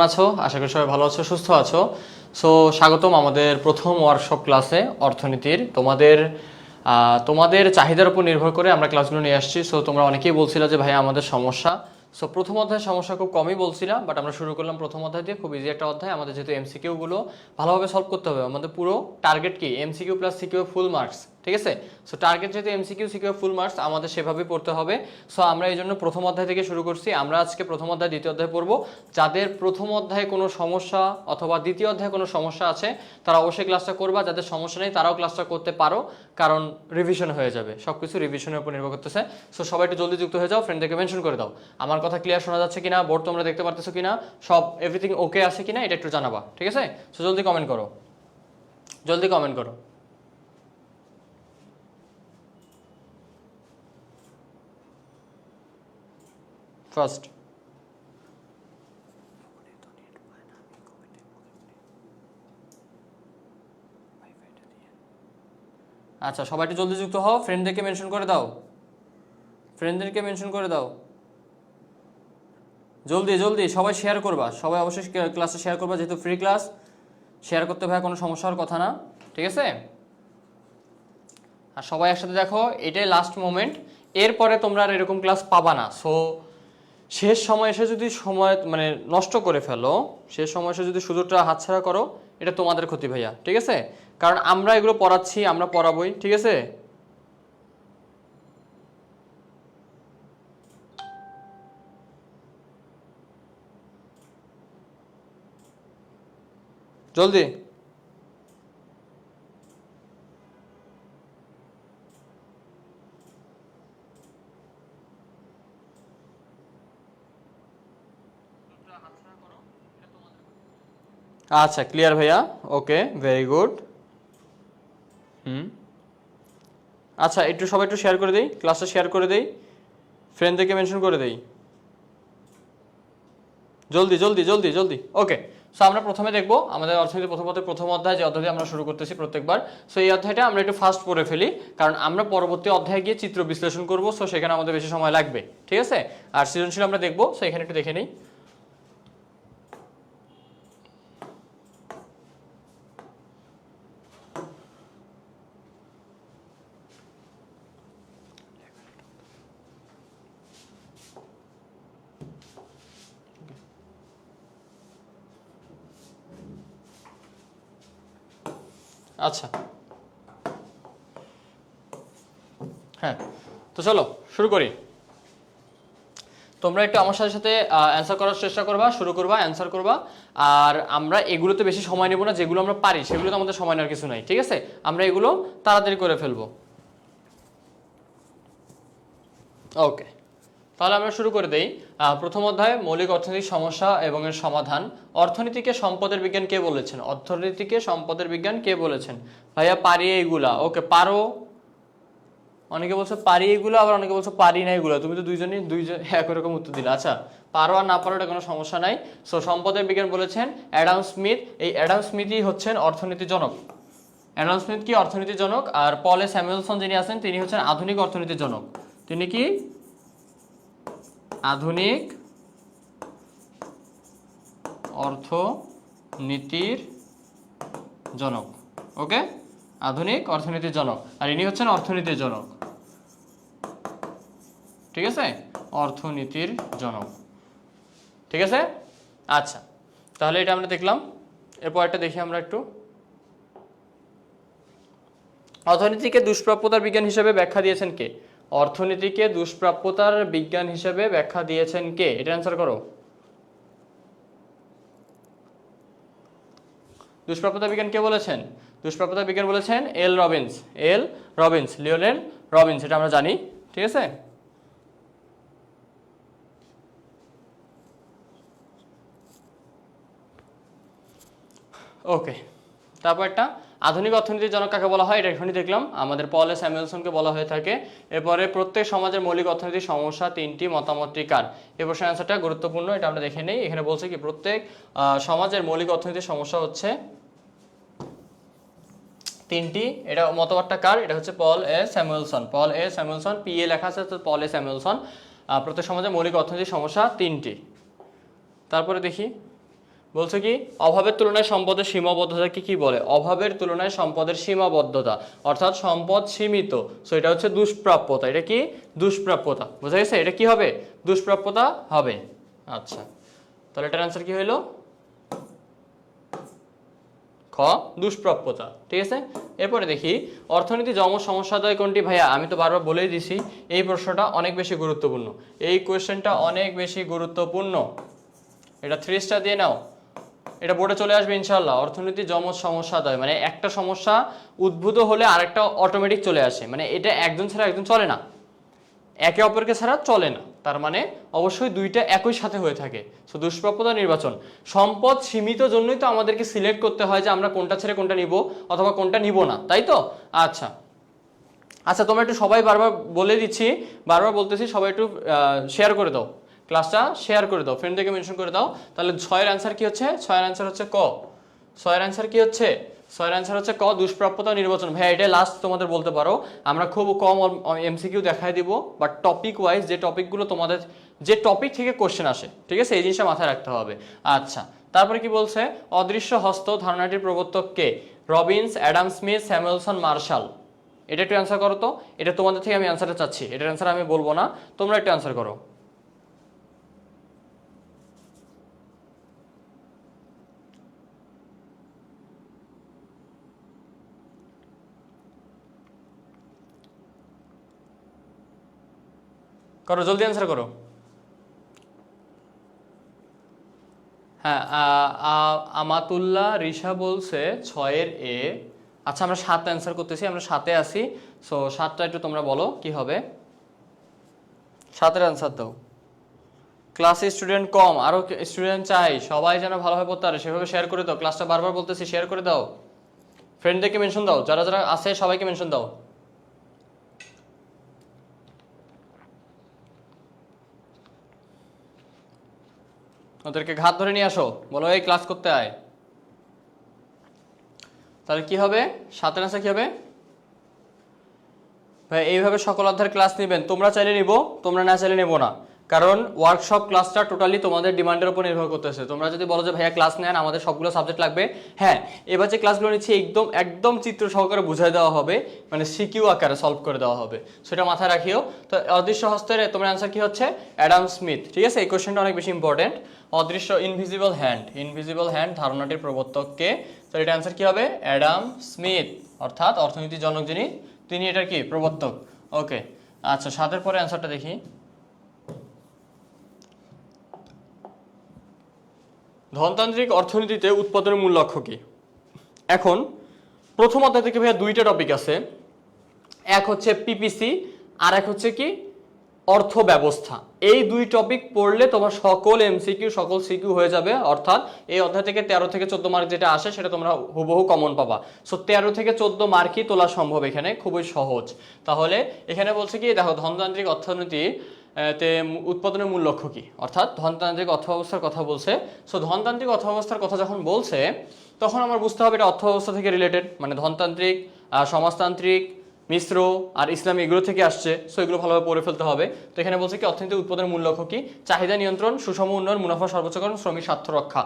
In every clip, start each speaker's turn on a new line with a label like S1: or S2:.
S1: আছো? আশা করি সবাই ভালো আছো, সুস্থ আছো। সো স্বাগতম আমাদের প্রথম ওয়ার্কশপ ক্লাসে অর্থনীতির। তোমাদের চাহিদার উপর নির্ভর করে আমরা ক্লাসগুলো নিয়ে আসছি। সো তোমরা অনেকেই বলছিলা যে ভাই আমাদের সমস্যা। সো প্রথম অধ্যায়ের সমস্যা খুব কমই বলছিলাম, বাট আমরা শুরু করলাম প্রথম অধ্যায় দিয়ে। খুব ইজি একটা অধ্যায়। আমাদের যেহেতু এমসিকিউগুলো ভালোভাবে সলভ করতে হবে, আমাদের পুরো টার্গেট কি MCQ plus CQ full marks, ঠিক আছে? সো টার্গেট যেহেতু এমসিকিউ সিকিউ ফুল মার্কস, আমাদের সেভাবেই পড়তে হবে। সো আমরা এই জন্য প্রথম অধ্যায় থেকে শুরু করছি। আমরা আজকে প্রথম অধ্যায় দ্বিতীয় অধ্যায় পড়বো। যাদের প্রথম অধ্যায়ে কোনো সমস্যা অথবা দ্বিতীয় অধ্যায়ে কোনো সমস্যা আছে তারা অবশ্যই ক্লাসটা করবা। যাদের সমস্যা নেই তারাও ক্লাসটা করতে পারো, কারণ রিভিশন হয়ে যাবে। সব কিছু রিভিশনের উপর নির্ভর করতেছে। সো সবাই একটু জলদি যুক্ত হয়ে যাও, ফ্রেন্ডদেরকে মেনশন করে দাও। আমার কথা ক্লিয়ার শোনা যাচ্ছে কিনা, বোর্ড তোমরা দেখতে পারতেছো কিনা, সব এভরিথিং ওকে আছে কিনা এটা একটু জানাবা, ঠিক আছে? সো জলদি কমেন্ট করো, জলদি কমেন্ট করো। ফার্স্ট আচ্ছা, সবাই একটু জলদি যুক্ত হও, ফ্রেন্ডদেরকে মেনশন করে দাও, ফ্রেন্ডদেরকে মেনশন করে দাও, জলদি জলদি সবাই শেয়ার করবা। সবাই অবশ্যই ক্লাসে শেয়ার করবা, যেহেতু ফ্রি ক্লাস। শেয়ার করতে ভাই কোনো সমস্যার কথা না, ঠিক আছে? আর সবাই একসাথে দেখো, এটাই লাস্ট মোমেন্ট। এরপরে তোমরা আর এরকম ক্লাস পাবা না। সো শেষ সময় এসে যদি সময় মানে নষ্ট করে ফেলো, শেষ সময় এসে যদি সুযোগটা হাতছাড়া করো, এটা তোমাদের ক্ষতি ভাইয়া, ঠিক আছে? কারণ আমরা এগুলো পড়াচ্ছি, আমরা পড়াবোই, ঠিক আছে? জলদি আচ্ছা, ক্লিয়ার ভাইয়া, ওকে, ভেরি গুড। আচ্ছা, একটু সবাই একটু শেয়ার করে দেই, ক্লাসটা শেয়ার করে দেই, ফ্রেন্ডদেরকে মেনশন করে দেই, জলদি জলদি জলদি জলদি। ওকে, সো আমরা প্রথমে দেখবো আমাদের অর্থনীতি প্রথম অধ্যায়, যে অধ্যায় আমরা শুরু করতেছি প্রত্যেকবার। সো এই অধ্যায়টা আমরা একটু ফাস্ট পড়ে ফেলি, কারণ আমরা পরবর্তী অধ্যায়ে গিয়ে চিত্র বিশ্লেষণ করবো। সো সেখানে আমাদের বেশি সময় লাগবে, ঠিক আছে? আর সৃজনশীল আমরা দেখবো, সো এখানে একটু দেখে নিই। আচ্ছা, হ্যাঁ, তো চলো শুরু করি। তোমরা একটু আমার সাথে সাথে অ্যান্সার করার চেষ্টা করবা, শুরু করবা, অ্যান্সার করবা। আর আমরা এগুলোতে বেশি সময় নেব না, যেগুলো আমরা পারি সেগুলোতে আমাদের সময় নেওয়ার কিছু নাই, ঠিক আছে? আমরা এগুলো তাড়াতাড়ি করে ফেলবো। ওকে, তাহলে আমরা শুরু করে দেই। প্রথম অধ্যায় মৌলিক অর্থনৈতিক সমস্যা এবং এর সমাধান। অর্থনীতিকে সম্পদের বিজ্ঞান কে বলেছেন? অর্থনীতিকে সম্পদের বিজ্ঞান কে বলেছেন? ভাইয়া পারি এইগুলা, ওকে পারো। অনেকে বলছো পারি এগুলো, আবার অনেকে বলছো পারি না এগুলো। তুমি তো দুইজন একই রকম উত্তর দিলে। আচ্ছা, পারো আর না পারো এটা কোনো সমস্যা নাই। সো সম্পদের বিজ্ঞান বলেছেন অ্যাডাম স্মিথ। এই অ্যাডাম স্মিথই হচ্ছেন অর্থনীতি জনক। অ্যাডাম স্মিথ কি অর্থনীতি জনক, আর পল এ স্যামুয়েলসন যিনি আছেন তিনি হচ্ছেন আধুনিক অর্থনীতি জনক। তিনি কি আধুনিক অর্থনীতির জনক। ওকে, আধুনিক অর্থনীতির জনক, আর ইনি হচ্ছেন অর্থনীতির জনক, ঠিক আছে? অর্থনীতির জনক, ঠিক আছে? আচ্ছা, তাহলে এটা আমরা দেখলাম। এরপর একটা দেখি আমরা একটু। অর্থনীতিকে দুষ্প্রাপ্যতার বিজ্ঞান হিসেবে ব্যাখ্যা দিয়েছেন কে? অর্থনীতিকে দুষ্প্রাপ্যতার বিজ্ঞান হিসেবে ব্যাখ্যা দিয়েছেন কে? এটা অ্যান্সার করো। দুষ্প্রাপ্যতা বিজ্ঞান কে বলেছেন? দুষ্প্রাপ্যতা বিজ্ঞান বলেছেন এল রবিন্স। এল রবিন্স, লিওনেল রবিন্স, এটা আমরা জানি, ঠিক আছে? ওকে, তারপর একটা আধুনিক অর্থনীতির জনক কাকে বলা হয়? এটা এখনই দেখলাম, আমাদের পল এ স্যামুয়েলসনকে বলা হয়ে থাকে। এরপরে প্রত্যেক সমাজের মৌলিক অর্থনৈতিক সমস্যা তিনটি, মতামতটি কার? এই প্রশ্নের অ্যান্সারটা গুরুত্বপূর্ণ, এটা আমরা দেখে নেই। এখানে বলছে কি প্রত্যেক সমাজের মৌলিক অর্থনৈতিক সমস্যা হচ্ছে তিনটি। এটা মতবাদটা কার? এটা হচ্ছে Paul A Samuelson. Paul A Samuelson, P A লেখা আছে তো পল এ স্যামুয়েলসন। প্রত্যেক সমাজের মৌলিক অর্থনৈতিক সমস্যা তিনটি। তারপরে দেখি বলছে কি অভাবের তুলনায় সম্পদের সীমাবদ্ধতাকে কি বলে? অভাবের তুলনায় সম্পদের সীমাবদ্ধতা, অর্থাৎ সম্পদ সীমিত। সো এটা হচ্ছে দুষ্প্রাপ্যতা। এটা কি? দুষ্প্রাপ্যতা। বোঝা গেছে? এটা কি হবে? দুষ্প্রাপ্যতা হবে। আচ্ছা, তাহলে এটার অ্যান্সার কি হইলো? খ, দুষ্প্রাপ্যতা। ঠিক আছে, এরপরে দেখি অর্থনীতি যমজ সমস্যাদ্বয় কোনটি? ভাইয়া আমি তো বারবার বলেই দিছি এই প্রশ্নটা অনেক বেশি গুরুত্বপূর্ণ, এই কোয়েশ্চেনটা অনেক বেশি গুরুত্বপূর্ণ। এটা 3 স্টার দিয়ে নাও, এটা বোর্ডে চলে আসবে ইনশাল্লাহ। অর্থনীতি যমজ সমস্যাদ্বয় মানে একটা সমস্যা উদ্ভূত হলে আরেকটা অটোমেটিক চলে আসে, মানে এটা একজন ছাড়া একজন চলে না, একে অপরকে ছাড়া চলে না, তার মানে অবশ্যই দুইটা একই সাথে হয়ে থাকে। সো দুষ্প্রাপ্যতা নির্বাচন, সম্পদ সীমিত জন্যই তো আমাদেরকে সিলেক্ট করতে হয় যে আমরা কোনটা ছেড়ে কোনটা নিব অথবা কোনটা নিব না, তাই তো? আচ্ছা আচ্ছা, তোমরা একটু সবাই বারবার বলে দিচ্ছি, বারবার বলতেছি, সবাই একটু শেয়ার করে দাও, ক্লাসটা শেয়ার করে দাও, ফ্রেন্ডদেরকে মেনশন করে দাও। তাহলে 6 এর অ্যান্সার কি হচ্ছে? 6 এর অ্যান্সার হচ্ছে ক। 6 এর অ্যান্সার কি হচ্ছে? 6 এর অ্যান্সার হচ্ছে ক, দুষ্প্রাপ্যতা নির্বাচন। ভাই এটা লাস্ট তোমাদের বলতে পারো, আমরা খুব কম এমসিকিউ দেখাই দিব, বাট টপিক ওয়াইজ যে টপিকগুলো তোমাদের যে টপিক থেকে কোশ্চেন আসে, ঠিক আছে, এই জিনিসটা মাথায় রাখতে হবে। আচ্ছা, তারপরে কি বলছে? অদৃশ্য হস্ত ধারণাটির প্রবর্তক কে? Robbins, Adam Smith, Samuelson, Marshall. এটা একটু অ্যান্সার করো তো, এটা তোমাদের থেকে আমি অ্যান্সারটা চাচ্ছি, এটার অ্যান্সার আমি বলবো না, তোমরা একটু অ্যান্সার করো। করো, জলদি অ্যান্সার করো। হ্যাঁ, আমাতুল্লাহ রিশা বলছে 6 এর এ। আচ্ছা, আমরা 7 অ্যান্সার করতেছি, আমরা 7-এ আছি। সো 7টা একটু তোমরা বলো কি হবে, 7-এর অ্যান্সার দাও। ক্লাসে স্টুডেন্ট কম, আরো স্টুডেন্ট চাই, সবাই যেন ভালোভাবে পড়তে পারে সেভাবে শেয়ার করে দাও। ক্লাসটা বারবার বলতেছি, শেয়ার করে দাও, ফ্রেন্ডদেরকে মেনশন দাও, যারা যারা আছে সবাইকে মেনশন দাও। ওদেরকে ঘাত ধরে নিয়ে আসো, বলো এই ক্লাস করতে আয়। তাহলে কি হবে? 7-এর অ্যান্সার কি হবে? ভাই এইভাবে সকল অধ্যায়ের ক্লাস নেবেন, তোমরা চাইলে নিব, তোমরা না চাইলে নেব না, কারণ ওয়ার্কশপ ক্লাসটা টোটালি তোমাদের ডিমান্ডের উপর নির্ভর করতেছে। তোমরা যদি বলো যে ভাইয়া ক্লাস নেন, আমাদের সবগুলো সাবজেক্ট লাগবে, হ্যাঁ এবার যে ক্লাসগুলো নিচ্ছি একদম একদম চিত্র সহকারে বুঝাই দেওয়া হবে, মানে সিকিউ আকারে সলভ করে দেওয়া হবে, সেটা মাথায় রাখিও। তো অদৃশ্য হস্তের তোমার অ্যান্সার কি হচ্ছে? Adam Smith. ঠিক আছে, এই কোয়েশ্চেনটা অনেক বেশি ইম্পর্টেন্ট। অদৃশ্য ইনভিজিবল হ্যান্ড, ইনভিজিবল হ্যান্ড ধারণাটির প্রবর্তক কে? তো এটা অ্যান্সার কি হবে? অ্যাডাম স্মিথ, অর্থাৎ অর্থনীতির জনক যিনি, তিনি এটার কি প্রবর্তক। ওকে, আচ্ছা 7-এর পরে অ্যান্সারটা দেখি। ধনতান্ত্রিক অর্থনীতিতে উৎপাদনের মূল লক্ষ্য কি? এখন প্রথম অধ্যায় থেকে ভাইয়া 2টা টপিক আছে, এক হচ্ছে পিপিসি আর এক হচ্ছে কি অর্থ ব্যবস্থা। এই 2 টপিক পড়লে তোমার সকল এমসিকিউ সকল সিকিউ হয়ে যাবে, অর্থাৎ এই অধ্যায় থেকে 13 থেকে 14 মার্ক যেটা আসে সেটা তোমরা হুবহু কমন পাবা। সো 13 থেকে 14 মার্কই তোলা সম্ভব, এখানে খুবই সহজ। তাহলে এখানে বলছে কি দেখো, ধনতান্ত্রিক অর্থনীতি তে উৎপাদনের মূল লক্ষ্য কি, অর্থাৎ ধনতান্ত্রিক অর্থব্যবস্থার কথা বলছে। সো ধনতান্ত্রিক অর্থব্যবস্থার কথা যখন বলছে তখন আমার বুঝতে হবে এটা অর্থব্যবস্থা থেকে রিলেটেড, মানে ধনতান্ত্রিক, সমাজতান্ত্রিক, মিশ্র আর ইসলামী এগুলো থেকে আসছে। সো এগুলো ভালোভাবে পড়ে ফেলতে হবে। তো এখানে বলছে কি অর্থনৈতিক উৎপাদনের মূল লক্ষ্য কি? চাহিদা নিয়ন্ত্রণ, সুষম উন্নয়ন, মুনাফা সর্বোচ্চকরণ, শ্রমিক স্বার্থ রক্ষা।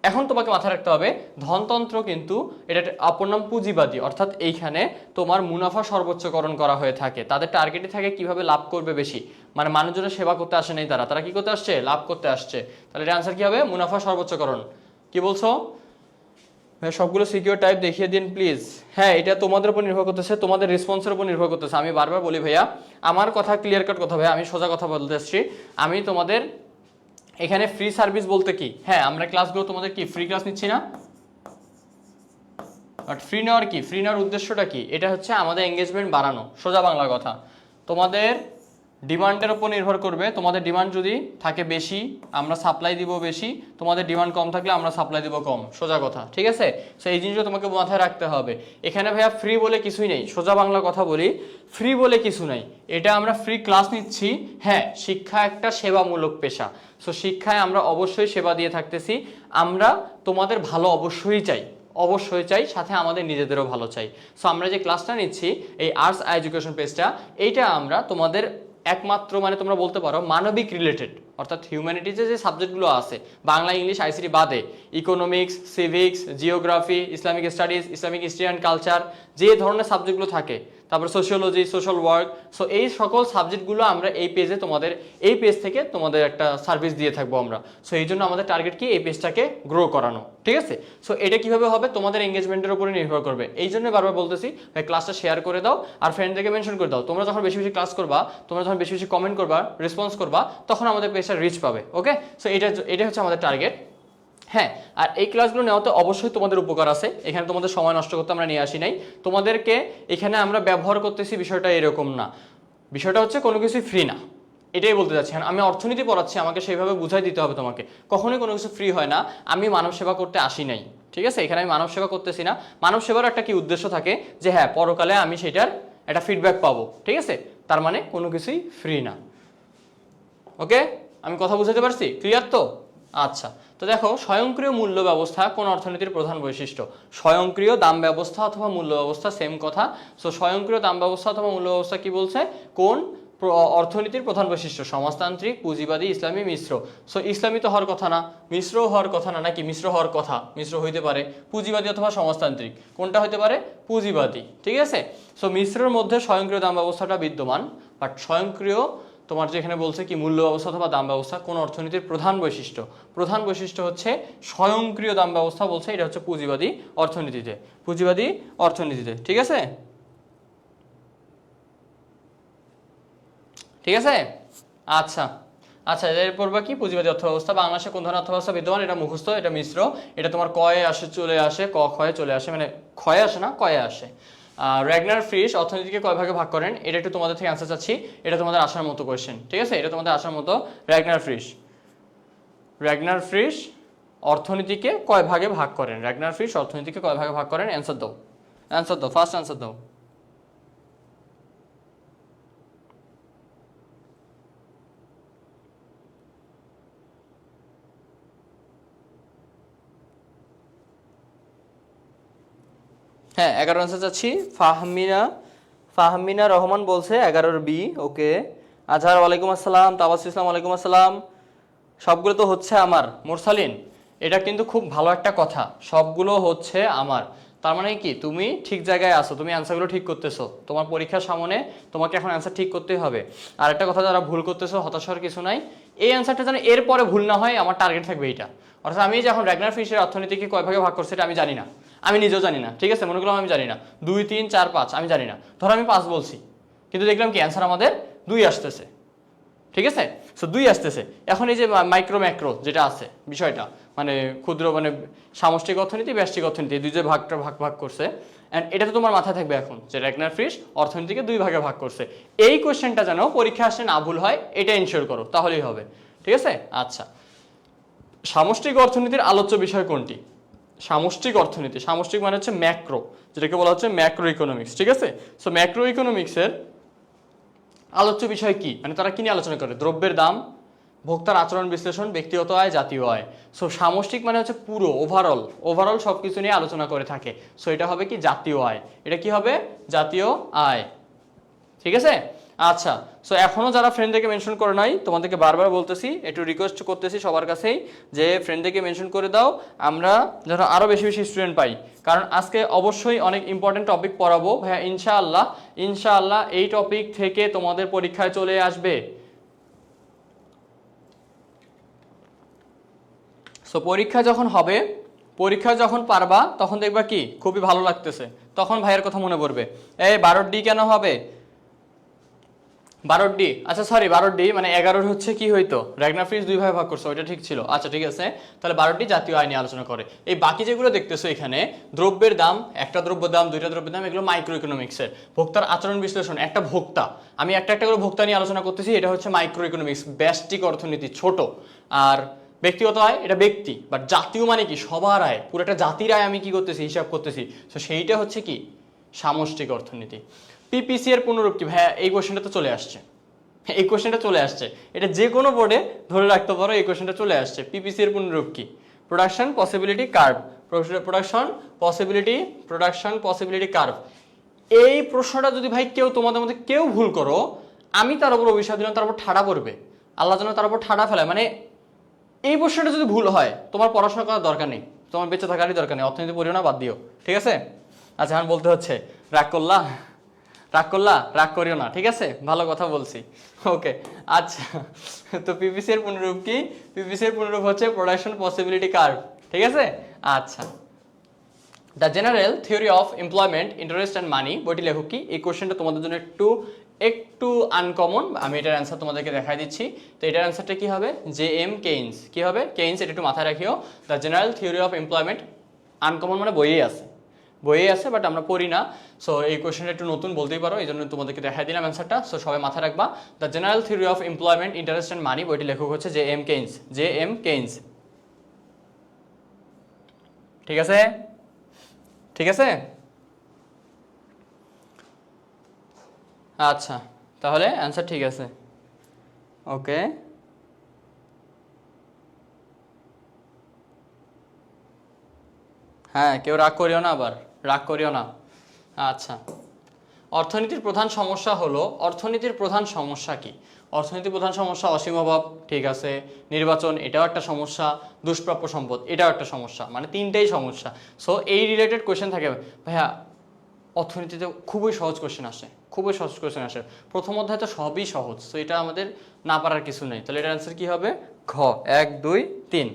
S1: এখন তোমাকে মাথায় রাখতে হবে ধনতন্ত্র কিন্তু এটা অপর নাম পুঁজিবাদী, অর্থাৎ এইখানে তোমার মুনাফা সর্বোচ্চকরণ করা হয়ে থাকে। তাদের টার্গেটই থাকে কিভাবে লাভ করবে বেশি, মানে মানুষজনের সেবা করতে আসে নাই, তারা কি করতে আসছে? লাভ করতে আসছে। তাহলে এর আনসার কি হবে? মুনাফা সর্বোচ্চকরণ। কি বলছো? সবগুলো সিকিউর টাইপ দেখিয়ে দিন প্লিজ। হ্যাঁ, এটা তোমাদের উপর নির্ভর করতেছে, তোমাদের রেসপন্সের উপর নির্ভর করতেছে। আমি বারবার বলি ভাইয়া, আমার কথা ক্লিয়ার কাট কথা ভাইয়া, আমি সোজা কথা বলতে আসছি। আমি তোমাদের এখানে ফ্রি সার্ভিস বলতে কি, হ্যাঁ আমরা ক্লাসগুলো তোমাদের কি ফ্রি ক্লাস নিচ্ছি না, বাট ফ্রি নেওয়ার কি, ফ্রি নেওয়ার উদ্দেশ্যটা কি? এটা হচ্ছে আমাদের এঙ্গেজমেন্ট বাড়ানো, সোজা বাংলা কথা। তোমাদের ডিমান্ডের উপর নির্ভর করবে, তোমাদের ডিমান্ড যদি থাকে বেশি আমরা সাপ্লাই দিব বেশি, তোমাদের ডিমান্ড কম থাকলে আমরা সাপ্লাই দিব কম, সোজা কথা। ঠিক আছে, সো এই জিনিসটা তোমাকে মাথায় রাখতে হবে। এখানে ভাইয়া ফ্রি বলে কিছুই নেই, সোজা বাংলা কথা বলি, ফ্রি বলে কিছু নেই। এটা আমরা ফ্রি ক্লাস নিচ্ছি, হ্যাঁ শিক্ষা একটা সেবামূলক পেশা। সো শিক্ষায় আমরা অবশ্যই সেবা দিয়ে থাকতেছি, আমরা তোমাদের ভালো অবশ্যই চাই, অবশ্যই চাই, সাথে আমাদের নিজেদেরও ভালো চাই। সো আমরা যে ক্লাসটা নিচ্ছি এই আর্টস এডুকেশন পেজটা, এইটা আমরা তোমাদের একমাত্র মানে তোমরা বলতে পারো মানবিক রিলেটেড, অর্থাৎ হিউম্যানিটিজে যে সাবজেক্টগুলো আছে বাংলা ইংলিশ আইসিটি বাদে, economics, civics, geography, Islamic studies, Islamic history and culture, যে ধরনের সাবজেক্টগুলো থাকে, তারপর সোশিওলজি, সোশ্যাল ওয়ার্ক, সো এই সকল সাবজেক্টগুলো আমরা এই পেজে তোমাদের, এই পেজ থেকে তোমাদের একটা সার্ভিস দিয়ে থাকবো আমরা। সো এই জন্য আমাদের টার্গেট কি এই পেজটাকে গ্রো করানো, ঠিক আছে? সো এটা কিভাবে হবে তোমাদের এঙ্গেজমেন্টের উপরে নির্ভর করবে। এই জন্য বারবার বলতেছি ভাই ক্লাসটা শেয়ার করে দাও আর ফ্রেন্ডদেরকে মেনশন করে দাও। তোমরা যখন বেশি বেশি ক্লাস করবা, তোমরা যখন বেশি বেশি কমেন্ট করবা, রেসপন্স করবা, তখন আমাদের পেজটা রিচ পাবে। ওকে, সো এটা হচ্ছে আমাদের টার্গেট। হ্যাঁ, আর এই ক্লাসগুলো নেওয়াতে অবশ্যই তোমাদের উপকার আছে, এখানে তোমাদের সময় নষ্ট করতে আমরা নিয়ে আসি নাই। তোমাদেরকে এখানে আমরা ব্যবহার করতেছি বিষয়টা এরকম না, বিষয়টা হচ্ছে কোনো কিছুই ফ্রি না, এটাই বলতে চাচ্ছি। আমি অর্থনীতি পড়াচ্ছি, আমাকে সেইভাবে বুঝাই দিতে হবে তোমাকে, কখনোই কোনো কিছু ফ্রি হয় না। আমি মানব সেবা করতে আসি নাই, ঠিক আছে? এখানে আমি মানব সেবা করতেছি না। মানব সেবার একটা কি উদ্দেশ্য থাকে যে হ্যাঁ পরকালে আমি সেটার একটা ফিডব্যাক পাবো, ঠিক আছে? তার মানে কোনো কিছুই ফ্রি না। ওকে, আমি কথা বুঝাতে পারছি? ক্লিয়ার তো? আচ্ছা, তো দেখো স্বয়ংক্রিয় মূল্য ব্যবস্থা কোন অর্থনীতির প্রধান বৈশিষ্ট্য? স্বয়ংক্রিয় দাম ব্যবস্থা অথবা মূল্য ব্যবস্থা সেম কথা। সো স্বয়ংক্রিয় দাম ব্যবস্থা অথবা মূল্য ব্যবস্থা কি বলছে? কোন অর্থনীতির প্রধান বৈশিষ্ট্য? সমাজতান্ত্রিক, পুঁজিবাদী, ইসলামী, মিশ্র। সো ইসলামী তো হওয়ার কথা না, মিশ্র হওয়ার কথা না, নাকি মিশ্র হওয়ার কথা? মিশ্র হইতে পারে, পুঁজিবাদী অথবা সমাজতান্ত্রিক, কোনটা হইতে পারে? পুঁজিবাদী, ঠিক আছে? সো মিশ্রের মধ্যে স্বয়ংক্রিয় দাম ব্যবস্থাটা বিদ্যমান, বাট স্বয়ংক্রিয় তোমার যেখানে বলছে কি মূল্য ব্যবস্থা অথবা দাম ব্যবস্থা কোন অর্থনীতির প্রধান বৈশিষ্ট্য? প্রধান বৈশিষ্ট্য হচ্ছে স্বয়ংক্রিয় দাম ব্যবস্থা বলছে, এটা হচ্ছে পুঁজিবাদী অর্থনীতিতে, পুঁজিবাদী অর্থনীতিতে, ঠিক আছে? ঠিক আছে, আচ্ছা আচ্ছা, এরপর বা কি পুঁজিবাদী অর্থব্যবস্থা বাংলাদেশে কোন ধরনের অর্থব্যবস্থা বিদ্যমান? এটা মুখস্থ, এটা মিশ্র, এটা তোমার কয়ে আসে চলে আসে, ক খয়ে চলে আসে, মানে ক্ষয়ে আসে না কয়ে আসে। র্যাগনার ফ্রিশ অর্থনীতিকে কয় ভাগে ভাগ করেন? এটা একটু তোমাদের থেকে আনসার চাচ্ছি, এটা তোমাদের আসার মতো কোয়েশ্চেন, ঠিক আছে? এটা তোমাদের আসার মতো। র্যাগনার ফ্রিশ অর্থনীতিকে কয় ভাগে ভাগ করেন? র্যাগনার ফ্রিশ অর্থনীতিকে কয় ভাগে ভাগ করেন? অ্যান্সার দাও, অ্যান্সার দাও, ফার্স্ট অ্যান্সার দাও। হ্যাঁ, 11 আনসার চাচ্ছি। ফাহমিনা রহমান বলছে 11 বি। ওকে, আজহার ওয়ালাইকুম আসসালাম, তাবাসসুম ইসলাম ওয়ালাইকুম আসসালাম। সবগুলো তো হচ্ছে আমার মুরসালিন, এটা কিন্তু খুব ভালো একটা কথা, সবগুলো হচ্ছে আমার। তার মানে কি তুমি ঠিক জায়গায় আসো, তুমি অ্যান্সারগুলো ঠিক করতেছো, তোমার পরীক্ষার সামনে তোমাকে এখন অ্যান্সার ঠিক করতেই হবে। আর একটা কথা, যারা ভুল করতেছো হতাশ হওয়ার কিছু নাই, এই অ্যান্সারটা যেন এরপরে ভুল না হয়, আমার টার্গেট থাকবে এইটা। অর্থাৎ আমি যখন র্যাগনার ফিশের অর্থনীতিকে কয় ভাগে ভাগ করছি এটা আমি জানি না, আমি নিজেও জানি না, ঠিক আছে? মনে করলাম আমি জানি না, 2, 3, 4, 5 আমি জানি না, ধরো আমি 5 বলছি, কিন্তু দেখলাম কি অ্যান্সার আমাদের 2 আসতেছে, ঠিক আছে? সো 2 আসতেছে। এখন এই যে মাইক্রো ম্যাক্রো যেটা আছে বিষয়টা, মানে ক্ষুদ্র, মানে সামষ্টিক অর্থনীতি, ব্যষ্টিক অর্থনীতি, দুই যে ভাগটা ভাগ ভাগ করছে, অ্যান্ড এটা তো তোমার মাথায় থাকবে এখন যে র্যাগনার ফ্রিশ অর্থনীতিকে 2 ভাগে ভাগ করছে। এই কোশ্চেনটা যেন পরীক্ষা আসলে না ভুল হয়, এটা ইনশিওর করো, তাহলেই হবে, ঠিক আছে? আচ্ছা, সামষ্টিক অর্থনীতির আলোচ্য বিষয় কোনটি? সামষ্টিক অর্থনীতি, সামষ্টিক মানে হচ্ছে ম্যাক্রো, যেটাকে বলা হচ্ছে ম্যাক্রো ইকোনমিক্স, ঠিক আছে? সো ম্যাক্রো ইকোনমিক্সের আলোচ্য বিষয় কি, মানে তারা কি নিয়ে আলোচনা করে? দ্রব্যের দাম, ভোক্তার আচরণ বিশ্লেষণ, ব্যক্তিগত আয়, জাতীয় আয়। সো সামষ্টিক মানে হচ্ছে পুরো ওভারঅল সব কিছু নিয়ে আলোচনা করে থাকে। সো এটা হবে কি জাতীয় আয়, এটা কি হবে? জাতীয় আয়, ঠিক আছে? আচ্ছা, সো এখনো যারা ফ্রেন্ডদেরকে মেনশন করে নাই, তোমাদেরকে বারবার বলতেছি, একটু রিকোয়েস্ট করতেছি সবার কাছেই যে ফ্রেন্ডদেরকে মেনশন করে দাও, আমরা যেন আরও বেশি বেশি স্টুডেন্ট পাই। কারণ আজকে অবশ্যই অনেক ইম্পর্টেন্ট টপিক পড়াবো ভাইয়া, ইনশাআল্লাহ এই টপিক থেকে তোমাদের পরীক্ষায় চলে আসবে। সো পরীক্ষা যখন হবে, পরীক্ষা যখন পারবা, তখন দেখবা কি খুবই ভালো লাগতেছে, তখন ভাইয়ের কথা মনে পড়বে। এই 12D কেন হবে? 12D, আচ্ছা সরি 12D মানে 11 হচ্ছে কি হইতো? র্যাগনার ফ্রিশ 2 ভাগে ভাগ করছে, ওইটা ঠিক ছিল। আচ্ছা ঠিক আছে, তাহলে 12D জাতীয় আয় নিয়ে আলোচনা করে। এই বাকি যেগুলো দেখতেছো এখানে, দ্রব্যের দাম, একটা দ্রব্য দাম, দুইটা দ্রব্যের দাম, এগুলো মাইক্রো ইকোনমিক্সের। ভোক্তার আচরণ বিশ্লেষণ, একটা ভোক্তা, আমি একটা একটা করে ভোক্তা নিয়ে আলোচনা করতেছি, এটা হচ্ছে মাইক্রো ইকোনমিক্স, ব্যষ্টিক অর্থনীতি, ছোট। আর ব্যক্তিগত আয়, এটা ব্যক্তি, বাট জাতীয় মানে কি সবার আয়, পুরো একটা জাতির আয় আমি কি করতেছি, হিসাব করতেছি। তো সেইটা হচ্ছে কি সামষ্টিক অর্থনীতি। পিপিসি এর পুনরূপ কি ভাইয়া? এই কোশ্চেনটা তো চলে আসছে, এই কোশ্চেনটা চলে আসছে, এটা যে কোনো বোর্ডে ধরে রাখতে পারো, এই কোশ্চেনটা চলে আসছে। পিপিসি এর পুনরূপ কি? Production possibility curve, production possibility curve. এই প্রশ্নটা যদি ভাই কেউ তোমাদের মধ্যে কেউ ভুল করো, আমি তার উপর অভিশাপ দিলাম, তার উপর ঠাড়া পড়বে, আল্লাহ যেন তার উপর ঠাড়া ফেলায়। মানে এই প্রশ্নটা যদি ভুল হয়, তোমার পড়াশোনা করার দরকার নেই, তোমার বেঁচে থাকারই দরকার নেই, অর্থনীতি পড়িও না, বাদ দিও, ঠিক আছে? আচ্ছা এখন বলতে হচ্ছে রাগ করলা, রাগ করলা, রাগ করিও না, ঠিক আছে, ভালো কথা বলছি, ওকে। আচ্ছা, তো পিপিসি এর পুনরূপ কি? পিপিসি এর পুনরূপ হচ্ছে প্রোডাকশন পসিবিলিটি কার্ভ, ঠিক আছে? আচ্ছা, the general theory of employment, interest and money, বইটি লেখক কি? এই কোশ্চেনটা তোমাদের জন্য একটু একটু আনকমন, আমি এটার অ্যান্সার তোমাদেরকে দেখাই দিচ্ছি। তো এটার অ্যান্সারটা কি হবে? J M Keynes. কি হবে? কেইন্স, এটা একটু মাথায় রাখিও। The general theory of employment, uncommon মানে বইয়েই আছে, বইয়ে আছে, বাট আমরা পড়ি না। সো এই কোশ্চেনটা একটু নতুন বলতেই পারো, এই জন্য তোমাদেরকে দেখাই দিলাম অ্যান্সারটা। সো সবাই মাথায় রাখবা, the general theory of employment, interest and money, বইটি লেখক হচ্ছে J M Keynes. J M Keynes, ঠিক আছে? ঠিক আছে, আচ্ছা, তাহলে অ্যান্সার ঠিক আছে, ওকে। হ্যাঁ, কেউ রাগ করিও না, আবার রাগ করিও না। আচ্ছা, অর্থনীতির প্রধান সমস্যা হলো, অর্থনীতির প্রধান সমস্যা কি? অর্থনীতির প্রধান সমস্যা অসীম অভাব, ঠিক আছে, নির্বাচন, এটাও একটা সমস্যা, দুষ্প্রাপ্য সম্পদ, এটাও একটা সমস্যা, মানে তিনটেই সমস্যা। সো এই রিলেটেড কোয়েশ্চেন থাকে। ভাইয়া অর্থনীতিতে খুবই সহজ কোয়েশ্চেন আসে, খুবই সহজ কোয়েশ্চেন আসে, প্রথম অধ্যায় তো সবই সহজ, তো এটা আমাদের না পারার কিছু নেই। তাহলে এটার অ্যান্সার কি হবে? ঘ, 1 2 3।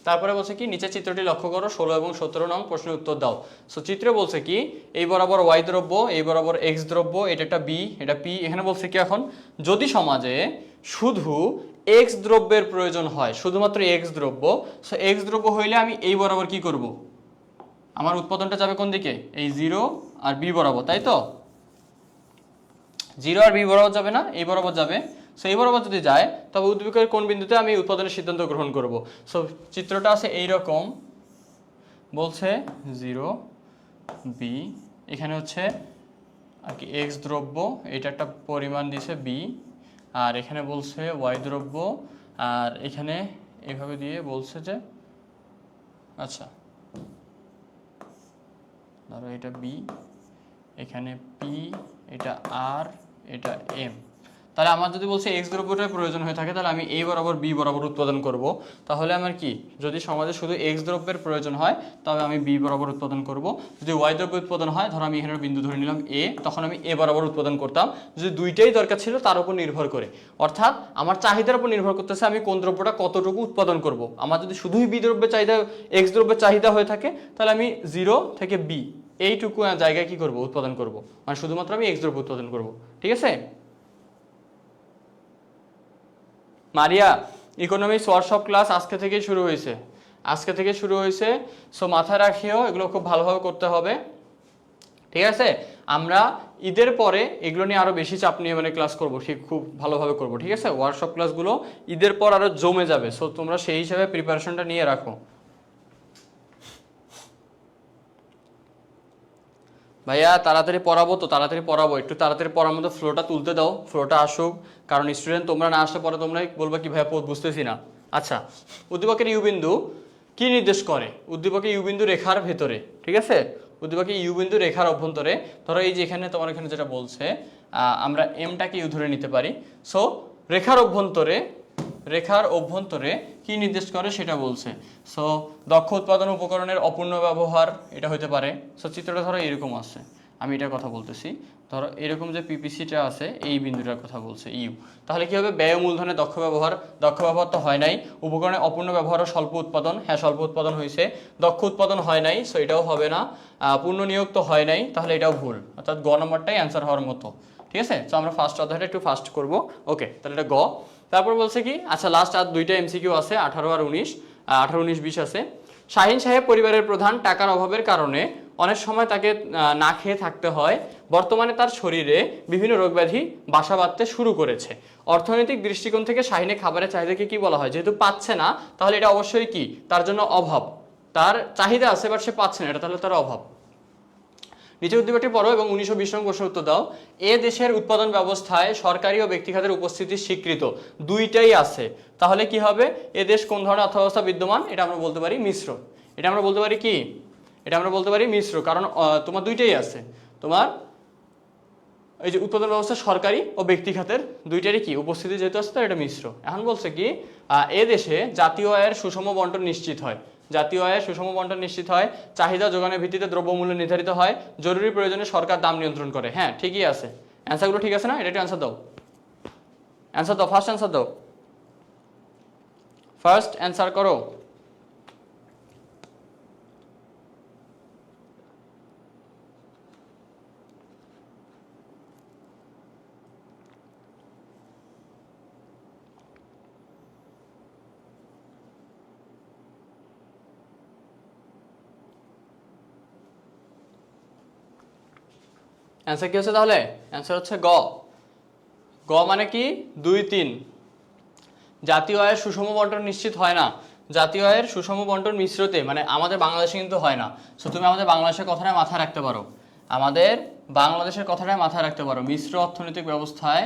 S1: তারপরে বলছে কি, নিচের চিত্রটি লক্ষ্য করো, 16 এবং 17 নং প্রশ্নের উত্তর দাও। সো চিত্রে বলছে কি, এই বরাবর ওয়াই দ্রব্য, এই বরাবর এক্স দ্রব্য, এটা একটা বি, এটা পি। এখানে বলছে কি, এখন যদি সমাজে শুধু এক্স দ্রব্যের প্রয়োজন হয়, শুধুমাত্র এক্স দ্রব্য, সো এক্স দ্রব্য হইলে আমি এই বরাবর কি করব? আমার উৎপাদনটা যাবে কোন দিকে? এই 0 আর বি বরাবর, তাই তো? 0 আর বি বরাবর যাবে না, এই বরাবর যাবে। সো এই বরাবর যদি যায়, তবে উদ্দীপকের কোন বিন্দুতে আমি উৎপাদনের সিদ্ধান্ত গ্রহণ করব? সো চিত্রটা আছে এইরকম, বলছে 0 বি, এখানে হচ্ছে আর কি এক্স দ্রব্য, এটা একটা পরিমাণ দিছে বি, আর এখানে বলছে ওয়াই দ্রব্য, আর এখানে এভাবে দিয়ে বলছে যে, আচ্ছা ধরো এটা বি, এখানে পি, এটা আর, এটা এম। তাহলে আমার যদি বলছে এক্স দ্রব্যটার প্রয়োজন হয়ে থাকে, তাহলে আমি এই বরাবর বি বরাবর উৎপাদন করব। তাহলে আমার কি, যদি সমাজে শুধু এক্স দ্রব্যের প্রয়োজন হয়, তবে আমি বি বরাবর উৎপাদন করব। যদি ওয়াই দ্রব্য উৎপাদন হয়, ধরো আমি এখানে বিন্দু ধরে নিলাম এ, তখন আমি এ বরাবর উৎপাদন করতাম। যদি দুইটাই দরকার ছিল তার উপর নির্ভর করে, অর্থাৎ আমার চাহিদার উপর নির্ভর করতেছে আমি কোন দ্রব্যটা কতটুকু উৎপাদন করব। আমার যদি শুধুই বি দ্রব্যের চাহিদা, এক্স দ্রব্যের চাহিদা হয়ে থাকে, তাহলে আমি 0 থেকে বি এইটুকু জায়গায় কি করব? উৎপাদন করব, মানে শুধুমাত্র আমি এক্স দ্রব্য উৎপাদন করব, ঠিক আছে? মারিয়া, ইকোনমিক্স ওয়ার্কশপ ক্লাস আজকে থেকেই শুরু হয়েছে, আজকে থেকে শুরু হয়েছে। সো মাথায় রাখিও, এগুলো খুব ভালোভাবে করতে হবে, ঠিক আছে? আমরা ঈদের পরে এগুলো নিয়ে আরো বেশি চাপ নিয়ে মানে ক্লাস করবো, ঠিক খুব ভালোভাবে করবো, ঠিক আছে? ওয়ার্কশপ ক্লাসগুলো ঈদের পর আরো জমে যাবে, সো তোমরা সেই হিসাবে প্রিপারেশনটা নিয়ে রাখো। ভাইয়া তাড়াতাড়ি পড়াবো, তো তাড়াতাড়ি পড়াবো, একটু তাড়াতাড়ি পড়ার মধ্যে ফ্লোটা তুলতে দাও, ফ্লোটা আসুক, কারণ স্টুডেন্ট তোমরা না আসলে পরে তোমরাই বলবা কি ভাইয়া বুঝতেছি না। আচ্ছা, উদ্দীপকের ইউ বিন্দু কি নির্দেশ করে? উদ্দীপকের ইউ বিন্দু রেখার ভেতরে, ঠিক আছে? উদ্দীপকের ইউ বিন্দু রেখার অভ্যন্তরে, ধরো এই যে এখানে তোমার এখানে যেটা বলছে, আমরা এমটাকে ইউ ধরে নিতে পারি। সো রেখার অভ্যন্তরে, রেখার অভ্যন্তরে কি নির্দেশ করে সেটা বলছে। সো দক্ষ উৎপাদন উপকরণের অপূর্ণ ব্যবহার, এটা হতে পারে। সো চিত্রটা ধরো এরকম আছে, আমি এটার কথা বলতেছি, ধরো এরকম যে পিপিসিটা আছে, এই বিন্দুটার কথা বলছে ইউ। তাহলে কি হবে? ব্যয় মূলধনের দক্ষ ব্যবহার, দক্ষ ব্যবহার তো হয় নাই। উপকরণের অপূর্ণ ব্যবহার ও স্বল্প উৎপাদন, হ্যাঁ স্বল্প উৎপাদন হয়েছে, দক্ষ উৎপাদন হয় নাই, সো এটাও হবে না। পূর্ণ নিয়োগ তো হয় নাই, তাহলে এটাও ভুল, অর্থাৎ গ নম্বরটাই অ্যান্সার হওয়ার মতো, ঠিক আছে? তো আমরা ফার্স্ট অধ্যায়টা একটু ফাস্ট করবো, ওকে? তাহলে এটা গ। তারপর বলছে কি, আচ্ছা লাস্ট আর দুইটা এমসিকিউ আছে, 18 আর 19, 18 19 20 আছে। শাহিন সাহেব পরিবারের প্রধান, টাকার অভাবের কারণে অনেক সময় তাকে না খেয়ে থাকতে হয়। বর্তমানে তার শরীরে বিভিন্ন রোগব্যাধি বাসা বাঁধতে শুরু করেছে। অর্থনৈতিক দৃষ্টিকোণ থেকে শাহিনের খাবারের চাহিদাকে কি বলা হয়? যেহেতু পাচ্ছে না, তাহলে এটা অবশ্যই কি, তার জন্য অভাব। তার চাহিদা আছে বাট সে পাচ্ছে না, এটা তাহলে তার অভাব। নিচে উদ্দীপকটি পড়ো এবং 1920 নং প্রশ্নের উত্তর দাও। এ দেশের উৎপাদন ব্যবস্থায় সরকারি ও ব্যক্তি খাতের উপস্থিতি স্বীকৃত, দুইটাই আছে। তাহলে কি হবে? এ দেশ কোন ধরনের অর্থব্যবস্থা বিদ্যমান? এটা আমরা বলতে পারি মিশ্র। এটা আমরা বলতে পারি কি? এটা আমরা বলতে পারি মিশ্র, কারণ তোমার দুইটাই আছে। তোমার এই যে উৎপাদন ব্যবস্থা সরকারি ও ব্যক্তি খাতের দুইটারই কি উপস্থিতি যেহেতু আছে তার এটা মিশ্র। এখন বলছে কি এ দেশে জাতীয় আয়ের সুষম বন্টন নিশ্চিত হয়, জাতীয় আয়ের সুষম বন্টন নিশ্চিত হয়, চাহিদা যোগানের ভিত্তিতে দ্রব্যমূল্য নির্ধারিত হয়, জরুরি প্রয়োজনে সরকার দাম নিয়ন্ত্রণ করে। হ্যাঁ ঠিকই আছে, অ্যান্সারগুলো ঠিক আছে না? এটা একটু অ্যান্সার দাও, অ্যান্সার দাও, ফার্স্ট অ্যান্সার দাও, ফার্স্ট অ্যান্সার করো। অ্যান্সার কি হচ্ছে তাহলে? অ্যান্সার হচ্ছে গ। গ মানে কি 2, 3। জাতীয় আয়ের সুষম বন্টন নিশ্চিত হয় না, জাতীয় আয়ের সুষম বন্টন মিশ্রতে, মানে আমাদের বাংলাদেশে কিন্তু হয় না। সো তুমি আমাদের বাংলাদেশের কথাটা মাথায় রাখতে পারো, আমাদের বাংলাদেশের কথাটা মাথায় রাখতে পারো, মিশ্র অর্থনৈতিক ব্যবস্থায়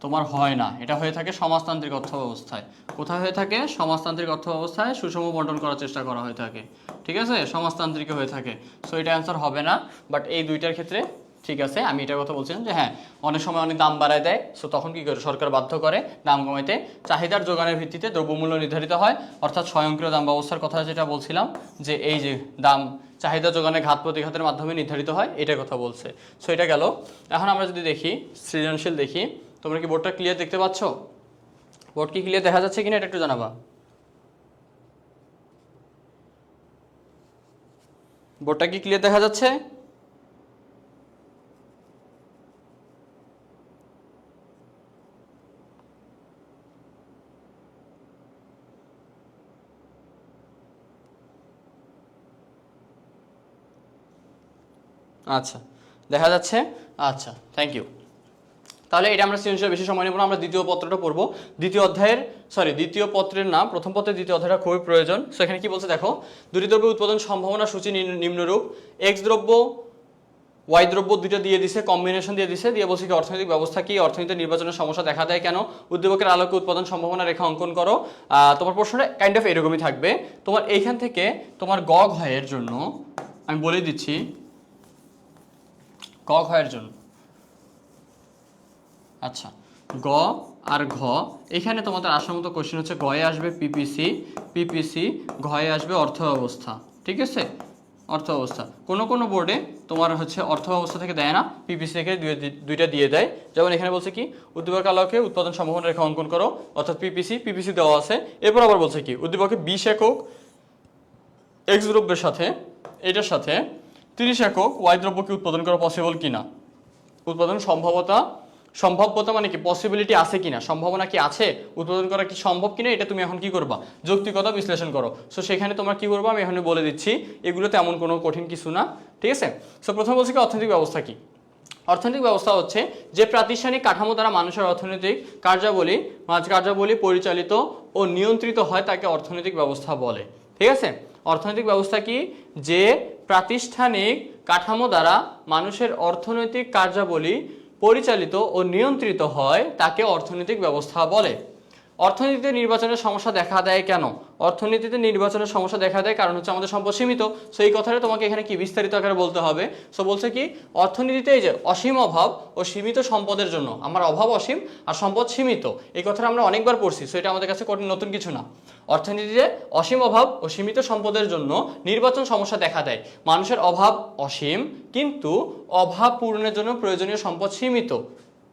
S1: তোমার হয় না, এটা হয়ে থাকে সমাজতান্ত্রিক অর্থ ব্যবস্থায়। কোথায় হয়ে থাকে? সমাজতান্ত্রিক অর্থ ব্যবস্থায় সুষম বন্টন করার চেষ্টা করা হয়ে থাকে, ঠিক আছে, সমাজতান্ত্রিক হয়ে থাকে। সো এটা অ্যান্সার হবে না, বাট এই দুইটার ক্ষেত্রে ঠিক আছে। আমি এটার কথা বলছিলাম যে হ্যাঁ অনেক সময় অনেক দাম বাড়ায় দেয়, সো তখন কি করে সরকার বাধ্য করে দাম কমাইতে। চাহিদার যোগানের ভিত্তিতে দ্রব্যমূল্য নির্ধারিত হয়, অর্থাৎ স্বয়ংক্রিয় দাম ব্যবস্থার কথা যেটা বলছিলাম, যে এই যে দাম চাহিদা যোগানের ঘাত প্রতিঘাতের মাধ্যমে নির্ধারিত হয়, এটার কথা বলছে। সো এটা গেল। এখন আমরা যদি দেখি সৃজনশীল দেখি, তোমরা কি বোর্ডটা ক্লিয়ার দেখতে পাচ্ছ? বোর্ড কি ক্লিয়ার দেখা যাচ্ছে কিনা এটা একটু জানাবা। বোর্ডটা কি ক্লিয়ার দেখা যাচ্ছে? আচ্ছা দেখা যাচ্ছে, আচ্ছা থ্যাংক ইউ। তাহলে এটা আমরা সৃজনশীল বেশি সময় নেব না, আমরা দ্বিতীয় পত্রটা পড়বো। দ্বিতীয় পত্রের নাম, প্রথম পত্রের দ্বিতীয় অধ্যায়টা খুবই প্রয়োজন। সো এখানে কি বলছে দেখো, দুটি দ্রব্যের উৎপাদন সম্ভাবনা সূচি নিম্নরূপ। এক্স দ্রব্য ওয়াই দ্রব্য দুইটা দিয়ে দিছে, কম্বিনেশন দিয়ে দিছে, দিয়ে বলছে কি অর্থনৈতিক ব্যবস্থা কি, অর্থনীতিতে নির্বাচনের সমস্যা দেখা দেয় কেন, উদ্দীপকের আলোকে উৎপাদন সম্ভাবনা রেখা অঙ্কন করো। তোমার প্রশ্নটা কাইন্ড অফ এরকমই থাকবে। তোমার এইখান থেকে তোমার গ ঘয়ের জন্য আমি বলে দিচ্ছি, গ ঘয়ের জন্য, আচ্ছা গ আর ঘ, এখানে তোমাদের আসার মতো কোশ্চেন হচ্ছে গয়ে আসবে পিপিসি, ঘয়ে আসবে অর্থ ব্যবস্থা, ঠিক আছে, অর্থ ব্যবস্থা। কোনো বোর্ডে তোমার হচ্ছে অর্থ ব্যবস্থা থেকে দেয় না, পিপিসি থেকে দুইটা দিয়ে দেয়। যেমন এখানে বলছে কি উদ্দীপক আলোকে উৎপাদন সম্ভাবনা রেখা অঙ্কন করো, অর্থাৎ পিপিসি দেওয়া আছে। এরপর আবার বলছে কি উদ্দীপকে 20 একক এক্স দ্রব্যের সাথে, এটার সাথে 30 একক ওয়াই দ্রব্যকে উৎপাদন করা পসিবল কিনা, উৎপাদন সম্ভাব্যতা মানে কি পসিবিলিটি আছে কিনা, সম্ভাবনা কি আছে, উৎপাদন করা কি সম্ভব কিনা, এটা তুমি এখন কি করবা যৌক্তিকতা বিশ্লেষণ করো। সো সেখানে তোমরা কি করবা আমি এখানে বলে দিচ্ছি, এগুলো তেমন কোনো কঠিন কিছু না, ঠিক আছে। সো প্রথম বলছি কি অর্থনৈতিক ব্যবস্থা কি। অর্থনৈতিক ব্যবস্থা হচ্ছে যে প্রাতিষ্ঠানিক কাঠামো দ্বারা মানুষের অর্থনৈতিক কার্যাবলী পরিচালিত ও নিয়ন্ত্রিত হয় তাকে অর্থনৈতিক ব্যবস্থা বলে, ঠিক আছে। অর্থনৈতিক ব্যবস্থা কি, যে প্রাতিষ্ঠানিক কাঠামো দ্বারা মানুষের অর্থনৈতিক কার্যাবলী পরিচালিত ও নিয়ন্ত্রিত হয় তাকে অর্থনৈতিক ব্যবস্থা বলে। অর্থনীতিতে নির্বাচনের সমস্যা দেখা দেয় কেন? অর্থনীতিতে নির্বাচনের সমস্যা দেখা দেয় কারণ হচ্ছে আমাদের সম্পদ সীমিত। সো এই কথাটা তোমাকে এখানে কি বিস্তারিত আকারে বলতে হবে। সো বলছে কি অর্থনীতিতে এই যে অসীম অভাব ও সীমিত সম্পদের জন্য, আমার অভাব অসীম আর সম্পদ সীমিত, এই কথাটা আমরা অনেকবার পড়ছি। সো এটা আমাদের কাছে নতুন কিছু না। অর্থনীতিতে অসীম অভাব ও সীমিত সম্পদের জন্য নির্বাচন সমস্যা দেখা দেয়। মানুষের অভাব অসীম কিন্তু অভাব পূরণের জন্য প্রয়োজনীয় সম্পদ সীমিত।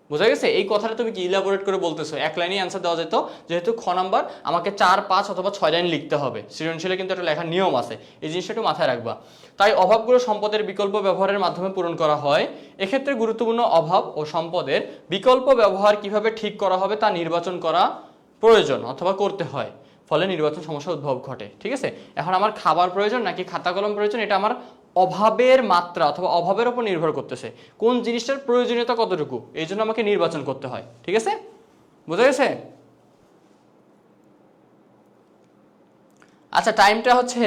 S1: বোঝা গেছে? এই কথাটা তুমি কি ইলাবোরেট করে বলতেছো, এক লাইনে অ্যান্সার দেওয়া যেত, যেহেতু খ নাম্বার আমাকে 4, 5 অথবা 6 লাইন লিখতে হবে। সৃজনশীলে কিন্তু একটা লেখার নিয়ম আছে, এই জিনিসটা একটু মাথায় রাখবা। তাই অভাবগুলো সম্পদের বিকল্প ব্যবহারের মাধ্যমে পূরণ করা হয়। এক্ষেত্রে গুরুত্বপূর্ণ অভাব ও সম্পদের বিকল্প ব্যবহার কিভাবে ঠিক করা হবে তা নির্বাচন করা প্রয়োজন অথবা করতে হয়, ফলে নির্বাচন সমস্যা উদ্ভব ঘটে, ঠিক আছে। এখন আমার খাবার প্রয়োজন নাকি খাতা কলম প্রয়োজন, এটা আমার অভাবের মাত্রা অথবা অভাবের উপর নির্ভর করতেছে, কোন জিনিসটার প্রয়োজনীয়তা কতটুকু, এই জন্য আমাকে নির্বাচন করতে হয়, ঠিক আছে, বুঝা গেছে? আচ্ছা টাইমটা হচ্ছে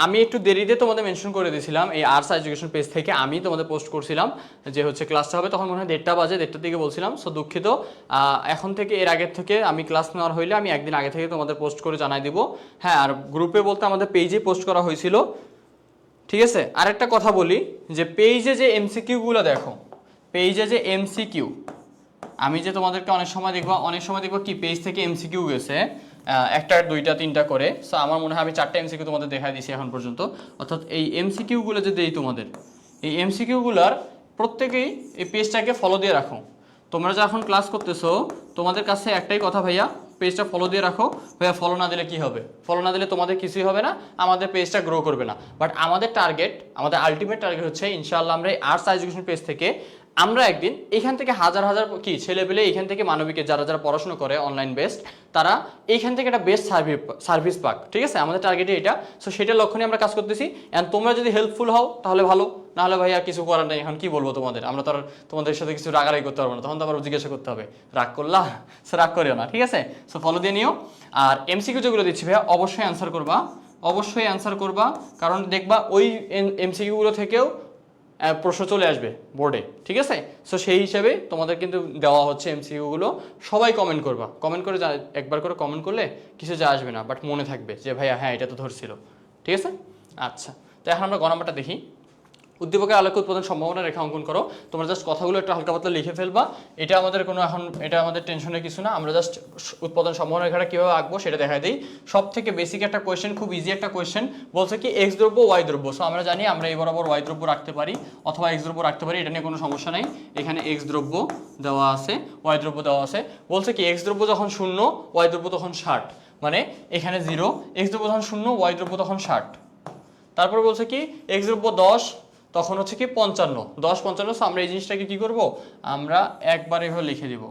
S1: আমি একটু দেরিতে তোমাদের মেনশন করে দিয়েছিলাম, এই আর্টস এডুকেশন পেজ থেকে আমি তোমাদের পোস্ট করছিলাম যে হচ্ছে ক্লাসটা হবে, তখন মনে হয় 1:30 বাজে, 1:30 দিকে বলছিলাম। সো দুঃখিত, এখন থেকে এর আগের থেকে আমি ক্লাস নেওয়ার হইলে আমি একদিন আগে থেকে তোমাদের পোস্ট করে জানাই দিব। হ্যাঁ, আর গ্রুপে বলতে আমাদের পেজে পোস্ট করা হয়েছিল, ঠিক আছে। আরেকটা কথা বলি যে পেজে যে এমসিকিউগুলো দেখো, পেজে যে এমসিকিউ, আমি যে তোমাদেরকে অনেক সময় দেখবো কি পেজ থেকে এমসিকিউ গেছে একটা, দুইটা, তিনটা করে। সো আমার মনে হয় আমি 4টা এমসিকিউ তোমাদের দেখাই দিয়েছি এখন পর্যন্ত। অর্থাৎ এই এমসিকিউগুলো যে দেই তোমাদের, এই এমসিকিউগুলোর প্রত্যেকেই এই পেজটাকে ফলো দিয়ে রাখো। তোমরা যখন ক্লাস করতেছো তোমাদের কাছে একটাই কথা, ভাইয়া পেজটা ফলো দিয়ে রাখো। ভাইয়া ফলো না দিলে কি হবে? ফলো না দিলে তোমাদের কিছুই হবে না, আমাদের পেজটা গ্রো করবে না। বাট আমাদের টার্গেট, আমাদের আলটিমেট টার্গেট হচ্ছে ইনশাআল্লাহ আমরা এই আর্টস এডুকেশন পেজ থেকে আমরা একদিন এখান থেকে হাজার হাজার কি ছেলেপেলে এখান থেকে মানবিকে যারা যারা পড়াশোনা করে অনলাইন বেসড, তারা এইখান থেকে একটা বেস্ট সার্ভিস পাক। ঠিক আছে, আমাদের টার্গেটে এটা। সো সেটার লক্ষ্য নিয়ে আমরা কাজ করতেছি। অ্যান্ড তোমরা যদি হেল্পফুল হও তাহলে ভালো, না হলে ভাই আর কিছু করার নেই। এখন কি বলবো তোমাদের, আমরা তো আর তোমাদের সাথে কিছু রাগারাগি করতে পারবো না, তখন তো আবার জিজ্ঞাসা করতে হবে রাগ করলা, সো রাগ করিও না। ঠিক আছে, সো ফলো দিয়ে নিও। আর এমসিকিউ যেগুলো দিচ্ছি ভাইয়া অবশ্যই অ্যান্সার করবা, অবশ্যই অ্যান্সার করবা, কারণ দেখবা ওই এমসিকিউগুলো থেকেও প্রশ্ন চলে আসবে বোর্ডে। ঠিক আছে, সো সেই হিসাবে তোমাদের কিন্তু দেওয়া হচ্ছে এমসিকিউগুলো। সবাই কমেন্ট করবা, কমেন্ট করে একবার করে কমেন্ট করলে কিছু যা আসবে না, বাট মনে থাকবে যে ভাইয়া হ্যাঁ এটা তো ধরছিল। ঠিক আছে, আচ্ছা। তো এখন আমরা গ নাম্বারটা দেখি। উদ্দীপকের আলোকে উৎপাদন সম্ভাবনা রেখা অঙ্কন করো। তোমরা জাস্ট কথাগুলো একটু হালকা পাতলা লিখে ফেলবা। এটা আমাদের কোনো এখন এটা আমাদের টেনশনের কিছু না, আমরা জাস্ট উৎপাদন সম্ভাবনা রেখাটা কীভাবে আঁকবো সেটা দেখাই দিই। সব থেকে বেসিক একটা কোয়েশ্চেন, খুব ইজি একটা কোয়েশ্চেন, বলছে কি এক্স দ্রব্য ওয়াই দ্রব্য। সো আমরা জানি আমরা এই বরাবর ওয়াই দ্রব্য রাখতে পারি অথবা এক্স দ্রব্য রাখতে পারি, এটা নিয়ে কোনো সমস্যা নেই। এখানে এক্স দ্রব্য দেওয়া আছে, ওয়াই দ্রব্য দেওয়া আছে। বলছে কি এক্স দ্রব্য যখন 0, ওয়াই দ্রব্য তখন 60, মানে এখানে 0, এক্স দ্রব্য তখন 0, ওয়াই দ্রব্য তখন 60। তারপর বলছে কি এক্স দ্রব্য 10, তখন হচ্ছে কি 55, 10, 55। আমরা এই জিনিসটাকে কি করব, আমরা একবার এভাবে লিখে দিব,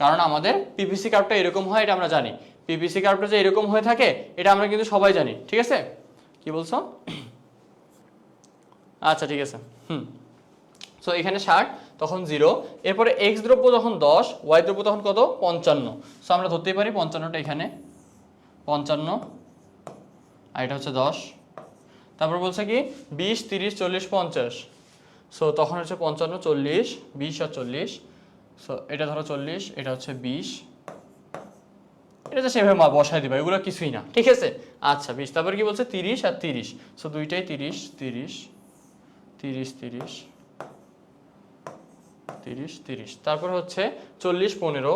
S1: কারণ আমাদের পিপিসি কার্ভটা এরকম হয়, এটা আমরা জানি। পিপিসি কার্ভটা যে এরকম হয়ে থাকে এটা আমরা কিন্তু সবাই জানি। ঠিক আছে, কি বলছো? আচ্ছা ঠিক আছে, সো এখানে 60, তখন 0। এরপরে এক্স দ্রব্য যখন 10, ওয়াই দ্রব্য তখন কত, 55। সো আমরা ধরতেই পারি 55টা এখানে 55, আর এটা হচ্ছে 10। তারপর বলছে কি 20, 30, 40, 50। সো তখন হচ্ছে 55, 40, 20 আর 40। সো এটা ধরো 40, এটা হচ্ছে 20, এটা তো সেভাবে বসায় দিবা, এগুলো কিছুই না। ঠিক আছে, আচ্ছা 20। তারপর কি বলছে 30 আর 30। সো দুইটাই 30, 30, 30, 30, 30, 30। তারপর হচ্ছে 40, 15,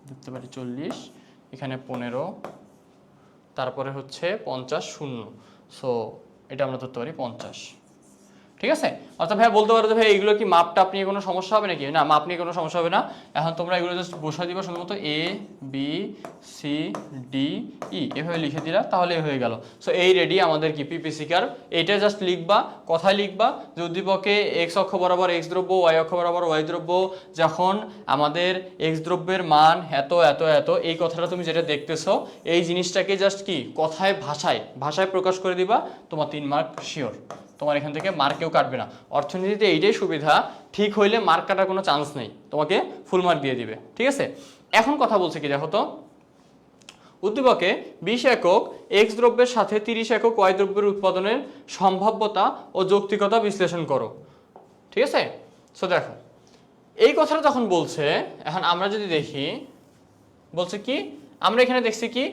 S1: দেখতে পারি 40, এখানে 15, তারপরে হচ্ছে 50, 0। সো এটা আমরা ধরতে পারি 50। ঠিক আছে, অর্থাৎ ভাই বলতে পারো যে ভাই এগুলো কি মাপ টাপ নিয়ে কোনো সমস্যা হবে নাকি? না, মাপ নিয়ে কোনো সমস্যা হবে না। এখন তোমরা এগুলো জাস্ট বসাই দিবা শুধুমাত্র A B C D E এভাবে লিখে দিলা, তাহলে হয়ে গেল। সো এই রেডি আমাদের কি পিপিসি কার্ভ। এইটা জাস্ট লিখবা, কথায় লিখবা যে উদ্দীপকে এক্স অক্ষ বরাবর এক্স দ্রব্য, ওয়াই অক্ষ বরাবর ওয়াই দ্রব্য, যখন আমাদের এক্স দ্রব্যের মান এত এত এত, এই কথাটা তুমি যেটা দেখতেছো এই জিনিসটাকে জাস্ট কি কথায় ভাষায় প্রকাশ করে দিবা, তোমার 3 মার্ক শিওর। তোমার এখান থেকে মার্ক কেউ কাটবে না। অর্থনীতিতে এইটাই সুবিধা, ঠিক হইলে মার্ক কাটার কোনো চান্স নেই, তোমাকে ফুল মার্ক দিয়ে দিবে। ঠিক আছে, এখন কথা বলছে কি দেখো তো, উদ্দীপকে 20 একক এক্স দ্রব্যের সাথে 30 একক ওয়াই দ্রব্যের উৎপাদনের সম্ভাব্যতা ও যৌক্তিকতা বিশ্লেষণ করো। ঠিক আছে, সো দেখো এই কথাটা যখন বলছে, এখন আমরা যদি দেখি বলছে কি আমরা এখানে দেখছি কি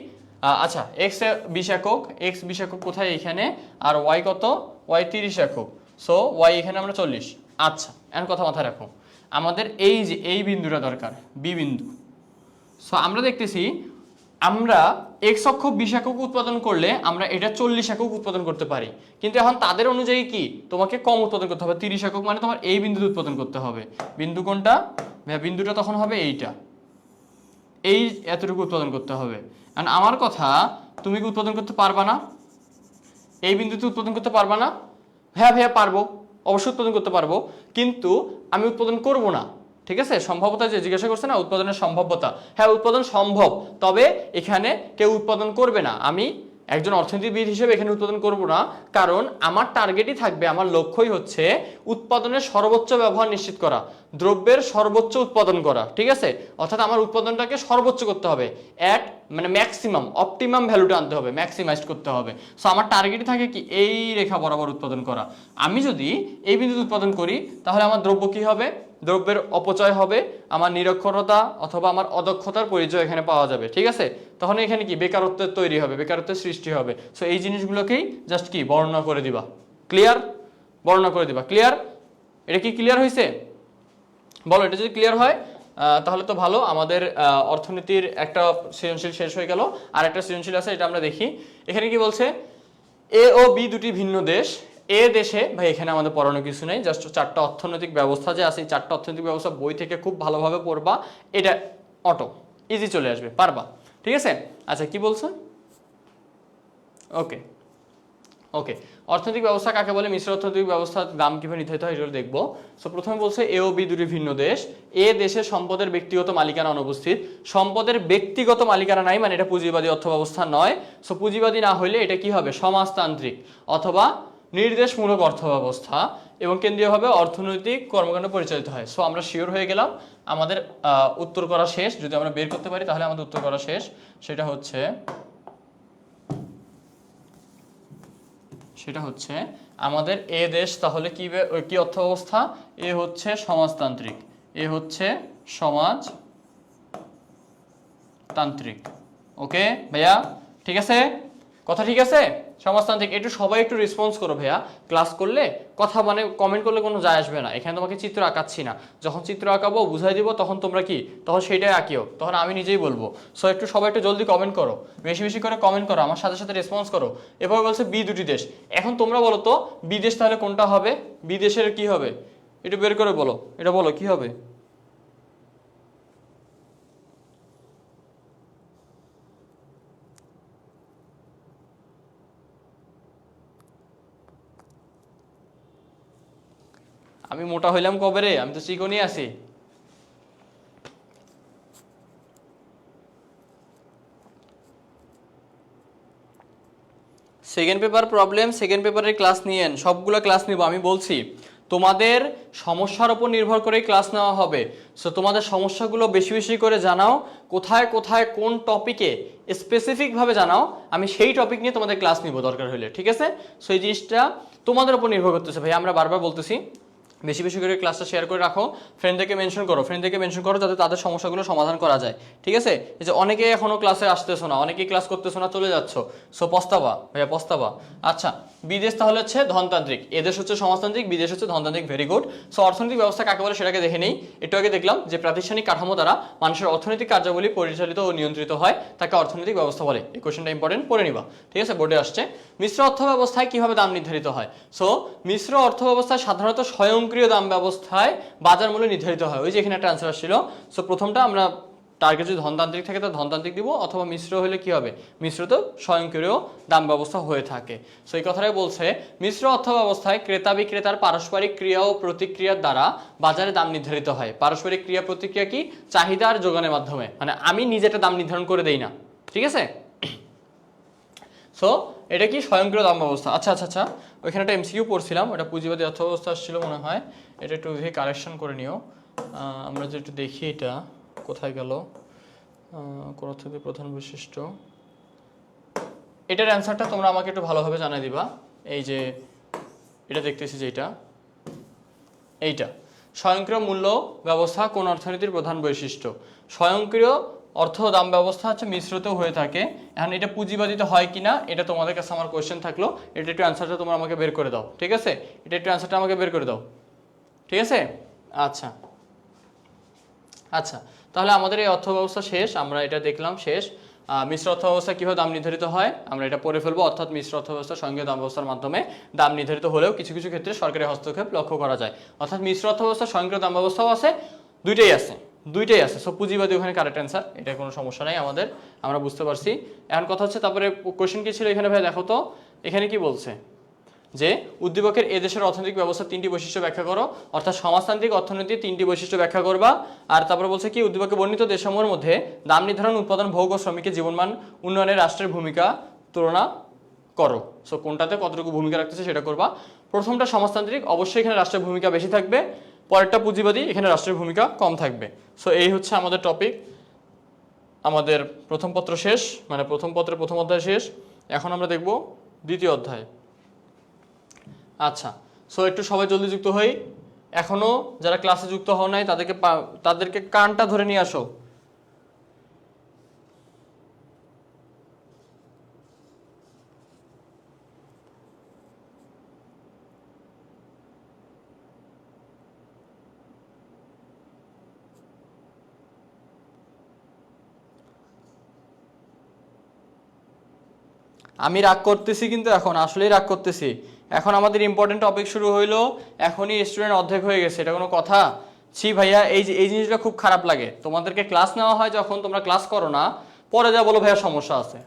S1: আচ্ছা এক্স 20 একক, এক্স 20 একক কোথায় এখানে, আর ওয়াই কত, ওয়াই 30 একক। সো ওয়াই এখানে আমরা 40। আচ্ছা এখন কথা মাথায় রাখো, আমাদের এই যে এই বিন্দুটা দরকার, বি বিন্দু। সো আমরা দেখতেছি আমরা এক্স অক্ষ 20 একক উৎপাদন করলে আমরা এটা 40 একক উৎপাদন করতে পারি, কিন্তু এখন তাদের অনুযায়ী কি তোমাকে কম উৎপাদন করতে হবে, 30 একক, মানে তোমার এই বিন্দুতে উৎপাদন করতে হবে। বিন্দু কোনটা? বিন্দুটা তখন হবে এইটা, এই এতটুকু উৎপাদন করতে হবে। কারণ আমার কথা, তুমি কি উৎপাদন করতে পারবা না? এই বিন্দুতে উৎপাদন করতে পারবা না? হ্যাঁ ভাইয়া পারবো, অবশ্যই উৎপাদন করতে পারবো, কিন্তু আমি উৎপাদন করব না। ঠিক আছে, সম্ভাব্যতা যে জিজ্ঞাসা করছে না, উৎপাদনের সম্ভাব্যতা, হ্যাঁ উৎপাদন সম্ভব, তবে এখানে কেউ উৎপাদন করবে না। আমি একজন অর্থনীতিবিদ হিসেবে এখানে উৎপাদন করব না, কারণ আমার টার্গেটই থাকবে, আমার লক্ষ্যই হচ্ছে উৎপাদনের সর্বোচ্চ ব্যবহার নিশ্চিত করা, দ্রব্যের সর্বোচ্চ উৎপাদন করা। ঠিক আছে, অর্থাৎ আমার উৎপাদনটাকে সর্বোচ্চ করতে হবে, মানে ম্যাক্সিমাম অপটিমাম ভ্যালুটা আনতে হবে, ম্যাক্সিমাইজড করতে হবে। সো আমার টার্গেটই থাকে কি এই রেখা বরাবর উৎপাদন করা। আমি যদি এই বিন্দুতে উৎপাদন করি তাহলে আমার দ্রব্য কি হবে, দ্রব্যের অপচয় হবে, আমার নিরক্ষরতা অথবা আমার অদক্ষতার পরিচয় এখানে পাওয়া যাবে। ঠিক আছে, তখন এখানে কি বেকারত্বের তৈরি হবে, বেকারত্বের সৃষ্টি হবে। সো এই জিনিসগুলোকেই জাস্ট কি বর্ণনা করে দিবা। ক্লিয়ার? বর্ণনা করে দিবা। ক্লিয়ার? এটা কি ক্লিয়ার হয়েছে? বলো, এটা যদি ক্লিয়ার হয় তাহলে তো ভালো। আমাদের অর্থনীতির একটা সৃজনশীল শেষ হয়ে গেল, আর একটা সৃজনশীল আছে, এটা আমরা দেখি। এখানে কি বলছে, এ ও বি দুটি ভিন্ন দেশ। এ দেশে, ভাই এখানে আমাদের পড়ানো কিছু নেই, জাস্ট চারটা অর্থনৈতিক ব্যবস্থা যে আছে, এই চারটা অর্থনৈতিক ব্যবস্থা বই থেকে খুব ভালোভাবে পড়বা, এটা অটো ইজি চলে আসবে, পারবা। ঠিক আছে? আচ্ছা, কি বলছে? ওকে ওকে, অর্থনৈতিক ব্যবস্থা কাকে বলে, মিশ্র অর্থনৈতিক ব্যবস্থার দাম কিভাবে নির্ধারিত হয়, এগুলো দেখবো। সো প্রথমে বলছে এ ও বি দুটি ভিন্ন দেশ। এ দেশে সম্পদের ব্যক্তিগত মালিকানা অনুপস্থিত। সম্পদের ব্যক্তিগত মালিকানা নাই, মানে এটা পুঁজিবাদী অর্থ ব্যবস্থা নয়। সো পুঁজিবাদী না হইলে এটা কি হবে, সমাজতান্ত্রিক অথবা নির্দেশমূলক অর্থ ব্যবস্থা, এবং কেন্দ্রীয়ভাবে অর্থনৈতিক কর্মকাণ্ড পরিচালিত হয়। সো আমরা শিওর হয়ে গেলাম, আমাদের উত্তর করা শেষ। যদি আমরা বের করতে পারি তাহলে আমাদের উত্তর করা শেষ। সেটা হচ্ছে আমাদের এ দেশ তাহলে কি অর্থ ব্যবস্থা, এ হচ্ছে সমাজতান্ত্রিক, এ হচ্ছে সমাজতান্ত্রিক। ওকে ভাইয়া, ঠিক আছে, কথা ঠিক আছে? সমাজতান্ত্রিক। একটু সবাই একটু রেসপন্স করো ভাইয়া, ক্লাস করলে কথা মানে কমেন্ট করলে কোনো যায় আসবে না, এখানে তোমাকে চিত্র আঁকাচ্ছি না, যখন চিত্র আঁকাবো বুঝাই দিব তখন তোমরা কি, তখন সেইটাই আঁকিও, তখন আমি নিজেই বলবো। সো একটু সবাই একটু জলদি কমেন্ট করো, বেশি বেশি করে কমেন্ট করো, আমার সাথে সাথে রেসপন্স করো। এভাবে বলছে বি দুটি দেশ। এখন তোমরা বলো তো বিদেশ তাহলে কোনটা হবে, বিদেশের কি হবে, একটু বের করে বলো, এটা বলো কি হবে। আমি মোটা হইলাম কবে রে, আমি তো চিকনই আছি। সেকেন্ড পেপার প্রবলেম, সেকেন্ড পেপারের ক্লাস নিয়েন, সবগুলো ক্লাস নিব, আমি বলছি তোমাদের সমস্যার উপর নির্ভর করে ক্লাস নেওয়া হবে। সো তোমাদের সমস্যাগুলো বেশি বেশি করে জানাও, কোথায় কোথায় কোন টপিকে স্পেসিফিকভাবে জানাও, আমি সেই টপিক নিয়ে তোমাদের ক্লাস নিব দরকার হলে, ঠিক আছে? সো এই জিনিসটা তোমাদের উপর নির্ভর করতেছে ভাই, আমরা বারবার বলতেছি বেশি বেশি করে ক্লাসটা শেয়ার করে রাখো, ফ্রেন্ডদেরকে মেনশন করো যাতে তাদের সমস্যাগুলো সমাধান করা যায়, ঠিক আছে? এই যে অনেকেই এখনো ক্লাসে আসতেছো না, অনেকেই ক্লাস করতেছো না, চলে যাচ্ছ, সো পস্তাবা ভাইয়া, পস্তাবা। আচ্ছা, বিদেশ তাহলে হচ্ছে ধনতান্ত্রিক, এদেশ হচ্ছে সমাজতান্ত্রিক, বিদেশ হচ্ছে ধনতান্ত্রিক, ভেরি গুড। সো অর্থনৈতিক ব্যবস্থা কাকে বলে সেটাকে দেখে নেই। একটু আগে দেখলাম যে প্রাতিষ্ঠানিক কাঠামো দ্বারা মানুষের অর্থনৈতিক কার্যাবলী পরিচালিত ও নিয়ন্ত্রিত হয়, তাকে অর্থনৈতিক ব্যবস্থা বলে। এই কোশ্চেনটা ইম্পর্টেন্ট, পড়ে নিবা, ঠিক আছে? বোর্ডে আসছে। মিশ্র অর্থ ব্যবস্থায় কিভাবে দাম নির্ধারিত হয়? সো মিশ্র অর্থ ব্যবস্থায় সাধারণত স্বয়ংক্রিয় দাম ব্যবস্থায় বাজার মূল্য নির্ধারিত হয়। ওই যে এখানে একটা আনসার আসছিল। সো প্রথমটা আমরা টার্গেট যদি ধনতান্ত্রিক থাকে তো ধনতান্ত্রিক দিব, অথবা মিশ্র হলে কি হবে, মিশ্রত স্বয়ংক্রিয় দাম ব্যবস্থা হয়ে থাকে। সো এই কথাটাই বলছে, মিশ্র অর্থ ব্যবস্থায় ক্রেতা বিক্রেতার পারস্পরিক ক্রিয়া ও প্রতিক্রিয়ার দ্বারা বাজারে দাম নির্ধারিত হয়। পারস্পরিক ক্রিয়া প্রতিক্রিয়া কি, চাহিদা আর যোগানের মাধ্যমে, মানে আমি নিজে একটা দাম নির্ধারণ করে দেই না, ঠিক আছে? সো এটা কি স্বয়ংক্রিয় দাম ব্যবস্থা। আচ্ছা আচ্ছা আচ্ছা, ওইখানে একটা এমসিকিউ পড়ছিলাম, ওটা পুঁজিবাদী অর্থব্যবস্থা আসছিল মনে হয়, এটা একটু কারেকশন করে নিও। আমরা যে একটু দেখি এটা কোথায় গেল, কোন অর্থনীতির প্রধান বৈশিষ্ট্য, এটার অ্যান্সারটা তোমরা আমাকে একটু ভালোভাবে জানাই দিবা। এই যে এটা দেখতেছি যে এইটা স্বয়ংক্রিয় মূল্য ব্যবস্থা কোন অর্থনীতির প্রধান বৈশিষ্ট্য। স্বয়ংক্রিয় অর্থ দাম ব্যবস্থা হচ্ছে মিশ্রিত হয়ে থাকে। এখন এটা পুঁজিবাদীতে হয় কিনা এটা তোমাদের কাছে আমার কোয়েশ্চেন থাকলো, এটা একটু অ্যান্সারটা তোমরা আমাকে বের করে দাও, ঠিক আছে? এটা একটু অ্যান্সারটা আমাকে বের করে দাও, ঠিক আছে? আচ্ছা আচ্ছা, তাহলে আমাদের এই অর্থ ব্যবস্থা শেষ, আমরা এটা দেখলাম শেষ। মিশ্র অর্থ ব্যবস্থা কীভাবে দাম নির্ধারিত হয় আমরা এটা পড়ে ফেলবো, অর্থাৎ মিশ্র অর্থ ব্যবস্থা স্বয়ংক্রিয় দাম ব্যবস্থার মাধ্যমে দাম নির্ধারিত হলেও কিছু কিছু ক্ষেত্রে সরকারি হস্তক্ষেপ লক্ষ্য করা যায়। অর্থাৎ মিশ্র অর্থ ব্যবস্থা স্বয়ংক্রিয় দাম ব্যবস্থাও আছে, দুইটাই আছে। সো পুঁজিবাদী ওখানে কারেক্ট অ্যান্সার, এটা কোনো সমস্যা নাই আমাদের, আমরা বুঝতে পারছি। এখন কথা হচ্ছে তারপরে কোশ্চেন কি ছিল এখানে ভাই, দেখো তো এখানে কি বলছে যে উদ্দীপকের এ দেশের অর্থনৈতিক ব্যবস্থা তিনটি বৈশিষ্ট্য ব্যাখ্যা করো, অর্থাৎ সমাজতান্ত্রিক অর্থনীতির তিনটি বৈশিষ্ট্য ব্যাখ্যা করবা। আর তারপরে বলছে কি, উদ্দীপকে বর্ণিত দেশসমূহের মধ্যে দাম নির্ধারণ, উৎপাদন, ভোগ ও শ্রমিকের জীবনমান উন্নয়নে রাষ্ট্রের ভূমিকা তুলনা করো। সো কোনটাতে কতটুকু ভূমিকা রাখতেছে সেটা করবা। প্রথমটা সমাজতান্ত্রিক, অবশ্যই এখানে রাষ্ট্রের ভূমিকা বেশি থাকবে। পরেরটা পুঁজিবাদী, এখানে রাষ্ট্রের ভূমিকা কম থাকবে। সো এই হচ্ছে আমাদের টপিক, আমাদের প্রথম পত্র শেষ, মানে প্রথম পত্রের প্রথম অধ্যায় শেষ। এখন আমরা দেখব দ্বিতীয় অধ্যায়। আচ্ছা, সো একটু সবাই জলদি যুক্ত হই, এখনো যারা ক্লাসে যুক্ত হও নাই তাদেরকে কানটা ধরে নিয়ে আসো। আমি রাগ করতেছি কিন্তু এখন আসলেই রাগ করতেছি। এখন আমাদের ইম্পর্টেন্ট টপিক শুরু হইলো, এখনই স্টুডেন্ট অর্ধেক হয়ে গেছে, এটা কোনো কথা? ছি ভাইয়া, এই জিনিসটা খুব খারাপ লাগে। তোমাদেরকে ক্লাস নেওয়া হয় যখন, তোমরা ক্লাস করো না, পরে যা বলো ভাইয়া সমস্যা আছে।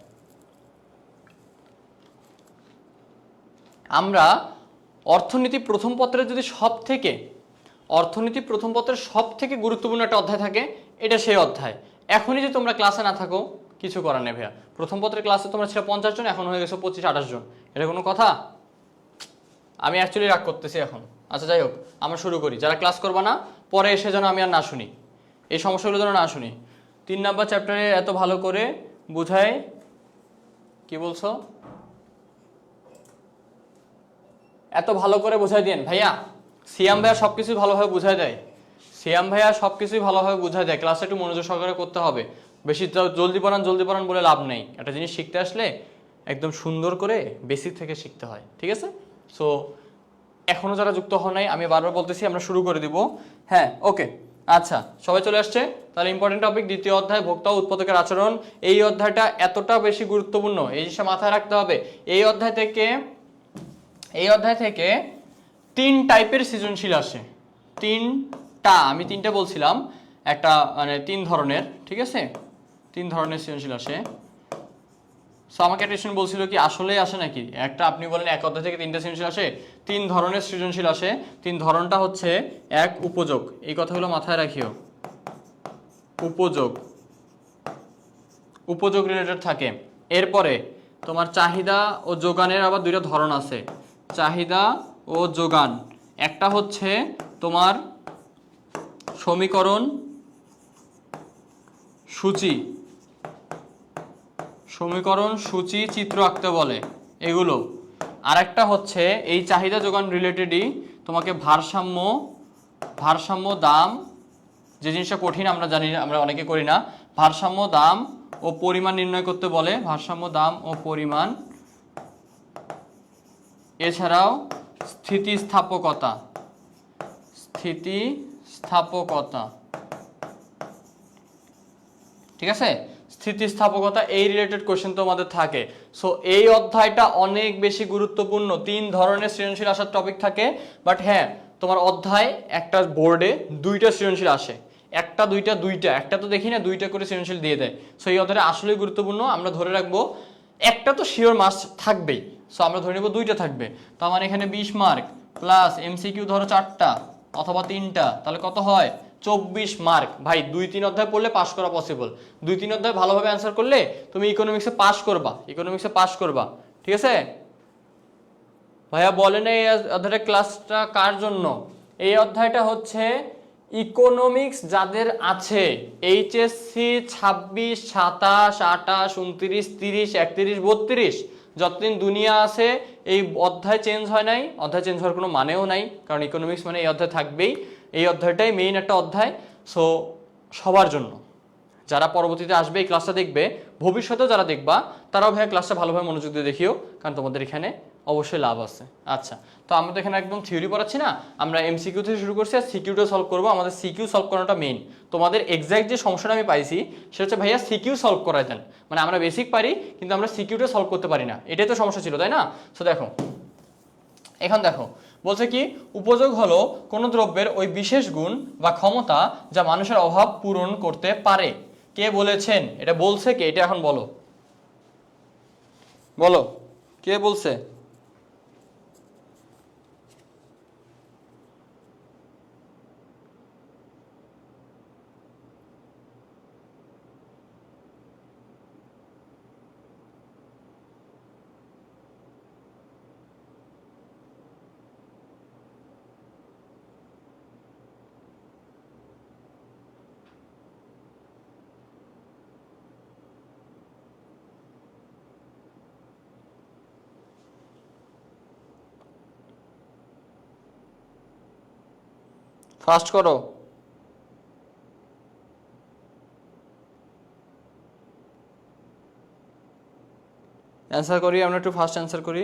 S1: আমরা অর্থনীতি প্রথম পত্রের যদি অর্থনীতি প্রথম পত্রের সব থেকে গুরুত্বপূর্ণ একটা অধ্যায় থাকে, এটা সেই অধ্যায়। এখনই যে তোমরা ক্লাসে না থাকো, কিছু করার নেই ভাইয়া। প্রথম পত্রের ক্লাসে তোমরা ছিল 50 জন, এখন হয়ে গেছে 25-28 জন। এটা কোনো কথা? আমি অ্যাকচুয়ালি রাগ করতেছি এখন। আচ্ছা যাই হোক, আমরা শুরু করি। যারা ক্লাস করবা না, পরে এসে যেন আমি আর না শুনি, এই সমস্যাগুলো যেন না শুনি। 3 নাম্বার চ্যাপ্টারে এত ভালো করে বুঝায়, কি বলছো? এত ভালো করে বুঝাই দেন ভাইয়া। সিয়াম ভাইয়া সবকিছু ভালোভাবে বুঝাই দেয়। সিয়াম ভাইয়া সবকিছুই ভালোভাবে বুঝাই দেয়। ক্লাসে একটু মনোযোগ সহকারে করতে হবে। বেশি জলদি পড়ান বলে লাভ নেই। একটা জিনিস শিখতে আসলে একদম সুন্দর করে বেসিক থেকে শিখতে হয়, ঠিক আছে? সো এখনো যারা যুক্ত হন নাই, আমি বারবার বলতেছি, আমরা শুরু করে দিব। হ্যাঁ, ওকে, আচ্ছা, সবাই চলে আসছে? তাহলে ইম্পর্টেন্ট টপিক, দ্বিতীয় অধ্যায়, ভোক্তা ও উৎপাদকের আচরণ। এই অধ্যায়টা এতটা বেশি গুরুত্বপূর্ণ, এই জিনিসটা মাথায় রাখতে হবে। এই অধ্যায় থেকে 3 টাইপের সৃজনশীল আসে। 3টা, আমি 3টা বলছিলাম, একটা মানে 3 ধরনের, ঠিক আছে? 3 ধরনের সৃজনশীল আসে। সো আমাকে একটা স্টুডেন্ট বলছিল কি আসলেই আসে নাকি? একটা আপনি বলেন এক অধ্যায় থেকে 3টা সৃজনশীল আসে? 3 ধরনের সৃজনশীল আসে। 3 ধরনটা হচ্ছে, এক উপযোগ, এই কথাগুলো মাথায় রাখিও। উপযোগ রিলেটেড থাকে। এরপরে তোমার চাহিদা ও যোগানের আবার 2টা ধরন আছে। চাহিদা ও যোগান, একটা হচ্ছে তোমার সমীকরণ সূচি চিত্র আঁকতে বলে এগুলো। আর একটা হচ্ছে এই চাহিদা যোগান রিলেটেডই তোমাকে ভারসাম্য দাম, যে জিনিসটা কঠিন আমরা জানি না, আমরা অনেকে করি না। ভারসাম্য দাম ও পরিমাণ নির্ণয় করতে বলে, ভারসাম্য দাম ও পরিমাণ। এছাড়াও স্থিতিস্থাপকতা, ঠিক আছে? স্থিতিস্থাপকতা, এই রিলেটেড কোশ্চেন তোমাদের থাকে। সো এই অধ্যায়টা অনেক বেশি গুরুত্বপূর্ণ। 3 ধরনের সৃজনশীল আসার টপিক থাকে। বাট হ্যাঁ, তোমার অধ্যায় একটা বোর্ডে 2টা সৃজনশীল আসে। একটা দুইটা, একটা তো দেখি না, 2টা করে সৃজনশীল দিয়ে দেয়। সো এই অধ্যায়টা আসলেই গুরুত্বপূর্ণ। আমরা ধরে রাখবো একটা তো শিওর মার্কস থাকবেই। সো আমরা ধরে নেব 2টা থাকবে। তো আমার এখানে 20 মার্ক প্লাস এমসিকিউ ধরো 4টা অথবা 3টা, তাহলে কত হয়? 24 মার্ক। ভাই 2-3 অধ্যায় পড়লে পাস করা পসিবল। 2-3 অধ্যায় ভালোভাবে অ্যান্সার করলে তুমি ইকোনমিক্সে পাস করবা, ঠিক আছে? ভাইয়া বলেন এই অধ্যায়টা ক্লাসটা কার জন্য? এই অধ্যায়টা হচ্ছে ইকোনমিক্স যাদের আছে, এইচএসসি 26, 27, 28, 29, 30, 31, 32, যতদিন দুনিয়া আছে এই অধ্যায় চেঞ্জ হয় নাই। অধ্যায় চেঞ্জ হওয়ার কোনো মানেও নাই, কারণ ইকোনমিক্স মানে এই অধ্যায় থাকবেই। এই অধ্যায়টাই মেইন একটা অধ্যায়। সো সবার জন্য, যারা পরবর্তীতে আসবে এই ক্লাসটা দেখবে, ভবিষ্যতেও যারা দেখবা, তারাও ভাইয়া ক্লাসটা ভালোভাবে মনোযোগ দিয়ে দেখিও, কারণ তোমাদের এখানে অবশ্যই লাভ আছে। আচ্ছা, তো আমরা তো এখানে একদম থিওরি পড়াচ্ছি না, আমরা এমসিকিউ থেকে শুরু করছি, আর সিকিউটা সলভ করবো। আমাদের সিকিউ সলভ করাটা মেইন। তোমাদের এক্সাক্ট যে সমস্যাটা আমি পাইছি সেটা হচ্ছে ভাইয়া সিকিউ সলভ করায় দেন। মানে আমরা বেসিক পারি কিন্তু আমরা সিকিউটা সলভ করতে পারি না, এটাই তো সমস্যা ছিল, তাই না? সো দেখো, এখন দেখো বলছে কি, উপযোগ হলো কোনো দ্রব্যের ওই বিশেষ গুণ বা ক্ষমতা যা মানুষের অভাব পূরণ করতে পারে। কে বলেছেন? এটা বলছে কে? এটা এখন বলো, কে বলছে? ফাস্ট করো, অ্যান্সার করি, আমরা একটু ফাস্ট অ্যান্সার করি।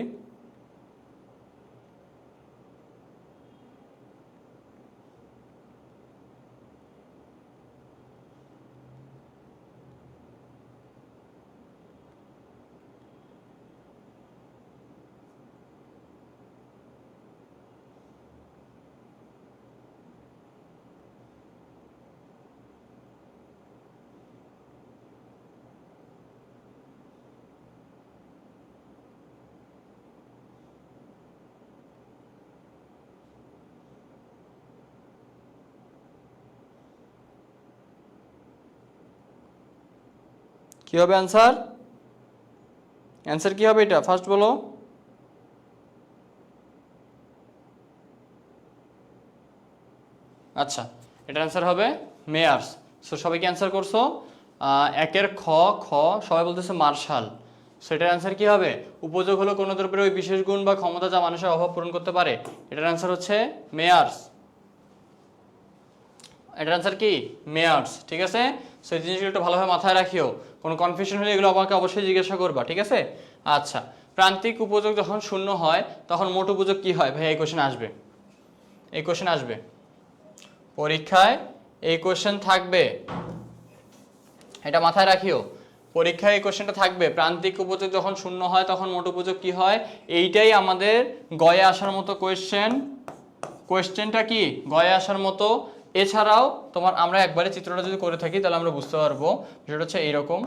S1: কি হবে অ্যান্সার? অ্যান্সার কি হবে এটা ফার্স্ট বলো। আচ্ছা, এটার অ্যান্সার হবে মেয়ার্স। সো সবাই কি অ্যান্সার করছো? একের খ খ সবাই বলতেছে মার্শাল। সো এটার অ্যান্সার কি হবে? উপযোগ হলো কোনো দ্রব্যের ওই বিশেষ গুণ বা ক্ষমতা যা মানুষের অভাব পূরণ করতে পারে। এটার অ্যান্সার হচ্ছে মেয়ার্স। এটার অ্যান্সার কি? মেয়ার্স। ঠিক আছে, সো এই জিনিসগুলো একটু ভালোভাবে মাথায় রাখিও। কোনো কনফিউশন হলে এগুলো আমাকে অবশ্যই জিজ্ঞাসা করবা, ঠিক আছে? আচ্ছা, প্রান্তিক উপযোগ যখন শূন্য হয় তখন মোট উপযোগ কি হয়? ভাই এই কোশ্চেন আসবে, এই কোশ্চেন আসবে পরীক্ষায়, এই কোশ্চেন থাকবে, এটা মাথায় রাখিও। পরীক্ষায় এই কোশ্চেনটা থাকবে, প্রান্তিক উপযোগ যখন শূন্য হয় তখন মোট উপযোগ কি হয়। এইটাই আমাদের গয়ে আসার মতো কোশ্চেন। কোশ্চেনটা কি গয়ে আসার মতো। এছাড়াও তোমার আমরা একবারে চিত্রটা যদি করে থাকি তাহলে আমরা বুঝতে পারবো, যেটা হচ্ছে এইরকম।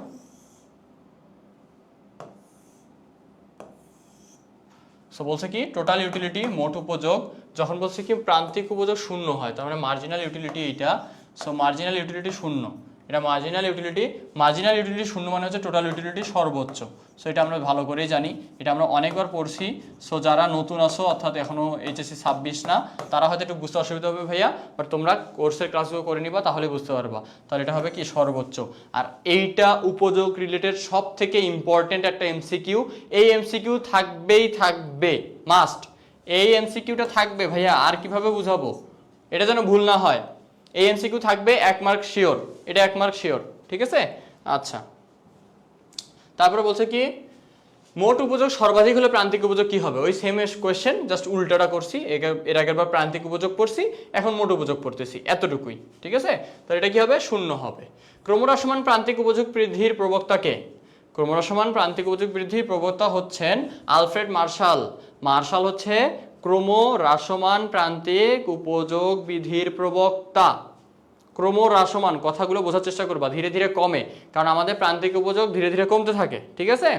S1: সো বলছে কি টোটাল ইউটিলিটি মোট উপযোগ যখন বলছে কি প্রান্তিক উপযোগ শূন্য হয়, তার মানে মার্জিনাল ইউটিলিটি এইটা। সো মার্জিনাল ইউটিলিটি শূন্য, এটা মার্জিনাল ইউটিলিটি শূন্য মানে হচ্ছে টোটাল ইউটিলিটি সর্বোচ্চ। সো এটা আমরা ভালো করেই জানি, এটা আমরা অনেকবার পড়ছি। সো যারা নতুন আসো অর্থাৎ এখনো এইচএসসি 26 না, তারা হয়তো একটু বুঝতে অসুবিধা হবে ভাইয়া, বাট তোমরা কোর্সের ক্লাসগুলো করে নিবা তাহলে বুঝতে পারবা। তাহলে এটা হবে কি সর্বোচ্চ। আর এইটা উপযোগ রিলেটেড সব থেকে ইম্পর্টেন্ট একটা এমসিকিউ। এই এমসিকিউ থাকবেই থাকবে, মাস্ট। এই এমসিকিউটা থাকবে ভাইয়া, আর কিভাবে বুঝাবো, এটা যেন ভুল না হয়। এই এমসিকিউ থাকবে 1 মার্ক শিওর, এটা 1 মার্ক শিওর, ঠিক আছে? আচ্ছা, তারপরে বলছে কি মোট উপযোগ সর্বাধিক হলে প্রান্তিক উপযোগ কি হবে? ওই সেম কোয়েশ্চেন, জাস্ট উল্টাটা করছি। এর আগের বার প্রান্তিক উপযোগ পড়ছি, এখন মোট উপযোগ পড়তেছি, এতটুকুই, ঠিক আছে? তাহলে এটা কি হবে? শূন্য হবে। ক্রমহ্রাসমান প্রান্তিক উপযোগ বৃদ্ধির প্রবক্তাকে? ক্রমহ্রাসমান প্রান্তিক উপযোগ বৃদ্ধির প্রবক্তা হচ্ছেন আলফ্রেড মার্শাল। মার্শাল হচ্ছে ক্রমহ্রাসমান প্রান্তিক উপযোগ বিধির প্রবক্তা। ক্রমহ্রাসমান, কথাগুলো বোঝার চেষ্টা করবা, ধীরে ধীরে কমে, কারণ আমাদের প্রান্তিক উপযোগ ধীরে ধীরে কমতে থাকে, ঠিক আছে?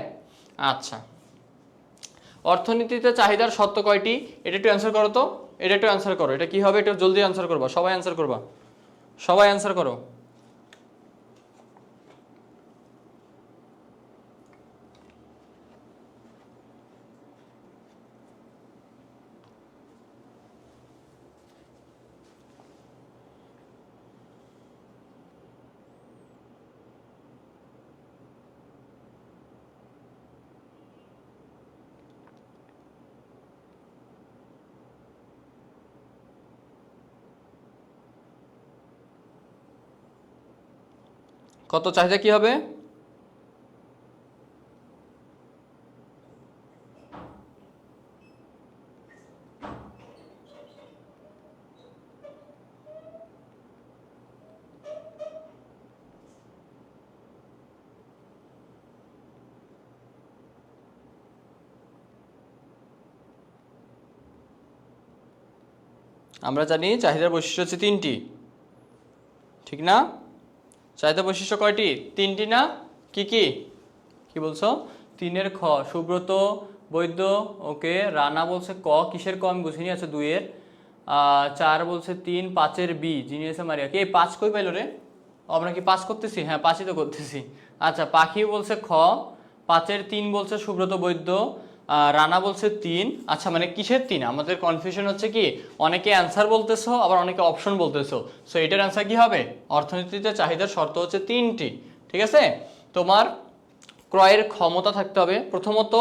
S1: আচ্ছা, অর্থনীতিতে চাহিদার শর্ত কয়টি? এটা একটু অ্যান্সার করো তো, এটা একটু অ্যান্সার করো। এটা কি হবে? একটু জলদি অ্যান্সার করবা, সবাই অ্যান্সার করবা, সবাই অ্যান্সার করো। কত চাহিদা কি হবে? আমরা জানি চাহিদার বৈশিষ্ট্য হচ্ছে 3টি, ঠিক না? চাহিদা বৈশিষ্ট্য কয়টি? 3টি না? কি কি কি বলছো? 3-এর খ সুব্রত বৈদ্য, ওকে। রানা বলছে ক, কিসের ক আমি বুঝিনি, আছে 2-এর। 4 বলছে 3, 5-এর বি জিনিয়াসে মারিয়া। কে 5 কই পাইলো রে? আমরা কি 5 করতেছি? হ্যাঁ 5ই তো করতেছি। আচ্ছা, পাখি বলছে খ, 5-এর 3 বলছে সুব্রত বৈদ্য, রানা বলছে 3। আচ্ছা, মানে কিসের 3? আমাদের কনফিউশন হচ্ছে কি অনেকে অ্যান্সার বলতেছো আবার অনেকে অপশন বলতেছো। সো এটার অ্যান্সার কি হবে? অর্থনীতিতে চাহিদার শর্ত হচ্ছে 3টি, ঠিক আছে? তোমার ক্রয়ের ক্ষমতা থাকতে হবে, প্রথমত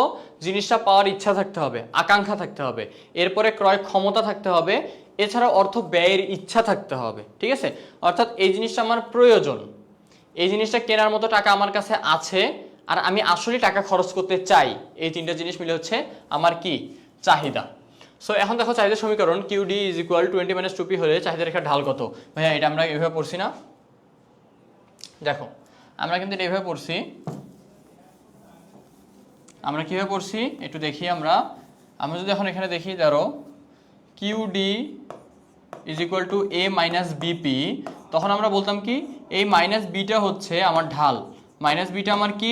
S1: জিনিসটা পাওয়ার ইচ্ছা থাকতে হবে, আকাঙ্ক্ষা থাকতে হবে। এরপরে ক্রয় ক্ষমতা থাকতে হবে, এছাড়া অর্থ ব্যয়ের ইচ্ছা থাকতে হবে, ঠিক আছে? অর্থাৎ এই জিনিসটা আমার প্রয়োজন, এই জিনিসটা কেনার মতো টাকা আমার কাছে আছে, আর আমি আসলে টাকা খরচ করতে চাই। এই 3টা জিনিস মিলে হচ্ছে আমার কি? চাহিদা। সো এখন দেখো চাহিদা সমীকরণ QD = 20 - 2P হলে চাহিদা রেখার ঢাল কত? ভাইয়া এটা আমরা এভাবে পড়ছি না? দেখো আমরা কিন্তু এভাবে পড়ছি। আমরা কিভাবে পড়ছি একটু দেখি। আমরা যদি এখন এখানে দেখি, ধরো QD = A - BP, তখন আমরা বলতাম কি এই -Bটা হচ্ছে আমার ঢাল, -Bটা আমার কি?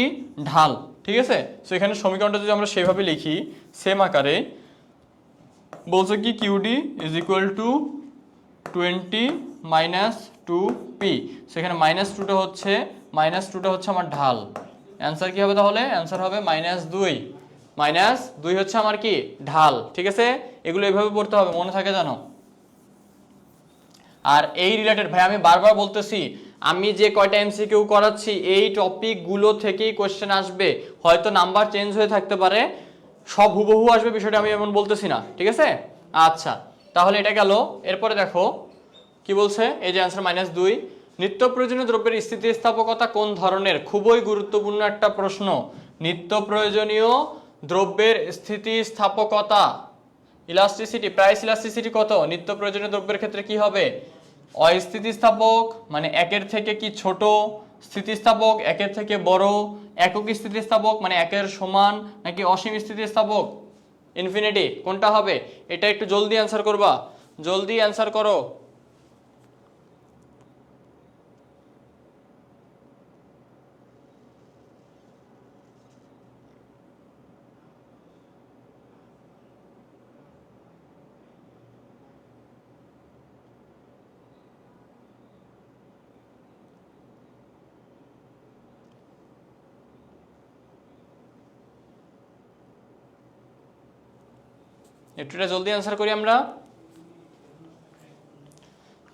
S1: ঢাল, ঠিক আছে? সো এখানে সমীকরণটা যদি আমরা সেভাবে লিখি সেম আকারে, বলছে কি QD = 20 - 2P। সো এখানে -2টা হচ্ছে আমার ঢাল, অ্যান্সার কি হবে তাহলে? অ্যান্সার হবে -2। -2 হচ্ছে আমার কি ঢাল, ঠিক আছে? এগুলো এইভাবে পড়তে হবে, মনে থাকে জানো। আর এই রিলেটেড ভাই আমি বারবার বলতেছি, আমি যে কয়টা এমসিকিউ করাচ্ছি এই টপিকগুলো থেকেই কোশ্চেন আসবে, হয়তো নাম্বার চেঞ্জ হয়ে থাকতে পারে, সব হুবহু আসবে বিষয়টা আমি এমন বলতেছি না, ঠিক আছে? আচ্ছা, তাহলে এটা গেল। এরপরে দেখো কি বলছে, এই যে অ্যান্সার -2। নিত্য প্রয়োজনীয় দ্রব্যের স্থিতিস্থাপকতা কোন ধরনের? খুবই গুরুত্বপূর্ণ একটা প্রশ্ন। নিত্য প্রয়োজনীয় দ্রব্যের স্থিতিস্থাপকতা, ইলাস্টিসিটি, প্রাইস ইলাস্টিসিটি কত? নিত্য প্রয়োজনীয় দ্রব্যের ক্ষেত্রে কি হবে? অস্থিতিস্থাপক মানে একের থেকে কি ছোট, স্থিতিস্থাপক একের থেকে বড়, একক স্থিতিস্থাপক মানে একের সমান, নাকি অসীম স্থিতিস্থাপক ইনফিনিটি, কোনটা হবে? এটা একটু জলদি অ্যান্সার করবা, জলদি অ্যান্সার করো। একটু জলদি অ্যান্সার করি আমরা।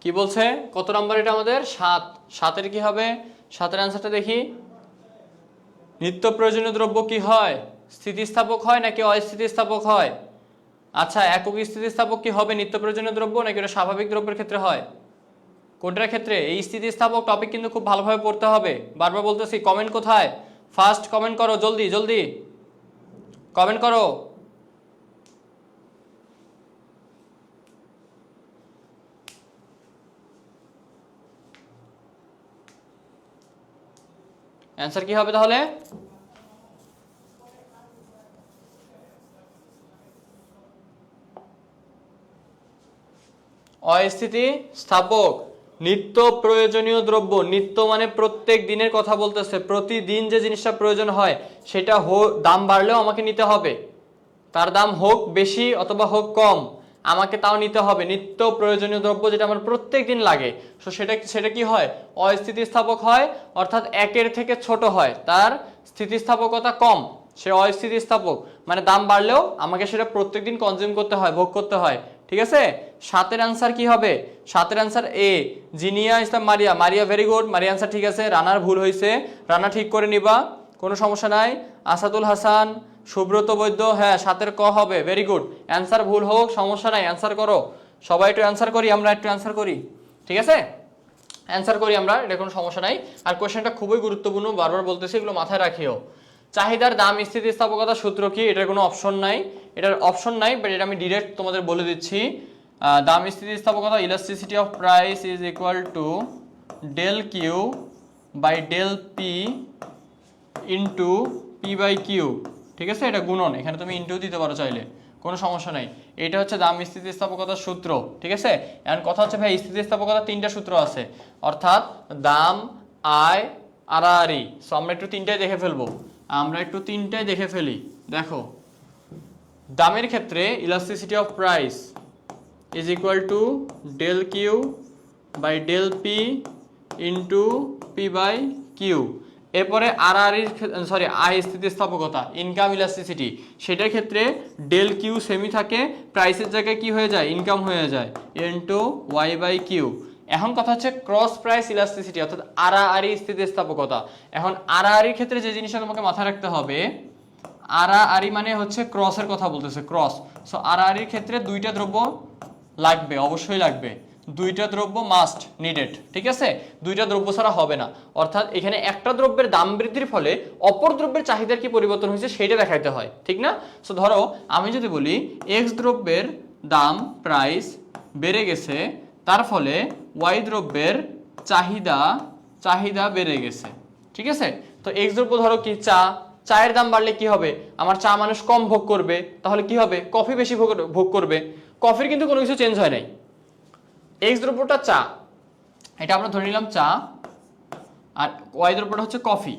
S1: কি বলছে, কত নাম্বার এটা আমাদের? 7। 7-এর কি হবে? 7-এর অ্যান্সারটা দেখি। নিত্য প্রয়োজনীয় দ্রব্য কি হয়? স্থিতিস্থাপক হয় নাকি অস্থিতিস্থাপক হয়? আচ্ছা, একক স্থিতিস্থাপক কি হবে নিত্য প্রয়োজনীয় দ্রব্য, নাকি এটা স্বাভাবিক দ্রব্যের ক্ষেত্রে হয়? কোনটার ক্ষেত্রে? এই স্থিতিস্থাপক টপিক কিন্তু খুব ভালোভাবে পড়তে হবে, বারবার বলতেছি। কমেন্ট কোথায়? ফার্স্ট কমেন্ট করো, জলদি জলদি কমেন্ট করো। অ্যান্সার কি হবে তাহলে? অস্থিতিস্থাপক নিত্য প্রয়োজনীয় দ্রব্য, নিত্য মানে প্রত্যেক দিনের কথা বলতেছে, প্রতিদিন যে জিনিসটা প্রয়োজন হয় সেটা দাম বাড়লেও আমাকে নিতে হবে, তার দাম হোক বেশি অথবা হোক কম, আমাকে তাও নিতে হবে। নিত্য প্রয়োজনীয় দ্রব্য যেটা আমার প্রত্যেক দিন লাগে, তো সেটা কি হয়? অস্থিতিস্থাপক হয়, অর্থাৎ একের থেকে ছোট হয়, তার স্থিতিস্থাপকতা কম, সে অস্থিতিস্থাপক, মানে দাম বাড়লেও আমাকে সেটা প্রত্যেকদিন কনজিউম করতে হয়, ভোগ করতে হয়, ঠিক আছে? 7-এর অ্যান্সার কি হবে? 7-এর answer A, Zinia Islam Maria. Maria very good, Maria answer ঠিক আছে। রানার ভুল হয়েছে, রানা ঠিক করে নিবা, কোনো সমস্যা নাই। আসাদুল হাসান, সুব্রত বৈদ্য, হ্যাঁ 7-এর ক হবে, ভেরি গুড। অ্যান্সার ভুল হোক সমস্যা নাই, অ্যান্সার করো সবাই, একটু অ্যান্সার করি আমরা, একটু অ্যান্সার করি, ঠিক আছে? অ্যান্সার করি আমরা, এটা কোনো সমস্যা নাই। আর কোয়েশ্চেনটা খুবই গুরুত্বপূর্ণ, বারবার বলতেছি, এগুলো মাথায় রাখিও। চাহিদার দাম স্থিতিস্থাপকতা সূত্র কি? এটার কোনো অপশন নাই, এটার অপশন নাই, বাট এটা আমি ডিরেক্ট তোমাদের বলে দিচ্ছি। দাম স্থিতিস্থাপকতা, elasticity of price is equal to del Q by del P into P by Q, ঠিক আছে? এটা গুণন, এখানে তুমি ইন্টু দিতে পারো চাইলে, কোনো সমস্যা নেই। এটা হচ্ছে দাম স্থিতিস্থাপকতার সূত্র, ঠিক আছে? এখন কথা হচ্ছে ভাই, স্থিতিস্থাপকতার 3টা সূত্র আছে, অর্থাৎ দাম, আয়, আড়াআড়ি। সো আমরা একটু 3টাই দেখে ফেলবো, আমরা একটু 3টাই দেখে ফেলি। দেখো, দামের ক্ষেত্রে elasticity of price is equal to del Q by del P into P by Q. এরপরে আয় স্থিতিস্থাপকতা, ইনকাম ইলাস্টিসিটি, সেটার ক্ষেত্রে ডেল কিউ সেমি থাকে, প্রাইসের জায়গায় কি হয়ে যায়? ইনকাম হয়ে যায়, ইন্টু ওয়াই বাই কিউ। এখন কথা হচ্ছে ক্রস প্রাইস ইলাস্টিসিটি, অর্থাৎ আড়াআড়ি স্থিতিস্থাপকতা। এখন আড়াআড়ির ক্ষেত্রে যে জিনিসটা তোমাকে মাথায় রাখতে হবে, আড়াআড়ি মানে হচ্ছে ক্রসের কথা বলতেছে, ক্রস। সো আড়াআড়ির ক্ষেত্রে 2টা দ্রব্য লাগবে, অবশ্যই লাগবে, 2টা দ্রব্য মাস্ট নিডেড, ঠিক আছে? 2টা দ্রব্য ছাড়া হবে না, অর্থাৎ এখানে একটা দ্রব্যের দাম বৃদ্ধির ফলে অপর দ্রব্যের চাহিদার কি পরিবর্তন হয়েছে সেটা দেখাইতে হয়, ঠিক না? সো ধরো আমি যদি বলি এক্স দ্রব্যের দাম প্রাইস বেড়ে গেছে, তার ফলে ওয়াই দ্রব্যের চাহিদা বেড়ে গেছে, ঠিক আছে? তো এক্স দ্রব্য ধরো কি চা, চায়ের দাম বাড়লে কি হবে? আমার চা মানুষ কম ভোগ করবে, তাহলে কি হবে? কফি বেশি ভোগ করবে। কফির কিন্তু কোনো কিছু চেঞ্জ হয় নাই, এক্স দ্রব্যটা চা, এটা আমরা ধরে নিলাম চা, আর ওয়াই দ্রব্যটা হচ্ছে কফি।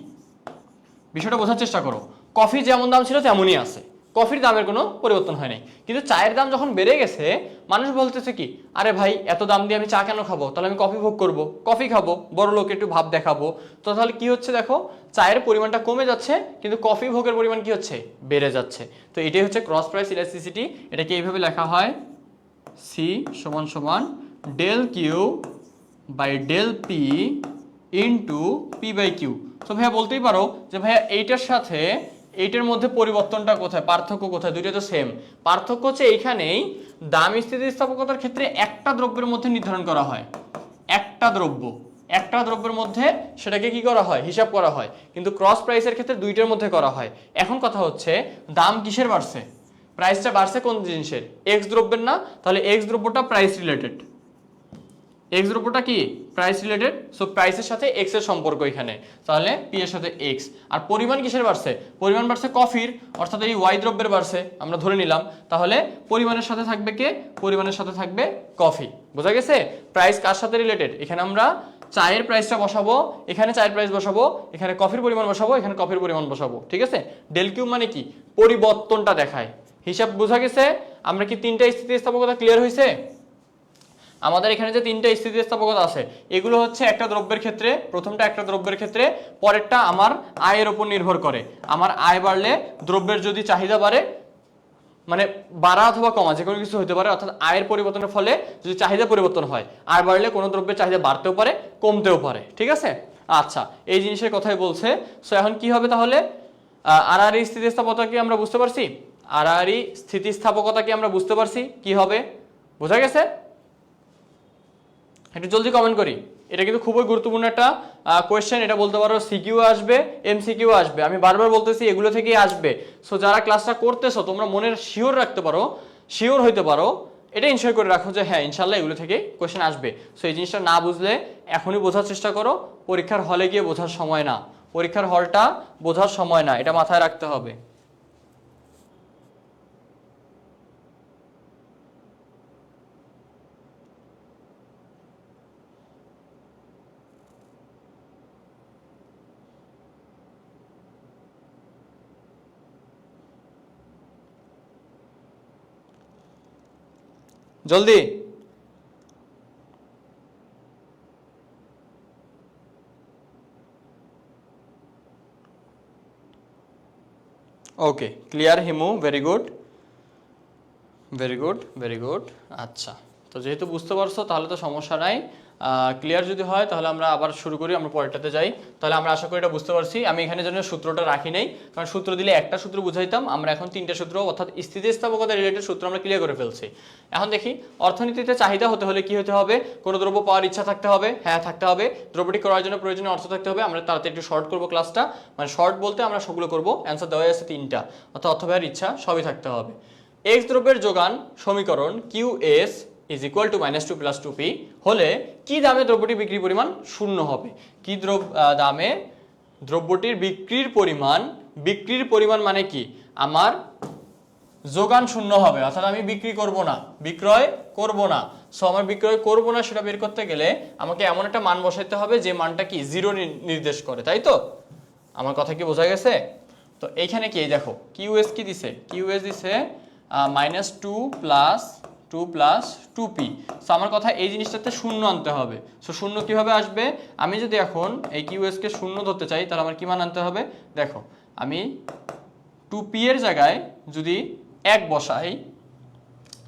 S1: বিষয়টা বোঝার চেষ্টা করো, কফি যেমন দাম ছিল তেমনই আছে, কফির দামের কোনো পরিবর্তন হয় নাই, কিন্তু চায়ের দাম যখন বেড়ে গেছে মানুষ বলতেছে কি, আরে ভাই এত দাম দিয়ে আমি চা কেন খাবো, তাহলে আমি কফি ভোগ করব, কফি খাবো, বড় লোক একটু ভাব দেখাবো। তো তাহলে কি হচ্ছে দেখো, চায়ের পরিমাণটা কমে যাচ্ছে কিন্তু কফি ভোগের পরিমাণ কি হচ্ছে, বেড়ে যাচ্ছে। তো এটাই হচ্ছে ক্রস প্রাইস ইলাস্টিসিটি। এটাকে এইভাবে লেখা হয় সি সমান সমান del Q by del P into P by Q. তো ভাইয়া বলতেই পারো যে ভাইয়া এইটার সাথে এইটার মধ্যে পরিবর্তনটা কোথায়, পার্থক্য কোথায়, দুইটা তো সেম। পার্থক্য হচ্ছে এইখানেই দাম স্থিতিস্থাপকতার ক্ষেত্রে একটা দ্রব্যের মধ্যে নির্ধারণ করা হয়, একটা দ্রব্যের মধ্যে সেটাকে কি করা হয়, হিসাব করা হয়, কিন্তু ক্রস প্রাইসের ক্ষেত্রে দুইটার মধ্যে করা হয়। এখন কথা হচ্ছে দাম কিসের বাড়ছে, প্রাইসটা বাড়ছে কোন জিনিসের, এক্স দ্রব্যের না, তাহলে এক্স দ্রব্যটা প্রাইস রিলেটেড, এক্স দ্রব্যটা কি প্রাইস রিলেটেড, সো প্রাইসের সাথে এক্স এর সম্পর্ক এখানে, তাহলে পি এর সাথে এক্স। আর পরিমাণ কিসের বাড়ছে, পরিমাণ বাড়ছে কফির, অর্থাৎ এই ওয়াই দ্রব্যের বাড়ছে আমরা ধরে নিলাম, তাহলে পরিমাণের সাথে থাকবে কে, পরিমাণের সাথে থাকবে কফি। বোঝা গেছে? প্রাইস কার সাথে রিলেটেড, এখানে আমরা চায়ের প্রাইসটা বসাবো, এখানে চায়ের প্রাইস বসাবো, এখানে কফির পরিমাণ বসাবো, এখানে কফির পরিমাণ বসাবো, ঠিক আছে? ডেল কিউ মানে কি, পরিবর্তনটা দেখায়, হিসাব। বোঝা গেছে? আমরা কি তিনটা স্থিতিস্থাপকতা ক্লিয়ার হয়েছে? আমাদের এখানে যে তিনটা স্থিতিস্থাপকতা আছে এগুলো হচ্ছে একটা দ্রব্যের ক্ষেত্রে, প্রথমটা একটা দ্রব্যের ক্ষেত্রে, পরেরটা আমার আয়ের উপর নির্ভর করে। আমার আয় বাড়লে দ্রব্যের যদি চাহিদা বাড়ে, মানে বাড়া অথবা কমা যে কোনো কিছু হতে পারে, অর্থাৎ আয়ের পরিবর্তনের ফলে যদি চাহিদা পরিবর্তন হয়, আয় বাড়লে কোনো দ্রব্যের চাহিদা বাড়তেও পারে কমতেও পারে, ঠিক আছে? আচ্ছা, এই জিনিসের কথাই বলছে। সো এখন কি হবে তাহলে, আড়াআড়ি স্থিতিস্থাপকতা কি আমরা বুঝতে পারছি, আড়াআড়ি স্থিতিস্থাপকতা কি আমরা বুঝতে পারছি কি হবে, বোঝা গেছে? একটু জলদি কমেন্ট করি। এটা কিন্তু খুবই গুরুত্বপূর্ণ একটা কোয়েশ্চেন, এটা বলতে পারো সিকিউ আসবে, এমসিকিউ আসবে, আমি বারবার বলতেছি এগুলো থেকেই আসবে। সো যারা ক্লাসটা করতেছো তোমরা মনের শিওর রাখতে পারো, শিওর হইতে পারো, এটা ইনশিওর করে রাখো যে হ্যাঁ ইনশাল্লাহ এগুলো থেকে কোয়েশ্চেন আসবে। সো এই জিনিসটা না বুঝলে এখনই বোঝার চেষ্টা করো, পরীক্ষার হলে গিয়ে বোঝার সময় না, পরীক্ষার হলটা বোঝার সময় না, এটা মাথায় রাখতে হবে। জলদি। Okay, clear Himu, very good very good very good. আচ্ছা, তো যেহেতু বুঝতে পারছো তাহলে তো সমস্যা নাই। ক্লিয়ার যদি হয় তাহলে আমরা আবার শুরু করি, আমরা পরেরটাতে যাই। তাহলে আমরা আশা করি এটা বুঝতে পারছি। আমি এখানে জন্য সূত্রটা রাখি নাই, কারণ সূত্র দিলে একটা সূত্র বুঝাইতাম, আমরা এখন তিনটা সূত্র অর্থাৎ স্থিতিস্থাপকতা রিলেটেড সূত্র আমরা ক্লিয়ার করে ফেলছি। এখন দেখি, অর্থনীতিতে চাহিদা হতে হলে কি হতে হবে, কোনো দ্রব্য পাওয়ার ইচ্ছা থাকতে হবে, হ্যাঁ থাকতে হবে, দ্রব্যটি করার জন্য প্রয়োজনীয় অর্থ থাকতে হবে। আমরা তাড়াতাড়ি একটু শর্ট করবো ক্লাসটা, মানে শর্ট বলতে আমরা সবগুলো করবো, অ্যান্সার দেওয়া আছে তিনটা, অর্থাৎ অর্থ ব্যয়ের ইচ্ছা সবই থাকতে হবে। এক্স দ্রব্যের যোগান সমীকরণ QS is equal to -2 + 2p হলে কি দামে দ্রব্যটির বিক্রির পরিমাণ শূন্য হবে, কি দামে দ্রব্যটির বিক্রির পরিমাণ মানে কি, আমার যোগান শূন্য হবে, অর্থাৎ আমি বিক্রয় করব না। সো আমার বিক্রয় করব না সেটা বের করতে গেলে আমাকে এমন একটা মান বসাইতে হবে যে মানটা কি জিরো নির্দেশ করে, তাই তো? আমার কথা কি বোঝা গেছে? তো এইখানে কি দেখো QS কি দিছে, QS দিছে -2 + 2p। সো আমার কথা এই জিনিসটাতে শূন্য আনতে হবে। সো শূন্য কিভাবে আসবে, আমি যদি এখন এই QS কে শূন্য ধরতে চাই তাহলে আমার কি মান আনতে হবে, দেখো আমি 2p এর জায়গায় যদি 1 বসাই,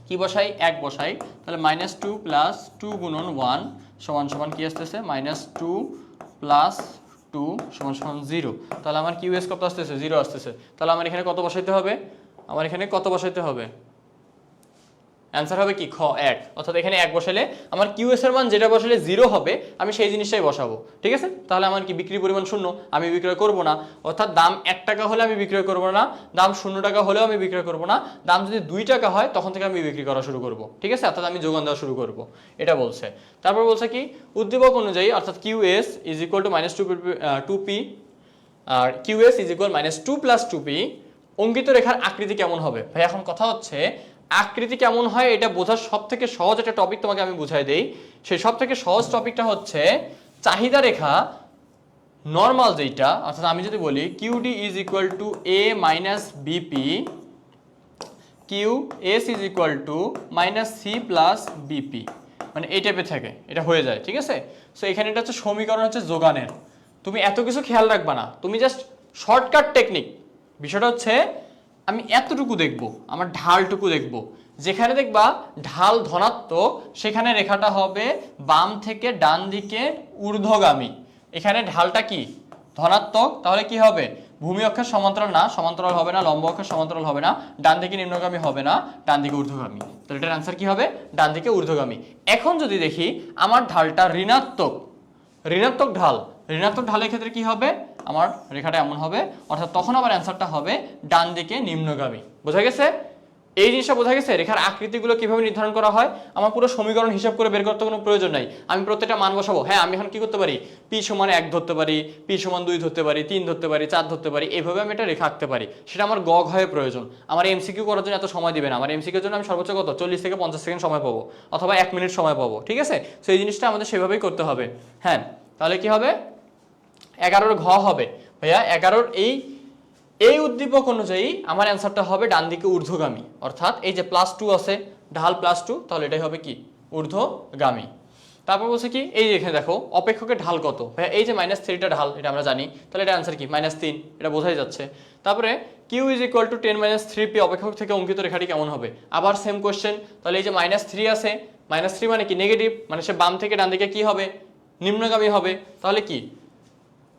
S1: কি বসাই, 1 বসাই, তাহলে -2 + 2 গুণন 1 সমান সমান কি আসতেছে, -2 + 2 সমান সমান 0। তাহলে আমার QS কত আসতেছে, 0 আসতেছে। তাহলে আমার এখানে কত বসাইতে হবে, আমার এখানে কত বসাইতে হবে, অ্যান্সার হবে কি খ 1, অর্থাৎ এখানে 1 বসালে আমার QS এর মান যেটা বসালে 0 হবে আমি সেই জিনিসটাই বসাবো, ঠিক আছে? তাহলে আমার কি বিক্রির পরিমাণ শূন্য, আমি বিক্রয় করব না, অর্থাৎ দাম 1 টাকা হলে আমি বিক্রয় করব না, দাম 0 টাকা হলেও আমি বিক্রয় করব না, দাম যদি 2 টাকা হয় তখন থেকে আমি বিক্রি করা শুরু করব, ঠিক আছে? অর্থাৎ আমি যোগান দেওয়া শুরু করব, এটা বলছে। তারপর বলছে কি, উদ্দীপক অনুযায়ী অর্থাৎ QS is equal to -2p R QS is equal -2 + 2p অঙ্কিত রেখার আকৃতি কেমন হবে। ভাই এখন কথা হচ্ছে আকৃতি কেমন হয় এটা বোঝার সবথেকে সহজ একটা টপিক তোমাকে আমি বুঝাই দেই। সেই সবথেকে সহজ টপিকটা হচ্ছে চাহিদা রেখা নরমাল যেটা, অর্থাৎ আমি যদি বলি QD is equal to A - BP Q S is equal to minus C plus BP, মানে এই টাইপের থাকে, এটা হয়ে যায়। ঠিক আছে, সো এখানে এটা হচ্ছে সমীকরণ হচ্ছে যোগানের। তুমি এত কিছু খেয়াল রাখবা না, তুমি জাস্ট শর্টকাট টেকনিক। বিষয়টা হচ্ছে আমি এতটুকু দেখব, আমার ঢালটুকু দেখব, যেখানে দেখবা ঢাল ধনাত্মক সেখানে রেখাটা হবে বাম থেকে ডান দিকে ঊর্ধ্বগামী। এখানে ঢালটা কি ধনাত্মক, তাহলে কি হবে ভূমি অক্ষের সমান্তরাল না, সমান্তরাল হবে না, লম্ব অক্ষের সমান্তরাল হবে না, ডান দিকে নিম্নগামী হবে না, ডান দিকে ঊর্ধ্বগামী। তাহলে এটার অ্যান্সার কি হবে ডান দিকে ঊর্ধ্বগামী। এখন যদি দেখি আমার ঢালটা ঋণাত্মক, ঋণাত্মক ঢাল, ঋণাত্মক ঢালের ক্ষেত্রে কি হবে আমার রেখাটা এমন হবে, অর্থাৎ তখন আমার অ্যান্সারটা হবে ডান দিকে নিম্নগামী। বোঝা গেছে? এই জিনিসটা বোঝা গেছে। রেখার আকৃতিগুলো কিভাবে নির্ধারণ করা হয় আমার পুরো সমীকরণ হিসাব করে বের করতে কোনো প্রয়োজন নাই, আমি প্রত্যেকটা মান বসাবো। হ্যাঁ, আমি এখন কি করতে পারি, পি সমান 1 ধরতে পারি, পি সমান 2 ধরতে পারি, 3 ধরতে পারি, 4 ধরতে পারি, এইভাবে আমি এটা রেখা আঁকতে পারি। সেটা আমার গগ হয়ে প্রয়োজন। আমার এমসিকিউ করার জন্য এত সময় দিবে না, আমার এমসিকিউর জন্য আমি সর্বোচ্চ কত 40 থেকে 50 সেকেন্ড সময় পাবো, অথবা 1 মিনিট সময় পাবো। ঠিক আছে, তো এই জিনিসটা আমাদের সেভাবেই করতে হবে। হ্যাঁ, তাহলে কি হবে 11 ঘ হবে ভাইয়া, 11 এই উদ্দীপক অনুযায়ী আমার অ্যান্সারটা হবে ডান দিকে ঊর্ধ্বগামী, অর্থাৎ এই যে +2 আছে, ঢাল +2, তাহলে এটাই হবে কি ঊর্ধ্বগামী। তারপর বলছে কি এই যে এখানে দেখো অপেক্ষকের ঢাল কত ভাইয়া, এই যে -3টা ঢাল, এটা আমরা জানি, তাহলে এটা অ্যান্সার কি -3, এটা বোঝাই যাচ্ছে। তারপরে Q is equal two 10 - 3p, অপেক্ষক থেকে অঙ্কিত রেখাটি কেমন হবে, আবার সেম কোশ্চেন। তাহলে এই যে -3 আছে, -3 মানে কি নেগেটিভ, মানে সে বাম থেকে ডান দিকে কি হবে নিম্নগামী হবে, তাহলে কি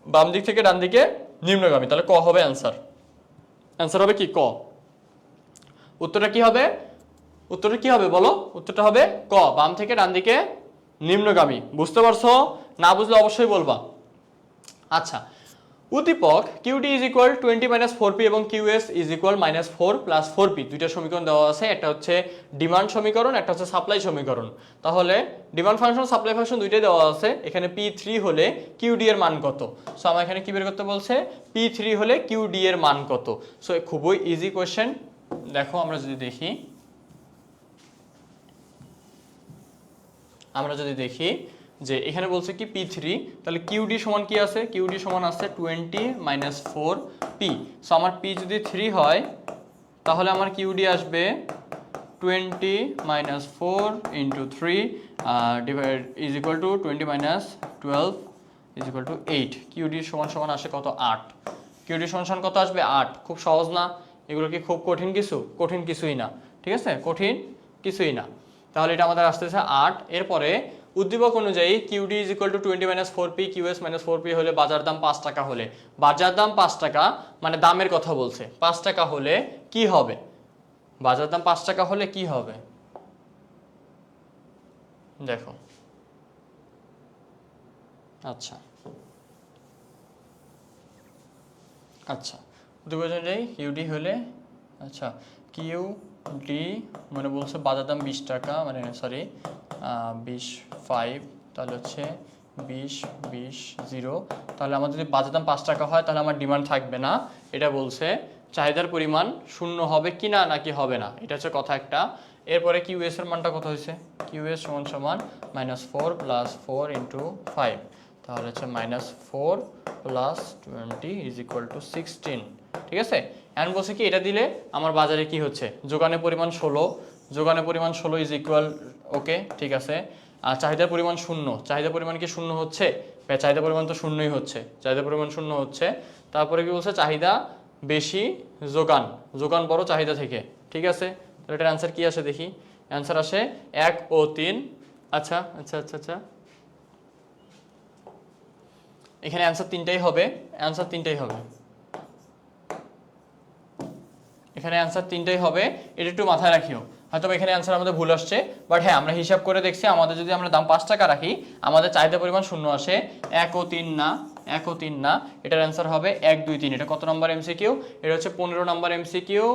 S1: বাম দিক থেকে ডান দিকে নিম্নগামী, তাহলে ক হবে অ্যান্সার। অ্যান্সার হবে কি ক। উত্তরটা কি হবে, উত্তরটা কি হবে বলো, উত্তরটা হবে ক, বাম থেকে ডান দিকে নিম্নগামী। বুঝতে পারছো? না বুঝলে অবশ্যই বলবা। আচ্ছা, উদ্দীপক QD ইজ ইকুয়াল 20 - 4p এবং QS ইজ ইকুয়াল -4 + 4p, দুইটা সমীকরণ দেওয়া আছে, একটা হচ্ছে ডিমান্ড সমীকরণ, একটা হচ্ছে সাপ্লাই সমীকরণ। তাহলে ডিমান্ড ফাংশন সাপ্লাই ফাংশন দুইটাই দেওয়া আছে। এখানে P3 হলে QD এর মান কত, সো আমার এখানে কি বের করতে বলছে, P3 হলে QD এর মান কত। সো খুবই ইজি কোশ্চেন। দেখো আমরা যদি দেখি যে এখানে বলছে কি P3, তাহলে QD সমান কি আছে, QD সমান আছে 20 - 4p। সো আমার P যদি 3 হয় তাহলে আমার QD আসবে 20 - 4 × 3 divide is equal two 20 - 12 is equal two 8। QD সমান আসে কত 8, QD সমান কত আসবে 8। খুব সহজ না, এগুলো কি খুব কঠিন কিছু? কঠিন কিছুই না। ঠিক আছে, কঠিন কিছুই না। তাহলে এটা আমাদের আসতেছে 8। এরপরে উদ্দীপক অনুযায়ী QD is equal two 20 - 4p, QS -4p হলে বাজার দাম 5 টাকা হলে, বাজার দাম 5 টাকা মানে দামের কথা বলছে, 5 টাকা হলে কি হবে, বাজার দাম 5 টাকা হলে কি হবে দেখো। আচ্ছা আচ্ছা, উদ্দীপক অনুযায়ী QD হলে, আচ্ছা QD মানে বলছে বাজার দাম 20 টাকা, মানে সরি 25, তাহলে হচ্ছে 20 20 0। তাহলে আমার যদি বাজার দাম 5 টাকা হয় তাহলে আমার ডিমান্ড থাকবে না, এটা বলছে চাহিদার পরিমাণ শূন্য হবে কি না নাকি হবে না, এটা হচ্ছে কথা একটা। এরপরে QS এর মানটা কত হয়েছে, QS সমান -4 + 4 × 5, তাহলে হচ্ছে -4 + 20 ইজ ইকুয়াল টু 16। ঠিক আছে, এখন বলছে কি এটা দিলে আমার বাজারে কি হচ্ছে, যোগানের পরিমাণ 16, যোগানের পরিমাণ 16 ইজ ইকুয়াল, ওকে ঠিক আছে। আর চাহিদার পরিমাণ শূন্য, চাহিদার পরিমাণ কি শূন্য হচ্ছে, চাহিদার পরিমাণ তো শূন্যই হচ্ছে, চাহিদার পরিমাণ শূন্য হচ্ছে। তারপরে কি বলছে চাহিদা বেশি, যোগান, যোগান বড় চাহিদা থেকে। ঠিক আছে, তাহলে এটার অ্যান্সার কি আসে দেখি, অ্যান্সার আসে 1 ও 3। আচ্ছা আচ্ছা আচ্ছা আচ্ছা, এখানে অ্যান্সার 3টাই হবে, অ্যান্সার 3টাই হবে, এখানে অ্যান্সার 3টাই হবে, এটা একটু মাথায় রাখিও। হয়তো এখানে অ্যান্সার আমাদের ভুল আসছে, বাট হ্যাঁ আমরা হিসাব করে দেখছি আমাদের যদি আমরা দাম 5 টাকা রাখি আমাদের চাহিদা পরিমাণ শূন্য আসে, 1 ও 3 না, 1 ও 3 না, এটার অ্যান্সার হবে 1 2 3। এটা কত নম্বর এমসিকিউ, এটা হচ্ছে 15 নম্বর এমসিকিউ,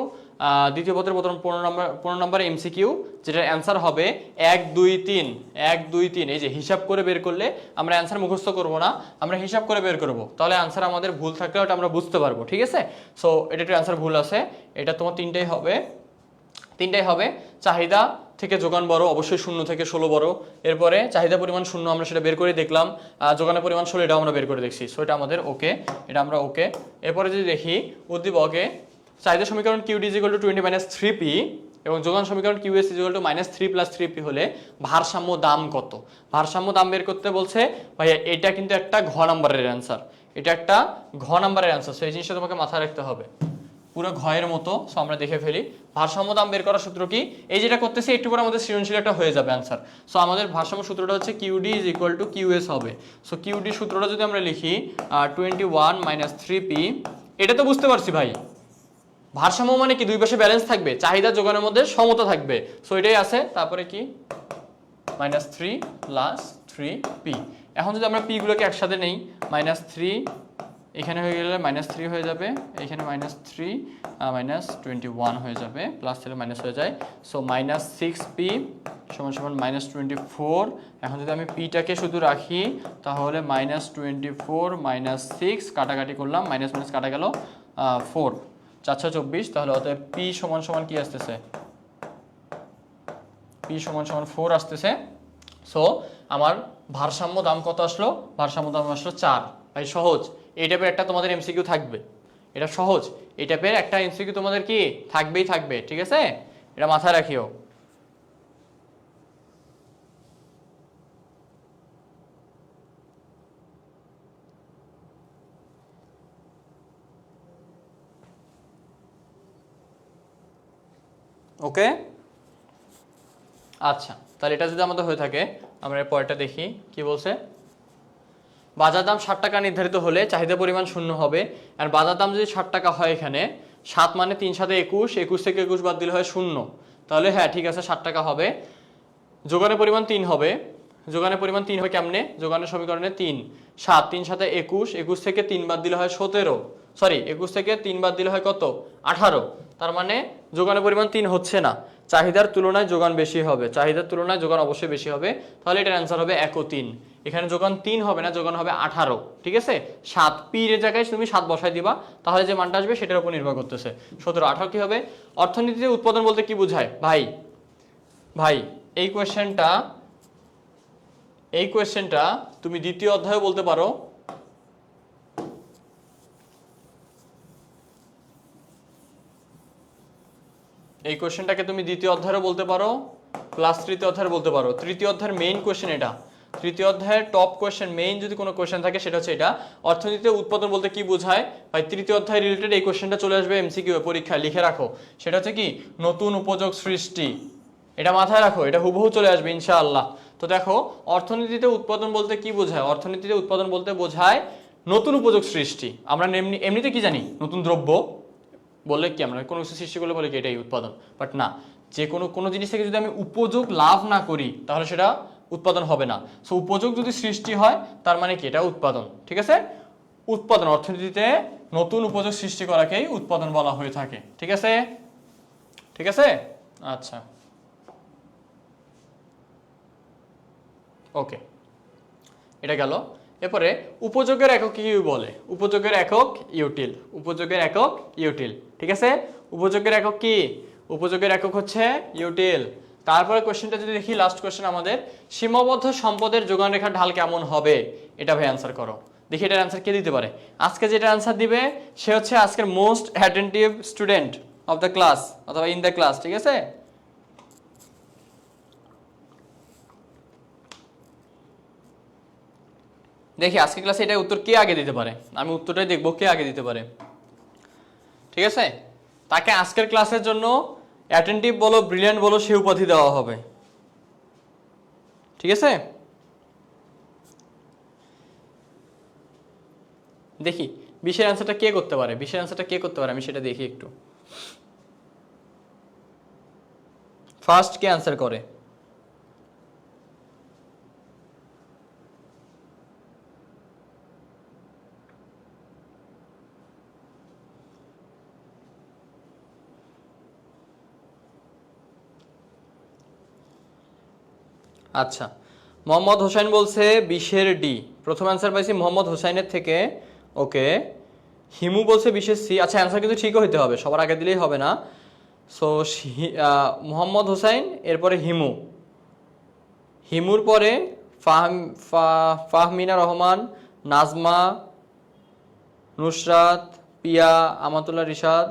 S1: দ্বিতীয় পত্রের প্রথম 15 নম্বর এমসিকিউ, যেটার অ্যান্সার হবে 1 2 3, 1 2 3। এই যে হিসাব করে বের করলে আমরা অ্যান্সার মুখস্থ করব না, আমরা হিসাব করে বের করব, তাহলে অ্যান্সার আমাদের ভুল থাকলেও এটা আমরা বুঝতে পারবো। ঠিক আছে, সো এটা একটু অ্যান্সার ভুল আছে, এটা তোমার 3টাই হবে, 3টাই হবে। চাহিদা থেকে যোগান বড়, অবশ্যই শূন্য থেকে 16 বড়। এরপরে চাহিদা পরিমাণ শূন্য আমরা সেটা বের করে দেখলাম, যোগানের পরিমাণ 16 এটাও আমরা বের করে দেখছি, সো এটা আমাদের ওকে, এটা আমরা ওকে। এরপরে যদি দেখি উদ্দীপকে চাহিদা সমীকরণ QD = 20 - 3P এবং যোগান সমীকরণ QS = -3 + 3P হলে ভারসাম্য দাম কত? ভারসাম্য দাম বের করতে বলছে ভাইয়া, এটা কিন্তু একটা ঘ নাম্বারের অ্যান্সার, এটা একটা ঘ নাম্বারের অ্যান্সার। সো এই জিনিসটা তোমাকে মাথায় রাখতে হবে, পুরো ঘয়ের মতো। সো আমরা দেখে ফেলি ভারসাম্য দাম বের করার সূত্র কি। এই যেটা করতেছি একটু পরে আমাদের সৃজনশীল একটা হয়ে যাবে অ্যান্সার। সো আমাদের ভারসাম্য সূত্রটা হচ্ছে QD = QS হবে। সো QD সূত্রটা যদি আমরা লিখি 21 - 3P, এটা তো বুঝতে পারছি ভাই। ভারসাম্য মানে কি, দুই পাশে ব্যালেন্স থাকবে, চাহিদা যোগানের মধ্যে সমতা থাকবে। সো এটাই আছে, তারপরে কি -3 + 3P। এখন যদি আমরা P গুলোকে একসাথে নেই, -3 এখানে হয়ে গেলে -3 হয়ে যাবে, এখানে -3 -21 হয়ে যাবে, প্লাস থেকে মাইনাস হয়ে যায়। So -6P = -24। এখন যদি আমি পিটাকে শুধু রাখি তাহলে -24 - 6 কাটাকাটি করলাম, মাইনাস মাইনাস কাটা গেল 4, 4 × 24। তাহলে অতএব P = কি আসতেছে, P = 4 আসতেছে। সো আমার ভারসাম্য দাম কত আসলো? ভারসাম্য দাম আসলো 4। ভাই সহজ, এই টাইপের একটা তোমাদের এমসিকিউ থাকবে, এটা সহজ, এই টাইপের একটা এমসিকিউ তোমাদের কি থাকবেই থাকবে, ঠিক আছে? এটা মাথায় রাখিও। ওকে, আচ্ছা, তাহলে এটা যদি আমাদের হয়ে থাকে, আমরা এর পরেরটা দেখি কি বলছে। বাজার দাম 60 টাকা নির্ধারিত হলে চাহিদা পরিমাণ 0 হবে। আর বাজার দাম যদি 60 টাকা হয়, এখানে 7 মানে 3 × 7 = 21, 21 থেকে 21 বাদ দিলে হয় 0। তাহলে হ্যাঁ ঠিক আছে, 60 টাকা হবে। যোগানের পরিমাণ 3 হবে। যোগানের পরিমাণ 3 হবে কেমনে? যোগানের সমীকরণে 3 7 3 × 7 = 21, 21 থেকে 3 বাদ দিলে হয় 17, সরি 21 থেকে 3 বাদ দিলে হয় কত? 18। তার মানে যোগানের পরিমাণ 3 হচ্ছে না, চাহিদার তুলনায় যোগান বেশি হবে, চাহিদার তুলনায় যোগান অবশ্যই বেশি হবে। তাহলে এটার অ্যান্সার হবে 1 ও 3। এখানে যোগান 3 হবে না, যোগান হবে 18, ঠিক আছে? 7 P এর জায়গায় তুমি 7 বসাই দিবা, তাহলে যে মানটা আসবে সেটার উপর নির্ভর করতেছে। 17 18 কি হবে? অর্থনীতিতে উৎপাদন বলতে কি বোঝায় ভাই? ভাই এই কোয়েশ্চেনটা তুমি দ্বিতীয় অধ্যায়ে বলতে পারো। এই কোয়েশ্চেনটাকে তুমি দ্বিতীয় অধ্যায়ে বলতে পারো, প্লাস তৃতীয় অধ্যায়ে বলতে পারো। তৃতীয় অধ্যায়ের মেইন কোয়েশ্চেন এটা, তৃতীয় অধ্যায়ের টপ কোয়েশ্চেন, মেইন যদি কোনো কোয়েশ্চেন থাকে সেটা হচ্ছে এটা, অর্থনীতিতে উৎপাদন বলতে কি বোঝায়। ভাই তৃতীয় অধ্যায় রিলেটেড এই কোয়েশ্চেনটা চলে আসবে এমসিকিউ পরীক্ষায়, লিখে রাখো। সেটা হচ্ছে কি, নতুন উপযোগ সৃষ্টি। এটা মাথায় রাখো, এটা হুবহু চলে আসবে ইনশাআল্লাহ। তো দেখো, অর্থনীতিতে উৎপাদন বলতে কি বোঝায়? অর্থনীতিতে উৎপাদন বলতে বোঝায় নতুন উপযোগ সৃষ্টি। আমরা এমনিতে কি জানি, নতুন দ্রব্য বললে কি, আমরা কোনো কিছু সৃষ্টি করলে বলে কি এটাই উৎপাদন। বাট না, যে কোনো জিনিস থেকে যদি আমি উপযোগ লাভ না করি তাহলে সেটা উৎপাদন হবে না। সো উপযোগ যদি সৃষ্টি হয় তার মানে কি, এটা উৎপাদন, ঠিক আছে? উৎপাদন, অর্থনীতিতে নতুন উপযোগ সৃষ্টি করাকেই উৎপাদন বলা হয়ে থাকে, ঠিক আছে? ঠিক আছে, আচ্ছা, ওকে, এটা গেল। এরপরে উপযোগের একক কি বলে? উপযোগের একক ইউটিল, উপযোগের একক ইউটিল, ঠিক আছে? উপযোগের একক কি? উপযোগের একক হচ্ছে ইউটিল। তারপরে কোশ্চেনটা যদি দেখি, লাস্ট কোশ্চেন আমাদের, সীমাবদ্ধ সম্পদের যোগান রেখার ঢাল কেমন হবে? এটা ভাই অ্যান্সার করো। দেখি এটার অ্যান্সার কে দিতে পারে। আজকে যেটা অ্যান্সার দিবে সে হচ্ছে আজকের most attentive student of the class অথবা ইন দ্য ক্লাস, ঠিক আছে? দেখি আজকে ক্লাসে এটা উত্তর কে আগে দিতে পারে, আমি উত্তরটাই দেখবো কে আগে দিতে পারে, ঠিক আছে? তাকে আজকের ক্লাসের জন্য অ্যাটেন্টিভ বলো, ব্রিলিয়ান্ট বলো, সে উপাধি দেওয়া হবে, ঠিক আছে? দেখি 20-এর অ্যান্সারটা কে করতে পারে, 20-এর অ্যান্সারটা কে করতে পারে, আমি সেটা দেখি একটু। ফার্স্ট কে অ্যান্সার করে? আচ্ছা, মোহাম্মদ হোসেন বলছে 20-এর ডি। প্রথম অ্যান্সার পাইছি মোহাম্মদ হোসেনের থেকে, ওকে। হিমু বলছে 20-এর সি। আচ্ছা, অ্যান্সার কিন্তু ঠিকও হইতে হবে, সবার আগে দিলেই হবে না। সো মোহাম্মদ হোসেন, এরপরে হিমু, হিমুর পরে ফাহমিনা রহমান, নাজমা, নুসরাত, পিয়া, আমাতুল্লাহ রিশাদ,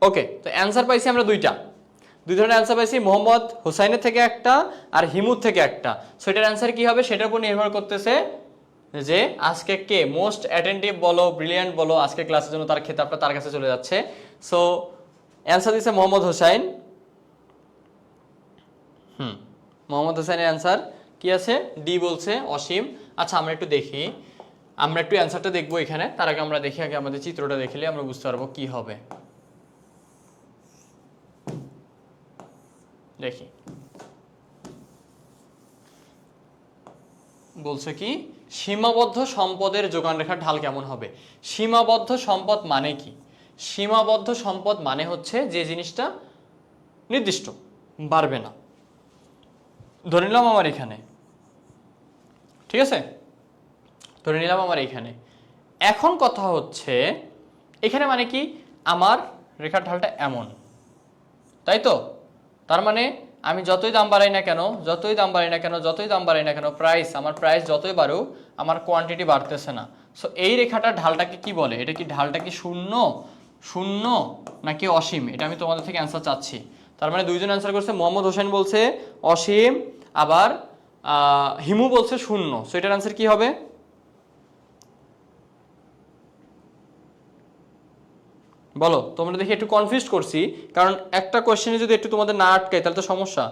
S1: ওকে, তো অ্যান্সার পাইছি আমরা দুই ধরনের অ্যান্সার পাইছি, মোহাম্মদ হোসাইনের থেকে একটা আর হিমুর থেকে একটা। সো এটার অ্যান্সার কি হবে সেটার উপর নির্ভর করতেছে যে আজকে কে মোস্ট অ্যাটেন্টিভ বলো, ব্রিলিয়ান্ট বলো, আজকে ক্লাসের জন্য তার খেতাবটা তার কাছে চলে যাচ্ছে। সো অ্যান্সার দিচ্ছে মোহাম্মদ হোসাইন। মোহাম্মদ হোসেনের অ্যান্সার কি আছে? ডি বলছে, অসীম। আচ্ছা আমরা একটু দেখি, আমরা একটু অ্যান্সারটা দেখবো এখানে। তার আগে আমরা দেখি আগে আমাদের চিত্রটা দেখলে আমরা বুঝতে পারবো কি হবে। দেখি বলছে কি, সীমাবদ্ধ সম্পদের যোগান রেখার ঢাল কেমন হবে। সীমাবদ্ধ সম্পদ মানে কি? সীমাবদ্ধ সম্পদ মানে হচ্ছে যে জিনিসটা নির্দিষ্ট, বাড়বে না। ধরে নিলাম আমার এখানে, ঠিক আছে, ধরে নিলাম আমার এখানে। এখন কথা হচ্ছে এখানে মানে কি, আমার রেখার ঢালটা এমন, তাই তো? তার মানে আমি যতই দাম বাড়াই না কেন, যতই দাম বাড়াই না কেন, যতই দাম বাড়াই না কেন, আমার প্রাইস যতই বাড়ুক আমার কোয়ান্টিটি বাড়তেছে না। সো এই রেখাটার ঢালটাকে কি বলে? এটা কি ঢালটা কি শূন্য, শূন্য নাকি অসীম? এটা আমি তোমাদের থেকে অ্যান্সার চাচ্ছি। তার মানে দুইজন অ্যান্সার করছে, মোহাম্মদ হোসেন বলছে অসীম, আবার হিমু বলছে শূন্য। সো এটার অ্যান্সার কি হবে? বলো তোমরা, দেখি একটু কনফিউজ করছি, কারণ একটা কোয়েশ্চেনে যদি একটু তোমাদের না আটকায় তাহলে তো সমস্যা।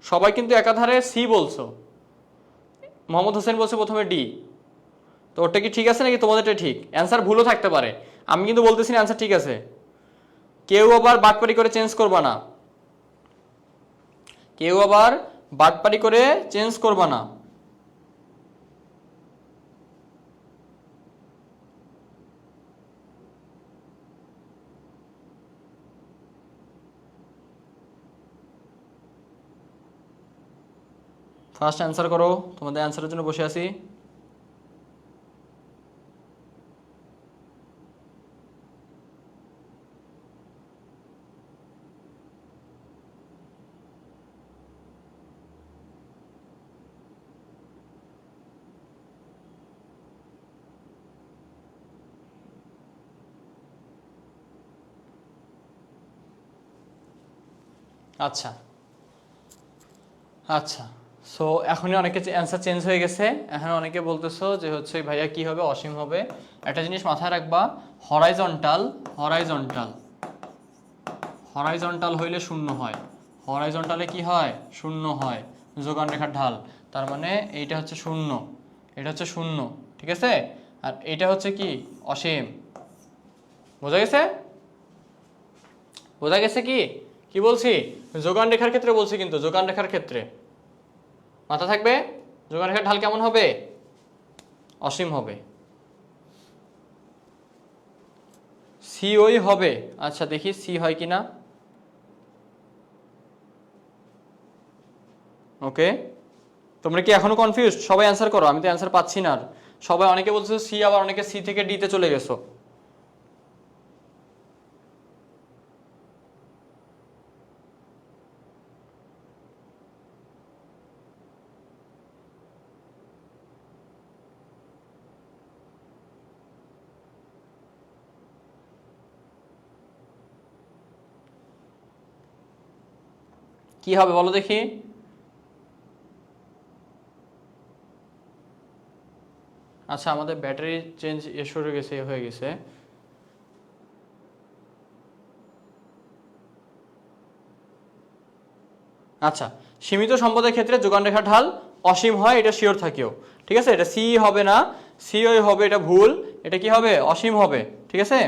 S1: সবাই কিন্তু একাধারে সি বলছো, মোহাম্মদ হোসেন বলছে প্রথমে ডি। তো ওটা কি ঠিক আছে নাকি তোমাদেরটা ঠিক? অ্যান্সার ভুলও থাকতে পারে, আমি কিন্তু বলতেছি না অ্যান্সার ঠিক আছে। কেউ আবার বাটপারি করে চেঞ্জ করবা না, কেউ আবার বাটপারি করে চেঞ্জ করবা না। ফার্স্ট অ্যান্সার করো, তোমাদের অ্যান্সারের জন্য বসে আছি। আচ্ছা আচ্ছা, সো এখনই অনেকে অ্যান্সার চেঞ্জ হয়ে গেছে। এখন অনেকে বলতেছো যে হচ্ছে ভাইয়া কি হবে, অসীম হবে। একটা জিনিস মাথায় রাখবা, হরাইজন্টাল, হরাইজন্টাল, হরাইজন্টাল হইলে শূন্য হয়। হরাইজন্টালে কি হয়? শূন্য হয়, যোগান রেখার ঢাল। তার মানে এইটা হচ্ছে শূন্য, এটা হচ্ছে শূন্য, ঠিক আছে। আর এইটা হচ্ছে কি? অসীম। বোঝা গেছে? বোঝা গেছে কি কি বলছি? যোগান রেখার ক্ষেত্রে বলছি, কিন্তু যোগান রেখার ক্ষেত্রে মাথা থাকবে, যোগান রেখার ঢাল কেমন হবে? অসীম হবে। সি ওই হবে। আচ্ছা দেখি সি হয় কিনা। ওকে, তোমরা কি এখনো কনফিউজ? সবাই অ্যান্সার করো, আমি তো অ্যান্সার পাচ্ছি না। আর সবাই, অনেকে বলছো সি, আবার অনেকে সি থেকে ডি তে চলে গেছো। কি হবে বলো দেখি। আচ্ছা আমাদের ব্যাটারি চেঞ্জ শুরু গেছে, হয়ে গেছে। আচ্ছা, সীমিত সম্পদের ক্ষেত্রে যোগান রেখার ঢাল অসীম হয়, এটা শিওর থাকিও। ঠিক আছে, এটা সি হবে না, সি ওই হবে, এটা ভুল। এটা কি হবে? অসীম হবে, ঠিক আছে।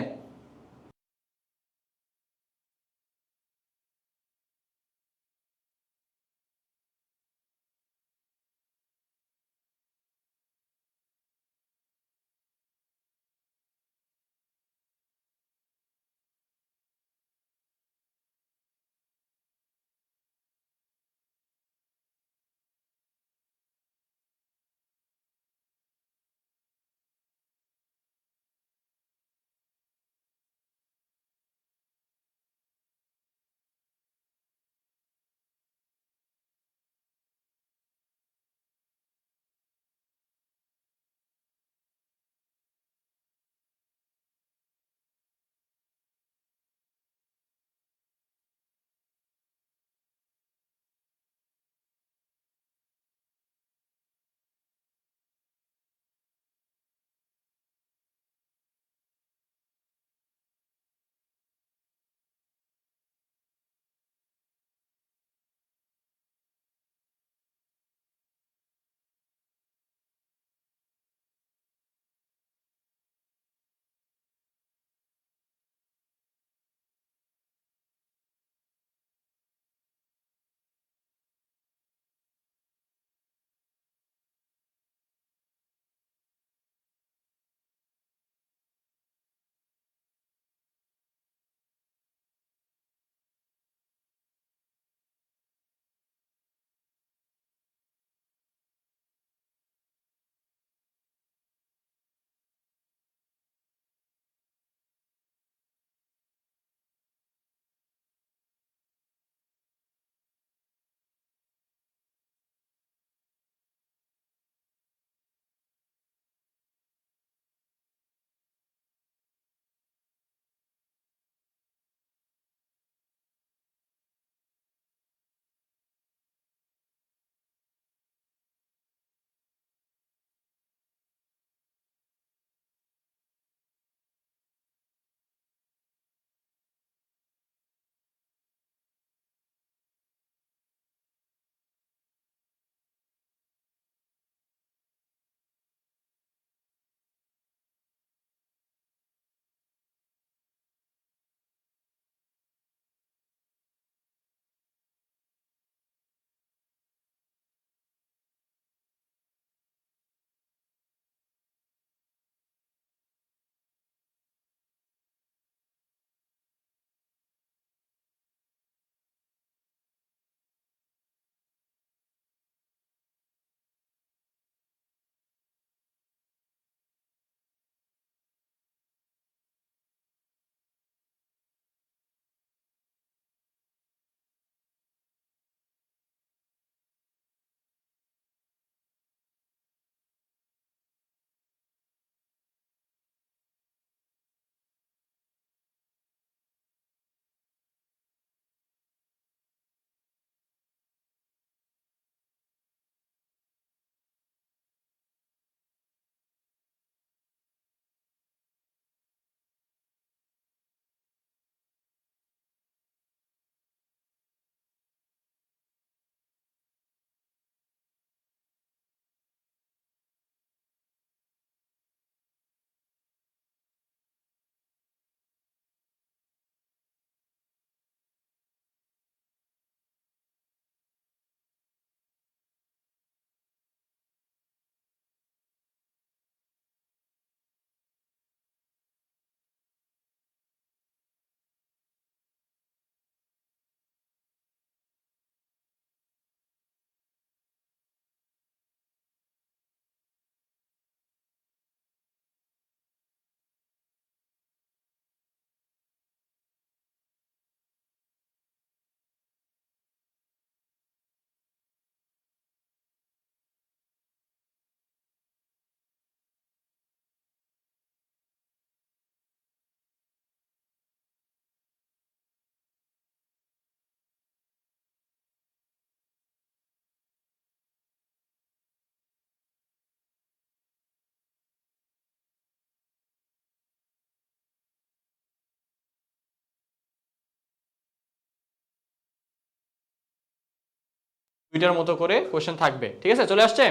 S1: দুইটার মতো করে কোশ্চেন থাকবে, ঠিক আছে? চলে আসছে,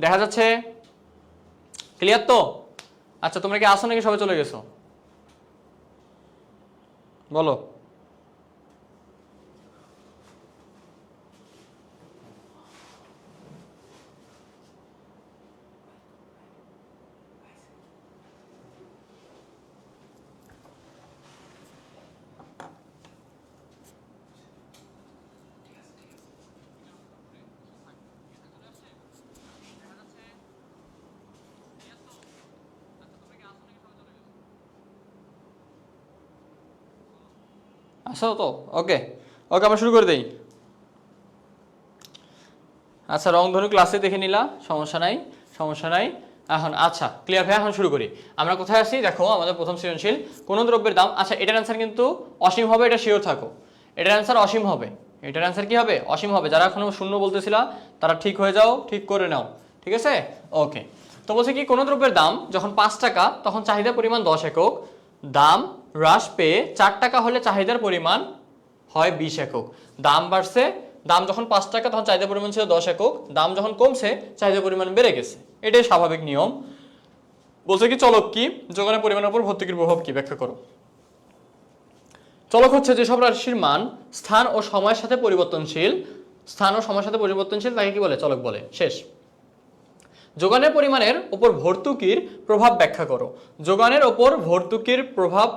S1: দেখা যাচ্ছে, ক্লিয়ার তো? আচ্ছা, তোমরা কি আসো নাকি সবাই চলে গেছো? বলো। আসো তো, ওকে ওকে, আমরা শুরু করে দেই। আচ্ছা, রংধনু ক্লাসে দেখে নিলা, সমস্যা নাই, সমস্যা নাই। এখন আচ্ছা ক্লিয়ার ভাই, এখন শুরু করি। আমরা কোথায় আছি দেখো, আমাদের প্রথম সৃজনশীল, কোন দ্রব্যের দাম। আচ্ছা, এটার অ্যান্সার কিন্তু অসীম হবে, এটা শিওর থাকো। এটার অ্যান্সার অসীম হবে, এটার অ্যান্সার কি হবে? অসীম হবে। যারা এখনো শূন্য বলতেছিলা তারা ঠিক হয়ে যাও, ঠিক করে নাও, ঠিক আছে? ওকে, তো বলছে কি, কোন দ্রব্যের দাম যখন 5 টাকা তখন চাহিদার পরিমাণ 10 একক, দাম হ্রাস পেয়ে 4 টাকা হলে চাহিদার পরিমাণ হয় 20 একক। দাম বাড়ছে, দাম যখন 5 টাকা তখন চাহিদার পরিমাণ ছিল 10 একক, দাম যখন কমছে চাহিদার পরিমাণ বেড়ে গেছে, এটাই স্বাভাবিক নিয়ম। বলছে কি, চলক কি, যোগানের পরিমাণের উপর ভর্তুকির প্রভাব কি, ব্যাখ্যা করো। চলক হচ্ছে যেসব রাশির মান স্থান ও সময়ের সাথে পরিবর্তনশীল, স্থান ও সময়ের সাথে পরিবর্তনশীল তাকে কি বলে? চলক বলে। শেষ। যোগানের পরিমাণের উপর ভর্তুকির প্রভাব ব্যাখ্যা করো। যোগানের উপর ভর্তুকির প্রভাব,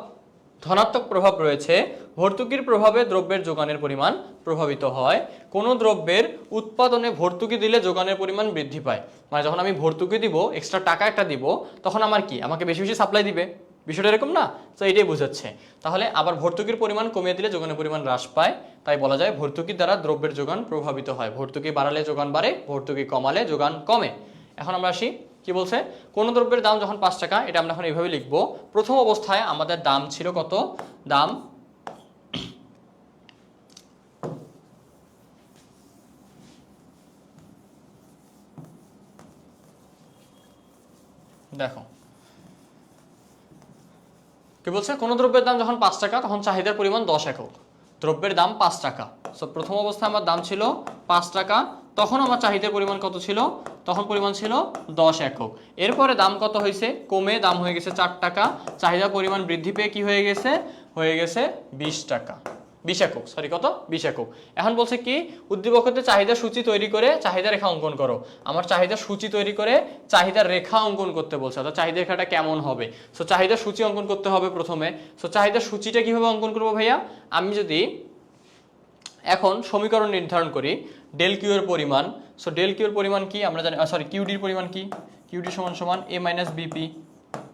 S1: ধনাত্মক প্রভাব রয়েছে। ভর্তুকির প্রভাবে দ্রব্যের যোগানের পরিমাণ প্রভাবিত হয়। কোনো দ্রব্যের উৎপাদনে ভর্তুকি দিলে যোগানের পরিমাণ বৃদ্ধি পায়। মানে যখন আমি ভর্তুকি দিব, এক্সট্রা টাকা একটা দিব, তখন আমার কি, আমাকে বেশি বেশি সাপ্লাই দিবে, বিষয়টা এরকম না? তো এটাই বোঝাচ্ছে। তাহলে আবার ভর্তুকির পরিমাণ কমিয়ে দিলে যোগানের পরিমাণ হ্রাস পায়। তাই বলা যায় ভর্তুকির দ্বারা দ্রব্যের যোগান প্রভাবিত হয়। ভর্তুকি বাড়ালে যোগান বাড়ে, ভর্তুকি কমালে যোগান কমে। এখন আমরা আসি, কি বলছে, কোন দ্রব্যের দাম যখন 5 টাকা, এটা আমরা এখন এইভাবে লিখব। প্রথম অবস্থায় আমাদের দাম ছিল কত? দাম দেখো, কি বলছে, কোন দ্রব্যের দাম যখন 5 টাকা তখন চাহিদার পরিমাণ 10 একক। দ্রব্যের দাম 5 টাকা, সো প্রথম অবস্থায় আমার দাম ছিল 5 টাকা, তখন আমার চাহিদার পরিমাণ কত ছিল? তখন পরিমাণ ছিল 10 একক। এরপরে দাম কত হয়েছে? কমে দাম হয়ে গেছে 4 টাকা, চাহিদার পরিমাণ বৃদ্ধি পেয়ে কি হয়ে গেছে? হয়ে গেছে 20 টাকা, 20 একক, সরি কত? 20 একক। এখন বলছে কি, উদ্দীপক হতে চাহিদা সূচি তৈরি করে চাহিদা রেখা অঙ্কন করো। আমার চাহিদা সূচি তৈরি করে চাহিদার রেখা অঙ্কন করতে বলছে, অর্থাৎ চাহিদা রেখাটা কেমন হবে। সো চাহিদা সূচি অঙ্কন করতে হবে প্রথমে। সো চাহিদা সূচিটা কিভাবে অঙ্কন করবো ভাইয়া? আমি যদি এখন সমীকরণ নির্ধারণ করি, ডেল কিউ এর পরিমাণ, সো ডেল কিউ এর পরিমাণ কি আমরা জানি, সরি কিউডির পরিমাণ কি? কিউডি সমান সমান এ মাইনাস বিপি,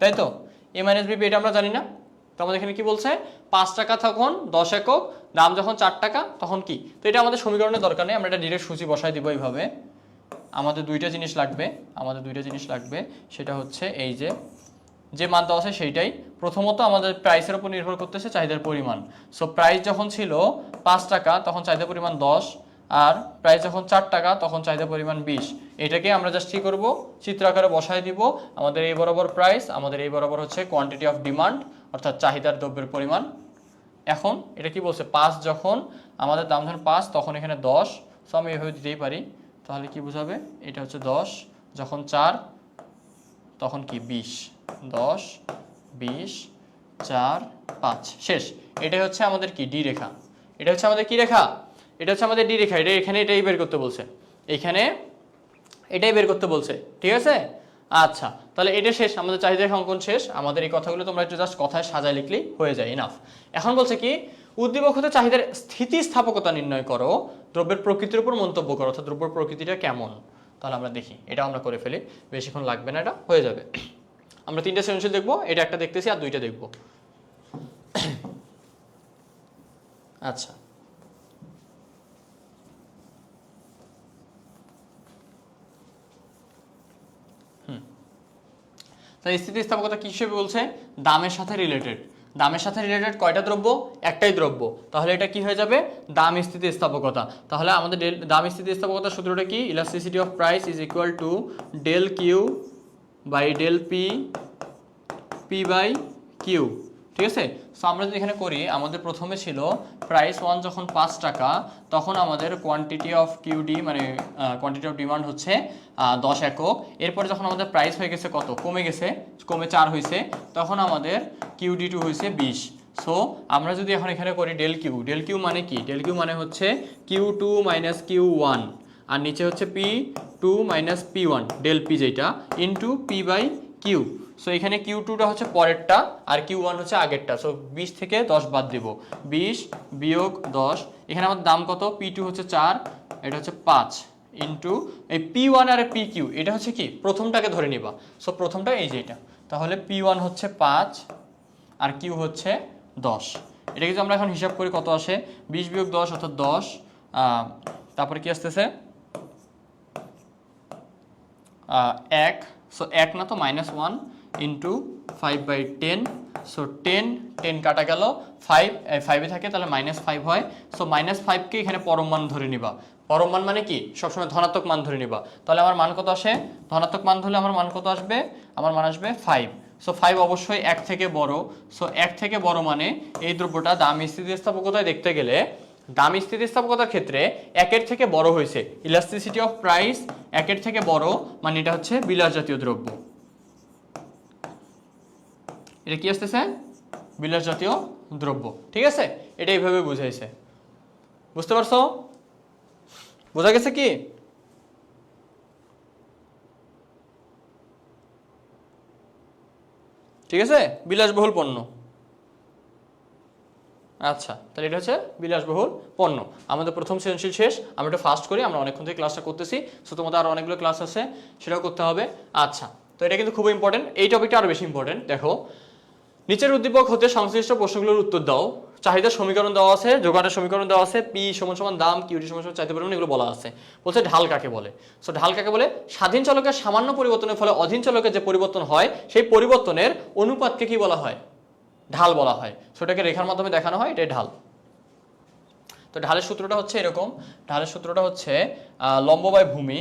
S1: তাই তো? এ মাইনাস বিপি এটা আমরা জানি না? তো আমাদের এখানে কি বলছে? 5 টাকা তখন 10 একক, দাম যখন 4 টাকা তখন কি? তো এটা আমাদের সমীকরণের দরকার নেই, আমরা এটা ডিরেক্ট সূচি বসাই দিব এইভাবে। আমাদের দুইটা জিনিস লাগবে, সেটা হচ্ছে এই যে মান দেওয়া আছে সেইটাই। প্রথমত আমাদের প্রাইসের উপর নির্ভর করতেছে চাহিদার পরিমাণ। সো প্রাইস যখন ছিল 5 টাকা তখন চাহিদার পরিমাণ 10, আর প্রাইস যখন 4 টাকা তখন চাহিদার পরিমাণ 20। এটাকে আমরা জাস্ট কি করব? চিত্র আকারে বসায় দিব। আমাদের এই বরাবর প্রাইস, আমাদের এই বরাবর হচ্ছে কোয়ান্টিটি অফ ডিমান্ড, অর্থাৎ চাহিদার দ্রব্যের পরিমাণ। এখন এটা কি বলছে? 5 যখন আমাদের দাম ধরেন 5, তখন এখানে 10, সো আমি এভাবে দিতেই পারি। তাহলে কি বোঝাবে? এটা হচ্ছে 10, যখন 4 তখন কি 20, 10, 20, 4, 5, শেষ। এটাই হচ্ছে আমাদের কি ডি রেখা। এটা হচ্ছে আমাদের কি রেখা? এটা হচ্ছে আমাদের ডি রেখা। এটা এখানে এটাই বের করতে বলছে, এখানে এটাই বের করতে বলছে, ঠিক আছে? আচ্ছা, তাহলে এটা শেষ, আমাদের চাহিদা রেখা অঙ্কন শেষ। আমাদের এই কথাগুলো তোমরা একটু জাস্ট কথায় সাজায় লিখলেই হয়ে যায়, ইনাফ। এখন বলছে কি, উদ্দীপক হতে চাহিদার স্থিতিস্থাপকতা নির্ণয় করো, দ্রব্যের প্রকৃতির উপর মন্তব্য করো, অর্থাৎ দ্রব্যের প্রকৃতিটা কেমন। তাহলে আমরা দেখি, এটা আমরা করে ফেলি, বেশিক্ষণ লাগবে না, এটা হয়ে যাবে। আমরা 3টা সৃজনশীল দেখবো, এটা একটা দেখতেছি আর 2টা দেখবো। আচ্ছা, তাই স্থিতিস্থাপকতা কি হিসেবে বলছে? দামের সাথে রিলেটেড। দামের সাথে রিলেটেড কয়টা দ্রব্য? একটাই দ্রব্য। তাহলে এটা কি হয়ে যাবে? দাম স্থিতিস্থাপকতা। তাহলে আমাদের দাম স্থিতিস্থাপকতার সূত্রটা কি? Elasticity of price is equal to del Q by del P, P by Q. ঠিক আছে। সো আমরা যদি এখানে করি, আমাদের প্রথমে ছিল প্রাইস 1 যখন 5 টাকা, তখন আমাদের কোয়ান্টিটি অফ কিউডি মানে কোয়ান্টিটি অফ ডিমান্ড হচ্ছে 10 একক। এরপরে যখন আমাদের প্রাইস হয়ে গেছে কত, কমে গেছে, কমে 4 হয়েছে, তখন আমাদের কিউডি টু হয়েছে 20। সো আমরা যদি এখন এখানে করি ডেল কিউ মানে কি, ডেল কিউ মানে হচ্ছে Q2 মাইনাস Q1, আর নিচে হচ্ছে P2 minus P1 del P যেটা into P by Q. So এখানে Q2টা হচ্ছে পরেরটা আর Q1 হচ্ছে আগেরটা। সো 20 থেকে 10 বাদ দিব, 20 বিয়োগ 10, এখানে আমাদের দাম কত, P2 হচ্ছে 4, এটা হচ্ছে 5 ইন্টু এই P1 আর PQ, এটা হচ্ছে কি প্রথমটাকে ধরে নিবা। সো প্রথমটা এই যে এটা, তাহলে P1 হচ্ছে 5 আর Q হচ্ছে 10। এটা কিন্তু আমরা এখন হিসাব করি কত আসে, 20 বিয়োগ 10 অর্থাৎ 10, তারপরে কি আসতেছে 1, সো 1 না তো -1 ইন্টু 5/10, সো 10 কাটা গেল, 5 থাকে তাহলে -5 হয়। সো -5কে এখানে পরম মান ধরে নিবা। পরম মান মানে কি, সবসময় ধনাত্মক মান ধরে নিবা। তাহলে আমার মান কত আসে, ধনাত্মক মান ধরলে আমার মান কত আসবে, আমার মান আসবে 5। সো 5 অবশ্যই 1 থেকে বড়। সো 1 থেকে বড় মানে এই দ্রব্যটা দাম স্থিতিস্থাপকতায় দেখতে গেলে, দাম স্থিতিস্থাপকতার ক্ষেত্রে 1-এর থেকে বড় হয়েছে। ইলাস্টিসিটি অফ প্রাইস 1-এর থেকে বড় মানে এটা হচ্ছে বিলাস জাতীয় দ্রব্য। এটা কি আসতেছে, বিলাস জাতীয় দ্রব্য। ঠিক আছে, এটা এইভাবে বুঝাইছে, বুঝতে পারছো, বোঝা গেছে কি? ঠিক আছে, বিলাসবহুল পণ্য। আচ্ছা, তাহলে এটা হচ্ছে বিলাসবহুল পণ্য। আমাদের প্রথম সৃজনশীল শেষ, আমরা এটা ফাস্ট করি, আমরা অনেকক্ষণ থেকে ক্লাসটা করতেছি। সো তোমাদের আরও অনেকগুলো ক্লাস আছে, সেটাও করতে হবে। আচ্ছা, তো এটা কিন্তু খুব ইম্পর্টেন্ট, এই টপিকটা আরও বেশি ইম্পর্টেন্ট। দেখো, নিচের উদ্দীপক হতে সংশ্লিষ্ট প্রশ্নগুলোর উত্তর দাও। চাহিদার সমীকরণ দেওয়া আছে, যোগানের সমীকরণ দেওয়া আছে, পি সমান সমান দাম, কিউটি সমান সমান চাহিদা পরিমাণ, এগুলো বলা আছে। বলছে ঢাল কাকে বলে। সো ঢাল কাকে বলে, স্বাধীন চলকের সামান্য পরিবর্তনের ফলে অধীন চলকের যে পরিবর্তন হয়, সেই পরিবর্তনের অনুপাতকে কি বলা হয়, ঢাল বলা হয়। সেটাকে রেখার মাধ্যমে দেখানো হয়, এটাই ঢাল। তো ঢালের সূত্রটা হচ্ছে এরকম, ঢালের সূত্রটা হচ্ছে লম্ব বাই ভূমি,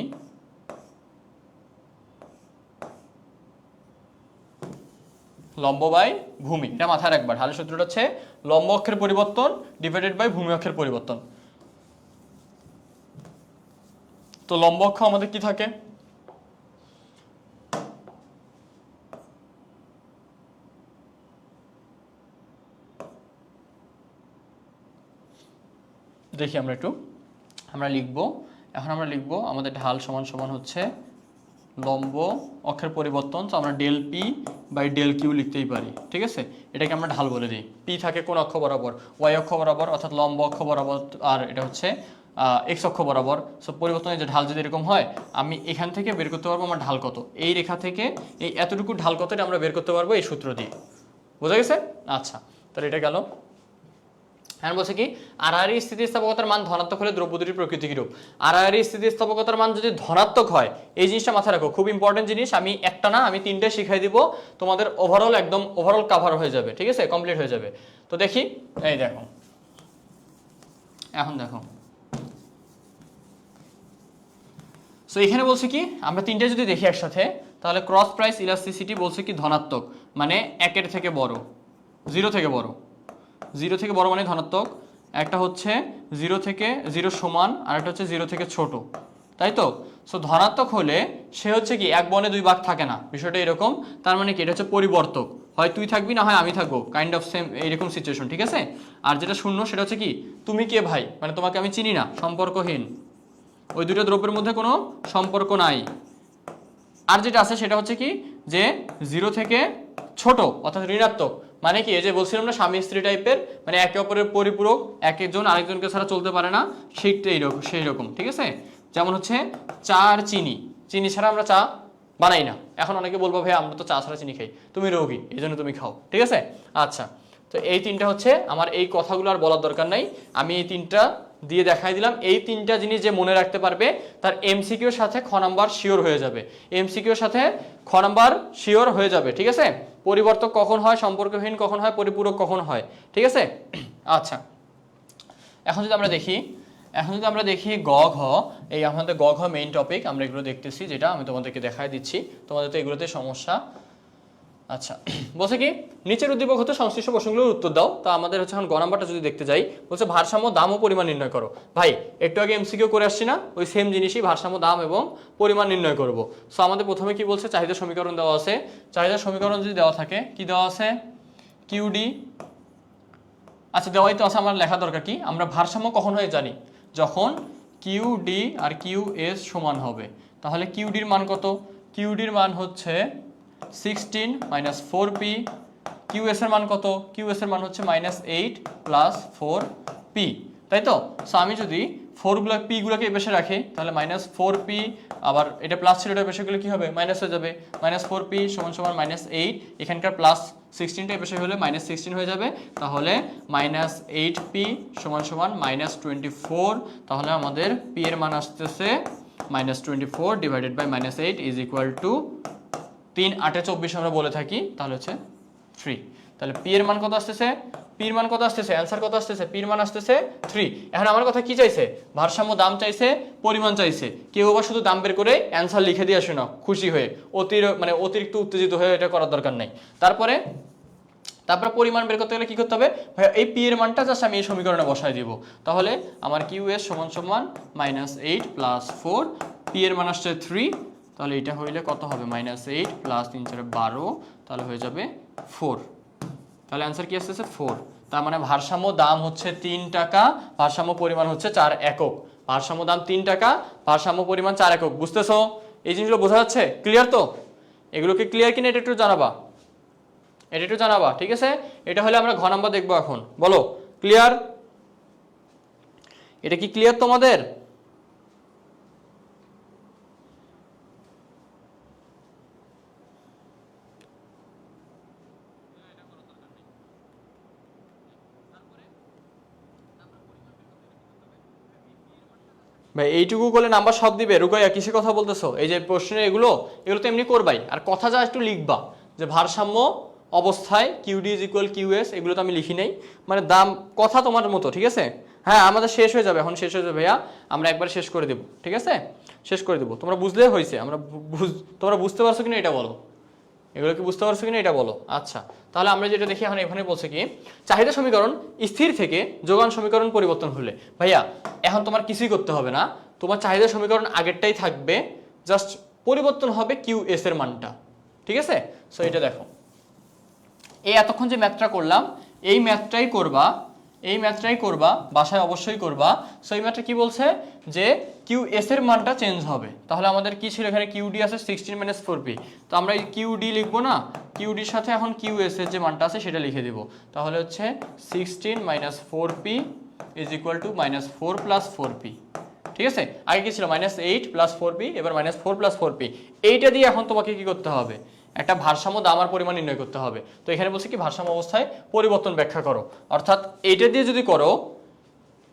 S1: লম্ব বাই ভূমি, এটা মাথায় রাখবা। ঢালের সূত্রটা হচ্ছে লম্ব অক্ষের পরিবর্তন ডিভাইডেড বাই ভূমি অক্ষের পরিবর্তন। তো লম্ব অক্ষ আমাদের কি থাকে, দেখি আমরা একটু, আমরা লিখবো এখন, আমরা লিখবো আমাদের ঢাল সমান সমান হচ্ছে লম্ব অক্ষের পরিবর্তন। তো আমরা del P by del Q লিখতেই পারি। ঠিক আছে, এটাকে আমরা ঢাল বলে দিই। পি থাকে কোন অক্ষ বরাবর, ওয়াই অক্ষ বরাবর, অর্থাৎ লম্ব অক্ষ বরাবর, আর এটা হচ্ছে এক্স অক্ষ বরাবর। সো পরিবর্তনের যে ঢাল যদি এরকম হয়, আমি এখান থেকে বের করতে পারবো আমার ঢাল কত, এই রেখা থেকে এই এতটুকু ঢাল কত, এটা আমরা বের করতে পারবো এই সূত্র দিয়ে। বোঝা গেছে? আচ্ছা, তাহলে এটা গেল। এখন বলছে কি, আড়াআড়ি স্থিতিস্থাপকতার মান ধনাত্মক হলে দ্রব্য দুটির প্রকৃতি কিরূপ। আড়াআড়ি স্থিতিস্থাপকতার মান যদি ধনাত্মক হয়, এই জিনিসটা মাথায় রাখো, খুব ইম্পর্টেন্ট জিনিস। আমি একটা না, আমি 3টে শিখাই দিব, তোমাদের ওভারঅল একদম ওভারঅল কাভার হয়ে যাবে। ঠিক আছে, কমপ্লিট হয়ে যাবে। তো দেখি, এই দেখো, এখন দেখো, সো এখানে বলছে কি, আমরা 3টে যদি দেখি একসাথে, তাহলে ক্রস প্রাইস ইলাস্টিসিটি বলছে কি ধনাত্মক, মানে 1-এর থেকে বড়, 0 থেকে বড়, 0 থেকে বড় মানে ধনাত্মক। একটা হচ্ছে 0 থেকে 0 সমান, আর একটা হচ্ছে 0 থেকে ছোট, তাই তো। সো ধনাত্মক হলে সে হচ্ছে কি 1 বনে 2 ভাগ থাকে না, বিষয়টা এরকম। তার মানে কি, এটা হচ্ছে পরিবর্তক, হয় তুই থাকবি না হয় আমি থাকবো, কাইন্ড অফ সেম এইরকম সিচুয়েশন। ঠিক আছে, আর যেটা শূন্য সেটা হচ্ছে কি, তুমি কে ভাই, মানে তোমাকে আমি চিনি না, সম্পর্কহীন, ওই দুটো দ্রব্যের মধ্যে কোনো সম্পর্ক নাই। আর যেটা আছে সেটা হচ্ছে কি, যে 0 থেকে ছোট অর্থাৎ ঋণাত্মক, মানে কি, এই যে বলছিলাম না স্বামী স্ত্রী টাইপের, মানে একে অপরের পরিপূরক, একজন আরেকজনকে ছাড়া চলতে পারে না, সেইটাই সেই রকম। ঠিক আছে, যেমন হচ্ছে চা আর চিনি, চিনি ছাড়া আমরা চা বানাই না। এখন অনেকে বলবো ভাই আমরা তো চা ছাড়া চিনি খাই, তুমি রোগী এই জন্য তুমি খাও। ঠিক আছে, আচ্ছা, তো এই 3টা হচ্ছে আমার, এই কথাগুলো আর বলার দরকার নাই, আমি এই 3টা দিয়ে দেখাই দিলাম। এই 3টা জিনিস যে মনে রাখতে পারবে, তার এমসিকিউর সাথে খ নাম্বার শিওর হয়ে যাবে, এমসিকিউর সাথে খ নাম্বার শিওর হয়ে যাবে। ঠিক আছে, পরিবর্তক কখন হয়, সম্পর্কহীন কখন হয়, পরিপূরক কখন হয়। ঠিক আছে, আচ্ছা, এখন যদি আমরা দেখি গ ঘ, এই আমাদের গ ঘ মেইন টপিক, আমরা এগুলো দেখতেছি, যেটা আমি তোমাদেরকে দেখাই দিচ্ছি, তোমাদের তো এগুলোতে সমস্যা আচ্ছা বলছে কি নিচের উদ্দীপক হতে সংশ্লিষ্ট প্রশ্নগুলোর উত্তর দাও। তা আমাদের হচ্ছে এখন গ নাম্বারটা যদি দেখতে যাই, বলছে ভারসাম্য দাম ও পরিমাণ নির্ণয় করো। ভাই একটু আগে এমসিকিউ করে আসছি না, ওই সেম জিনিসই, ভারসাম্য দাম এবং পরিমাণ নির্ণয় করব। সো আমাদের প্রথমে কি বলছে, চাহিদা সমীকরণ দেওয়া আছে। চাহিদা সমীকরণ যদি দেওয়া থাকে, কি দেওয়া আছে, কিউডি, আচ্ছা দেওয়াই তো আছে, আমার লেখা দরকার কি, আমরা ভারসাম্য কখন হয় জানি, যখন কিউডি আর কিউএস সমান হবে। তাহলে কিউডির মান কত, কিউডির মান হচ্ছে 16 মাইনাস 4p, কিউএস এর মান কত, কিউএস এর মান হচ্ছে -8 প্লাস 4p, তাই তো। সো আমি যদি পি গুলোকে এপাশে রাখি, তাহলে -4p, আবার এটা প্লাস ছিল, এটা এপাশে গেলে কি হবে, মাইনাস হয়ে যাবে, -4p সমান সমান -8, এখানকার প্লাস 16টা এপাশে হলে -16 হয়ে যাবে, তাহলে -8p সমান সমান -24, তাহলে আমাদের p এর মান আসতেছে -24 divided by -8 is equal to 3 8 24 আমরা বলে থাকি, তাহলে হচ্ছে 3। তাহলে পি এর মান কত আসতেছে, পি এর মান কত আসতেছে, অ্যান্সার কত আসতেছে, পি এর মান আসতেছে 3। এখন আমার কথা কি চাইছে, ভারসাম্য দাম চাইছে, পরিমাণ চাইছে। কেউ আবার শুধু দাম বের করে অ্যান্সার লিখে দিয়ে আসে না খুশি হয়ে, অতিরিক্ত উত্তেজিত হয়ে এটা করার দরকার নাই। তারপরে পরিমাণ বের করতে গেলে কি করতে হবে, ভাই এই পি এর মানটা জাস্ট আমি এই সমীকরণে বসাই দিব। তাহলে আমার কিউএস সমান সমান -8 প্লাস 4, পি এর মান আসছে 3, তাহলে এটা হইলে কত হবে, -8 প্লাস 3 4 12, তাহলে হয়ে যাবে 4। তাহলে অ্যান্সার কি আসতেছে 4। তার মানে ভারসাম্য দাম হচ্ছে 3 টাকা, ভারসাম্য পরিমাণ হচ্ছে 4 একক। ভারসাম্য দাম 3 টাকা, ভারসাম্য পরিমাণ 4 একক। বুঝতেছো, এই জিনিসগুলো বোঝা যাচ্ছে, ক্লিয়ার তো? এগুলোকে ক্লিয়ার কিনা এটা একটু জানাবা, এটা একটু জানাবা, ঠিক আছে। এটা হলে আমরা ঘ নাম্বার দেখবো এখন, বলো ক্লিয়ার, এটা কি ক্লিয়ার তোমাদের? ভাই এইটুকু করলে নাম্বার সব দিবে, রুকাইয়া কিসে কথা বলতেছো? এই যে প্রশ্নে এগুলো তো এমনি করবাই, আর কথা যা একটু লিখবা, যে ভারসাম্য অবস্থায় কিউডি ইজ ইকুয়াল কিউএস, এগুলো তো আমি লিখি নাই, মানে দাম কথা তোমার মতো, ঠিক আছে। হ্যাঁ আমাদের শেষ হয়ে যাবে, এখন শেষ হয়ে যাবে ভাইয়া, আমরা একবার শেষ করে দেবো, ঠিক আছে, শেষ করে দেবো। তোমরা বুঝলে হয়েছে, তোমরা বুঝতে পারছো কিনা এটা বলো, এগুলো কি বুঝতে পারছো কিনা এটা বলো। আচ্ছা তাহলে আমরা যেটা দেখি এখন, এখানে বলছে কি, চাহিদা সমীকরণ স্থির থেকে যোগান সমীকরণ পরিবর্তন হলে। ভাইয়া এখন তোমার কিছুই করতে হবে না, তোমার চাহিদা সমীকরণ আগেরটাই থাকবে, জাস্ট পরিবর্তন হবে কিউ এস এর মানটা, ঠিক আছে। সো এটা দেখো, এই এতক্ষণ যে ম্যাথটা করলাম, এই ম্যাথটাই করবা, বাসায় অবশ্যই করবা। সো এই ম্যাথটা কি বলছে, যে কিউ এস এর মানটা চেঞ্জ হবে। তাহলে আমাদের কি ছিল, এখানে কিউডি আছে 16 মাইনাস 4p, তো আমরা এই কিউডি লিখবো না, কিউডির সাথে এখন কিউ এস এর যে মানটা আছে সেটা লিখে দিব। তাহলে হচ্ছে 16 minus 4p is equal two -4 plus 4p, ঠিক আছে। আগে কি ছিল, -8 প্লাস 4p, এবার -4 প্লাস 4p। এইটা দিয়ে এখন তোমাকে কি করতে হবে, একটা ভারসাম্য দাম আর পরিমাণ নির্ণয় করতে হবে। তো এখানে বলছে কি, ভারসাম্য অবস্থায় পরিবর্তন ব্যাখ্যা করো, অর্থাৎ এইটা দিয়ে যদি করো,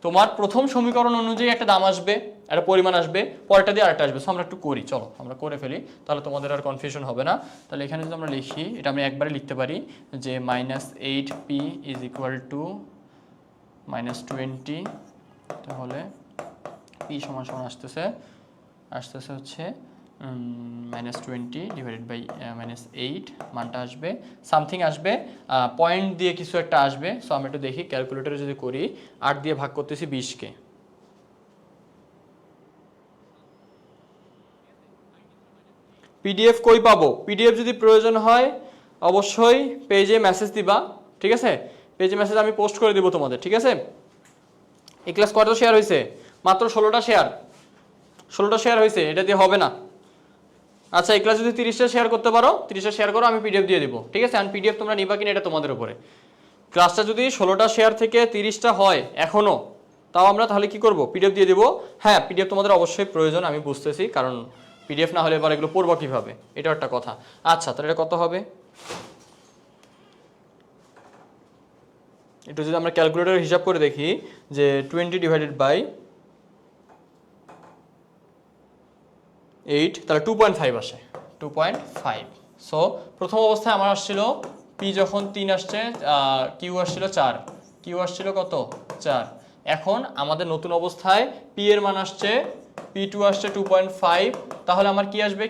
S1: তোমার প্রথম সমীকরণ অনুযায়ী একটা দাম আসবে, একটা পরিমাণ আসবে, পরেরটা দিয়ে আরেকটা আসবে। সো আমরা একটু করি, চলো আমরা করে ফেলি, তাহলে তোমাদের আর কনফিউশন হবে না। তাহলে এখানে যদি আমরা লিখি, এটা আমি একবারে লিখতে পারি, যে -8p ইজ ইকুয়াল টু -20, তাহলে p সমান সমান আসতেছে হচ্ছে -20 ডিভাইডেড বাই -8, মানটা আসবে সামথিং আসবে, পয়েন্ট দিয়ে কিছু একটা আসবে। সো আমরা একটু দেখি, ক্যালকুলেটরে যদি করি, 8 দিয়ে ভাগ করতেছি 20কে, পিডিএফ কই পাবো, পিডিএফ যদি প্রয়োজন হয় অবশ্যই পেজে মেসেজ দিবা, ঠিক আছে, পেজে মেসেজ আমি পোস্ট করে দিব তোমাদের, ঠিক আছে। এই ক্লাস কত শেয়ার হয়েছে, মাত্র 16টা শেয়ার হয়েছে, এটা দিয়ে হবে না। আচ্ছা এই ক্লাস যদি 30টা শেয়ার করতে পারো, 30টা শেয়ার করো, আমি পিডিএফ দিয়ে দিব, ঠিক আছে। আর পিডিএফ তোমরা নিবা কিনা এটা তোমাদের উপরে। ক্লাসটা যদি 16টা শেয়ার থেকে 30টা হয় এখনো, তাও আমরা তাহলে কি করব, পিডিএফ দিয়ে দিব। হ্যাঁ পিডিএফ তোমাদের অবশ্যই প্রয়োজন, আমি বুঝতেছি, কারণ পিডিএফ না হলে এবার এগুলো পড়বো কিভাবে, এটা একটা কথা। আচ্ছা তাহলে এটা কত হবে, একটু যদি আমরা ক্যালকুলেটর হিসাব করে দেখি, যে 20 ডিভাইডেড বাই 8, তাহলে 2.5 আসে, 2.5। সো প্রথম অবস্থায় আমার আসছিল পি যখন 3 আসছে, কিউ আসছিল 4, কিউ আসছিল কত 4। এখন আমাদের নতুন অবস্থায় পি এর মান আসছে P2 আসছে 2.5, তাহলে আমার কি আসবে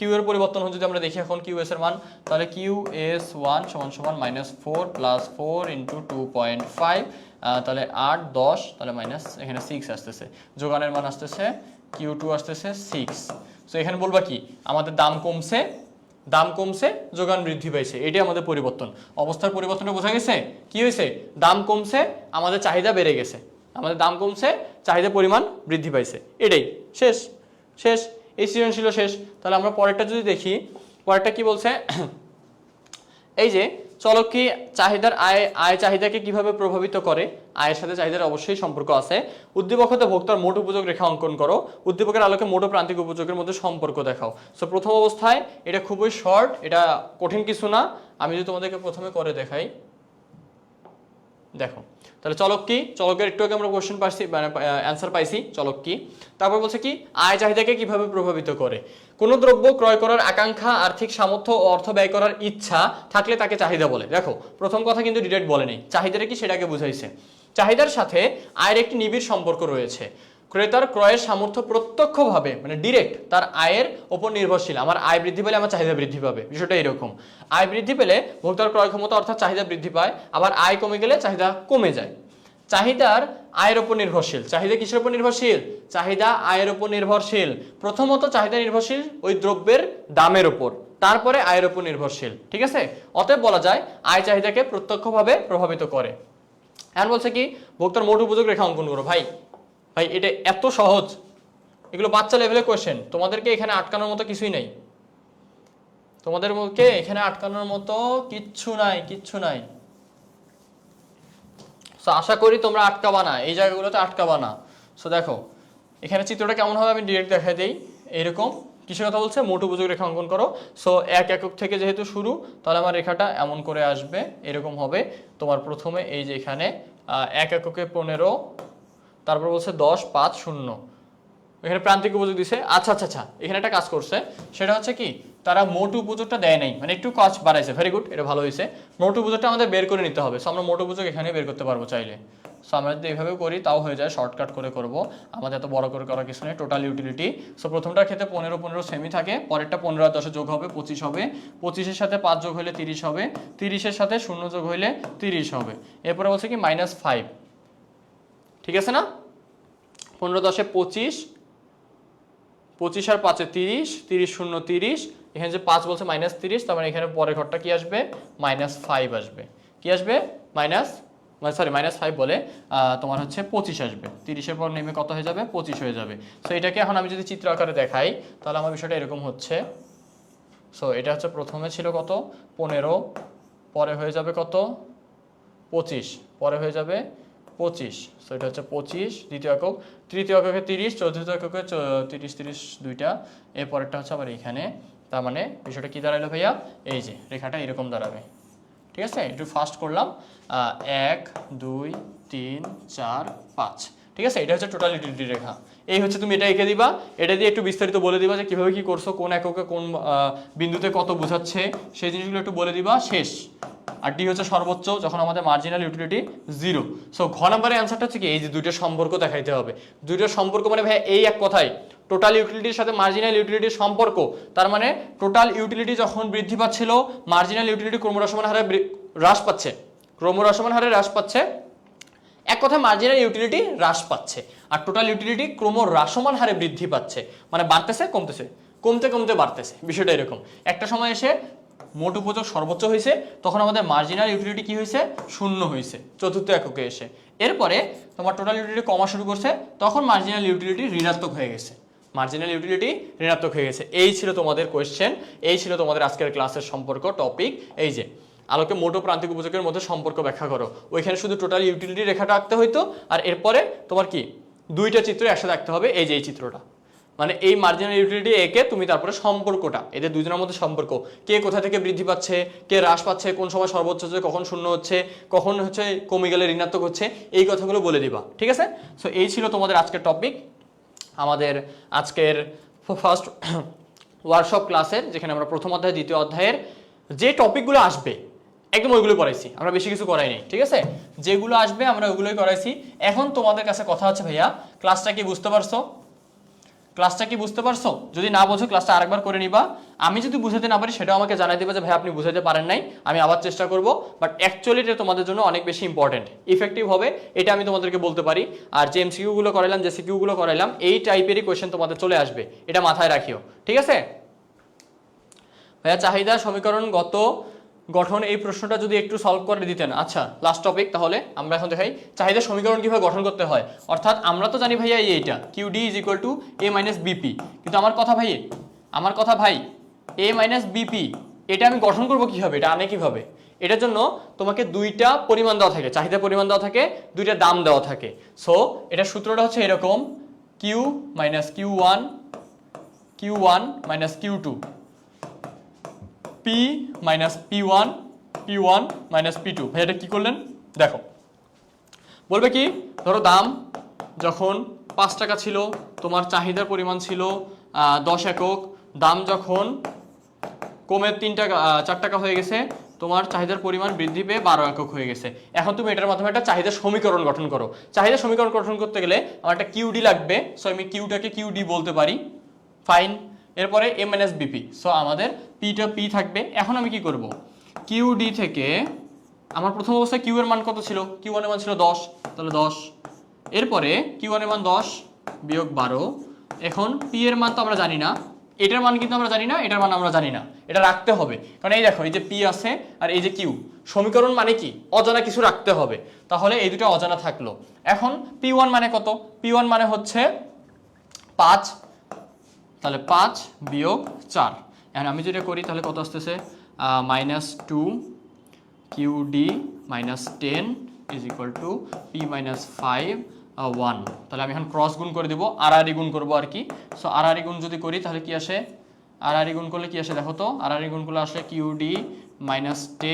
S1: কিউ এর পরিবর্তন যদি আমরা দেখি এখন কিউএস এর মান, তাহলে QS1 সমান -4 + 4 × 2.5, তাহলে 8 10, তাহলে মাইনাস এখানে 6 আসতেছে, যোগানের মান আসতেছে Q2 আসতেছে 6। সো এখানে বলবা কি আমাদের দাম কমছে যোগান বৃদ্ধি পাইছে, এটাই আমাদের পরিবর্তন। অবস্থার পরিবর্তনটা বোঝা গেছে? কি হয়েছে? দাম কমছে, আমাদের চাহিদা বেড়ে গেছে, আমাদের দাম কমছে, চাহিদা পরিমাণ বৃদ্ধি পাইছে, এটাই। শেষ শেষ, এই সৃজনশীল শেষ। তাহলে আমরা পরেরটা যদি দেখি, পরেরটা কি বলছে, এই যে চলক কি চাহিদার আয় চাহিদাকে কিভাবে প্রভাবিত করে? আয়ের সাথে চাহিদার অবশ্যই সম্পর্ক আছে। উদ্দীপক হতে ভোক্তার মোট উপযোগ রেখা অঙ্কন করো, উদ্দীপকের আলোকে মোট ও প্রান্তিক উপযোগের মধ্যে সম্পর্ক দেখাও। সো প্রথম অবস্থায় এটা খুবই শর্ট, এটা কঠিন কিছু না। আমি যদি তোমাদেরকে প্রথমে করে দেখাই, দেখো তাহলে চলক কি, চলকের একটু আগে আমরা কোশ্চেন পাইছি, মানে অ্যান্সার পাইছি চলক কি। তারপর বলছে কি আয় চাহিদাকে কিভাবে প্রভাবিত করে। কোন দ্রব্য ক্রয় করার আকাঙ্ক্ষা, আর্থিক সামর্থ্য ও অর্থ ব্যয় করার ইচ্ছা থাকলে তাকে চাহিদা বলে। দেখো প্রথম কথা কিন্তু ডিরেক্ট বলে নেই, চাহিদাটা কি সেটাকে বুঝাইছে। চাহিদার সাথে আয়ের একটি নিবিড় সম্পর্ক রয়েছে। ক্রেতার ক্রয়ের সামর্থ্য প্রত্যক্ষভাবে মানে ডিরেক্ট তার আয়ের ওপর নির্ভরশীল। আমার আয় বৃদ্ধি পেলে আমার চাহিদা বৃদ্ধি পাবে, বিষয়টা এরকম। আয় বৃদ্ধি পেলে ভোক্তার ক্রয় ক্ষমতা অর্থাৎ চাহিদা বৃদ্ধি পায়, আবার আয় কমে গেলে চাহিদা কমে যায়। চাহিদার আয়ের উপর নির্ভরশীল। চাহিদা কিসের উপর নির্ভরশীল? চাহিদা আয়ের উপর নির্ভরশীল। প্রথমত চাহিদা নির্ভরশীল ওই দ্রব্যের দামের উপর, তারপরে আয়ের উপর নির্ভরশীল, ঠিক আছে? অতএব বলা যায় আয় চাহিদাকে প্রত্যক্ষভাবে প্রভাবিত করে। এখন বলছে কি ভোক্তার মোট উপযোগ রেখা অঙ্কন করো। ভাই এটা এত সহজ, এগুলো বাচ্চা লেভেলের কোয়েশ্চেন, তোমাদেরকে এখানে আটকানোর মতো কিছুই নাই, তোমাদেরকে এখানে আটকানোর মতো কিচ্ছু নাই। সো আশা করি তোমরা আটকাবা না, এই জায়গাগুলোতে আটকাবা না। সো দেখো এখানে চিত্রটা কেমন হবে আমি ডিরেক্ট দেখাই দেই। এইরকম কিসের কথা বলছে? মোট উপযোগ রেখা অঙ্কন করো। সো 1 একক থেকে যেহেতু শুরু, তাহলে আমার রেখাটা এমন করে আসবে, এরকম হবে। তোমার প্রথমে এই যে এখানে 1 এককে 15, তারপর বলছে 10 5 0, এখানে প্রান্তিক উপযোগ দিছে। আচ্ছা, এখানে একটা কাজ করছে, সেটা হচ্ছে কি তারা মোট উপযোগটা দেয় নাই, মানে একটু কাজ বাড়াইছে। ভেরি গুড, এটা ভালো হয়েছে। মোট উপযোগটা আমাদের বের করে নিতে হবে। সো আমরা মোট উপযোগ এখানে বের করতে পারবো চাইলে। সো আমরা যদি এইভাবে করি তাও হয়ে যায়, শর্টকাট করে করব, আমাদের এত বড় করে করার কিছু নেই। টোটাল ইউটিলিটি, সো প্রথমটার ক্ষেত্রে 15 সেমি থাকে, পরেরটা 15 আর 10 যোগ হবে 25 হবে, 25-এর সাথে 5 যোগ হলে 30 হবে, 30-এর সাথে 0 যোগ হইলে 30 হবে। এরপরে বলছে কি -5, ঠিক আছে না? 15 10-এ 25, 25 আর 5-এ 30, 30 0 30, এখানে যে 5 বলছে -30, তার মানে এখানে পরের ঘরটা কি আসবে? -5 আসবে। কি আসবে? -5 বলে তোমার হচ্ছে 25 আসবে। 30-এর পর নেমে কত হয়ে যাবে? 25 হয়ে যাবে। সো এটাকে এখন আমি যদি চিত্র আকারে দেখাই, তাহলে আমার বিষয়টা এরকম হচ্ছে। সো এটা হচ্ছে প্রথমে ছিল কত? 15, পরে হয়ে যাবে কত? 25, পরে হয়ে যাবে 25। সো এটা হচ্ছে 25 দ্বিতীয় একক, তৃতীয় এককে 30, চতুর্থ এককে 30 30 দুইটা, এরপরেরটা হচ্ছে আবার এখানে। তার মানে বিষয়টা কি দাঁড়ালো ভাইয়া? এই যে রেখাটা এরকম দাঁড়াবে, ঠিক আছে? একটু ফাস্ট করলাম, 1 2 3 4 5, ঠিক আছে? এটা হচ্ছে টোটাল ইউটিলিটি রেখা। এই হচ্ছে তুমি এটা এঁকে দিবা, এটা দিয়ে একটু বিস্তারিত বলে দিবা যে কিভাবে কি করছো, কোন এককে কোন বিন্দুতে কত বোঝাচ্ছে, সেই জিনিসগুলো একটু বলে দিবা, শেষ। আর ডি হচ্ছে সর্বোচ্চ যখন আমাদের মার্জিনাল ইউটিলিটি 0। সো ঘ নম্বরের অ্যান্সারটা হচ্ছে কি এই যে দুইটা সম্পর্ক দেখাইতে হবে। দুইটা সম্পর্ক মানে ভাই এই এক কথায় টোটাল ইউটিলিটির সাথে মার্জিনাল ইউটিলিটির সম্পর্ক। তার মানে টোটাল ইউটিলিটি যখন বৃদ্ধি পাচ্ছিল, মার্জিনাল ইউটিলিটি ক্রমহ্রাসমান হারে হ্রাস পাচ্ছে। এক কথায় মার্জিনাল ইউটিলিটি হ্রাস পাচ্ছে, আর টোটাল ইউটিলিটি ক্রমহ্রাসমান হারে বৃদ্ধি পাচ্ছে, মানে বাড়তেছে কমতেছে, কমতে বাড়তেছে। বিষয়টা এরকম। একটা সময় এসে মোট উপযোগ সর্বোচ্চ হয়েছে, তখন আমাদের মার্জিনাল ইউটিলিটি কি হয়েছে? 0 হয়েছে চতুর্থ এককে এসে। এরপরে তোমার টোটাল ইউটিলিটি কমা শুরু করছে, তখন মার্জিনাল ইউটিলিটি ঋণাত্মক হয়ে গেছে। এই ছিল তোমাদের কোয়েশ্চেন, এই ছিল তোমাদের আজকের ক্লাসের সম্পর্ক টপিক। এই যে আলোকে মোট ও প্রান্তিক উপযোগের মধ্যে সম্পর্ক ব্যাখ্যা করো। ওইখানে শুধু টোটাল ইউটিলিটি রেখাটা আঁকতে হইতো, আর এরপরে তোমার কি দুইটা চিত্র একসাথে আঁকতে হবে। এই যে এই চিত্রটা, মানে এই মার্জিনাল ইউটিলিটি একে তুমি তারপরে সম্পর্কটা, এদের দুজনের মধ্যে সম্পর্ক, কে কোথা থেকে বৃদ্ধি পাচ্ছে, কে হ্রাস পাচ্ছে, কোন সময় সর্বোচ্চ হচ্ছে, কখন 0 হচ্ছে, কখন হচ্ছে কমে গেলে ঋণাত্মক হচ্ছে, এই কথাগুলো বলে দিবা, ঠিক আছে? সো এই ছিল তোমাদের আজকের টপিক, আমাদের আজকের ফার্স্ট ওয়ার্কশপ ক্লাসের, যেখানে আমরা প্রথম অধ্যায় দ্বিতীয় অধ্যায়ের যে টপিকগুলো আসবে একদম ওইগুলো করাইছি, আমরা বেশি কিছু করাই নাই, ঠিক আছে? যেগুলো আসবে আমরা ওইগুলোই করাইছি। এখন তোমাদের কাছে কথা হচ্ছে ভাইয়া, ক্লাসটা কি বুঝতে পারছো? ক্লাসটা কি বুঝতে পারছো? যদি না বোঝো ক্লাসটা আরেকবার করে নিবা। আমি যদি বুঝাতে না পারি সেটাও আমাকে জানাই দিবা যে ভাই আপনি বুঝাতে পারেন নাই, আমি আবার চেষ্টা করব। বাট অ্যাকচুয়ালি এটা তোমাদের জন্য অনেক বেশি ইম্পর্টেন্ট, ইফেক্টিভ হবে এটা আমি তোমাদেরকে বলতে পারি। আর যে এমসিকিউগুলো করাইলাম, যে সিকিউগুলো করাইলাম, এই টাইপেরই কোয়েশ্চেন তোমাদের চলে আসবে, এটা মাথায় রাখিও, ঠিক আছে? ভাইয়া চাহিদা সমীকরণগত গঠন এই প্রশ্নটা যদি একটু সলভ করে দিতেন। আচ্ছা লাস্ট টপিক, তাহলে আমরা এখন দেখাই চাহিদা সমীকরণ কিভাবে গঠন করতে হয়। অর্থাৎ আমরা তো জানি ভাইয়া এইটা QD = A - BP, কিন্তু আমার কথা ভাই A - BP এটা আমি গঠন করব কিভাবে, এটা আনে কিভাবে? এটার জন্য তোমাকে দুইটা পরিমাণ দেওয়া থাকে, চাহিদা পরিমাণ দেওয়া থাকে, দুইটা দাম দেওয়া থাকে। সো এটা সূত্রটা হচ্ছে এরকম Q - Q1 Q1 - Q2 P - P1 P1 - P2। ভাই এটা কি করলেন দেখো, বলবে কি, ধরো দাম যখন 5 টাকা ছিল, তোমার চাহিদার পরিমাণ ছিল 10 একক, দাম যখন কমে 4 টাকা হয়ে গেছে, তোমার চাহিদার পরিমাণ বৃদ্ধি পেয়ে 12 একক হয়ে গেছে। এখন তুমি এটার মাধ্যমে একটা চাহিদা সমীকরণ গঠন করো। চাহিদা সমীকরণ গঠন করতে গেলে আমার একটা QD লাগবে, সো আমি কিউটাকে QD বলতে পারি, ফাইন। এরপরে A - BP, সো আমাদের পিটা P থাকবে। এখন আমি কি করব, QD থেকে আমার প্রথম অবস্থায় Q এর মান কত ছিল, Q1 এর মান ছিল 10, তাহলে 10। এরপরে Q1 এর মান 10 - 12। এখন P এর মান তো আমরা জানি না, এটার মান কিন্তু আমরা জানি না, এটার মান আমরা জানি না, এটা রাখতে হবে। কারণ এই দেখো, এই যে P আছে আর এই যে Q, সমীকরণ মানে কি অজানা কিছু রাখতে হবে, তাহলে এই দুটো অজানা থাকলো। এখন P1 মানে কত, P1 মানে হচ্ছে 5, তাহলে 5 - 4। এখন আমি যেটা করি তাহলে কত আসতেছে, -2 QD - 10 = P - 5 1। তাহলে আমি এখন ক্রস গুণ করে দেবো, আড়াআড়ি গুণ করবো আর কি। সো আড়াআড়ি গুণ যদি করি তাহলে কি আসে, আড়াআড়ি গুণ করলে কি আসে দেখো তো, আড়াআড়ি গুণ করলে আসলে QD - 10 =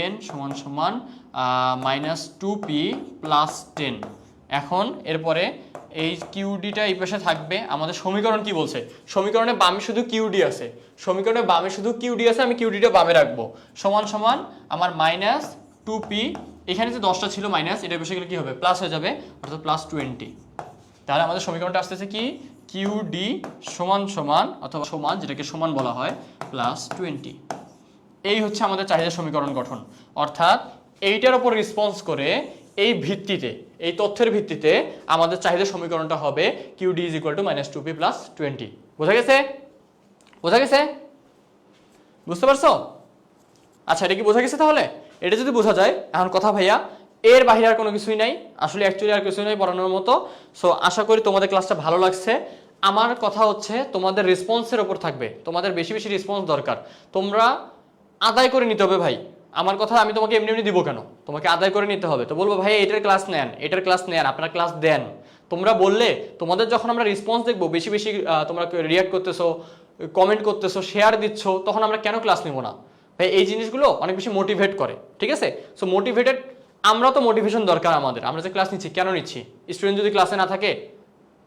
S1: -2P + 10। এখন এরপরে এই QDটা এই পাশে থাকবে। আমাদের সমীকরণ কি বলছে, সমীকরণে বামে শুধু QD আছে, সমীকরণে বামে শুধু QD আছে, আমি QDটা বামে রাখবো, সমান সমান আমার -2P, এখানে যে 10টা ছিল মাইনাস, এটা বসে গেলে কি হবে, প্লাস হয়ে যাবে, অর্থাৎ +20। তাহলে আমাদের সমীকরণটা আসতেছে কি, QD সমান সমান অথবা সমান, যেটাকে সমান বলা হয়, +20। এই হচ্ছে আমাদের চাহিদা সমীকরণ গঠন। অর্থাৎ এইটার উপর রেসপন্স করে, এই ভিত্তিতে, এই তথ্যের ভিত্তিতে আমাদের চাহিদা সমীকরণটা হবে QD = -2P + 20। বোঝা গেছে? বোঝা গেছে? বুঝতে পারছো? আচ্ছা এটা কি বোঝা গেছে? তাহলে এটা যদি বোঝা যায়, এখন কথা ভাইয়া এর বাইরে আর কোনো কিছুই নাই, আসলে অ্যাকচুয়ালি আর কিছুই নাই পড়ানোর মতো। সো আশা করি তোমাদের ক্লাসটা ভালো লাগছে। আমার কথা হচ্ছে তোমাদের রেসপন্সের ওপর থাকবে, তোমাদের বেশি বেশি রেসপন্স দরকার, তোমরা আদায় করে নিতে হবে ভাই। আমার কথা আমি তোমাকে এমনি এমনি দিব কেন, তোমাকে আদায় করে নিতে হবে। তো বলবো ভাই এটার ক্লাস নেন, এটার ক্লাস নেন, আপনার ক্লাস দেন। তোমরা বললে, তোমাদের যখন আমরা রেসপন্স দেখবো, বেশি বেশি তোমরা রিয়াক্ট করতেছো, কমেন্ট করতেছো, শেয়ার দিচ্ছ, তখন আমরা কেন ক্লাস নেবো না ভাই? এই জিনিসগুলো অনেক বেশি মোটিভেট করে, ঠিক আছে? সো মোটিভেটেড, আমরা তো মোটিভেশন দরকার আমাদের, আমরা যে ক্লাস নিচ্ছি কেন নিচ্ছি? স্টুডেন্ট যদি ক্লাসে না থাকে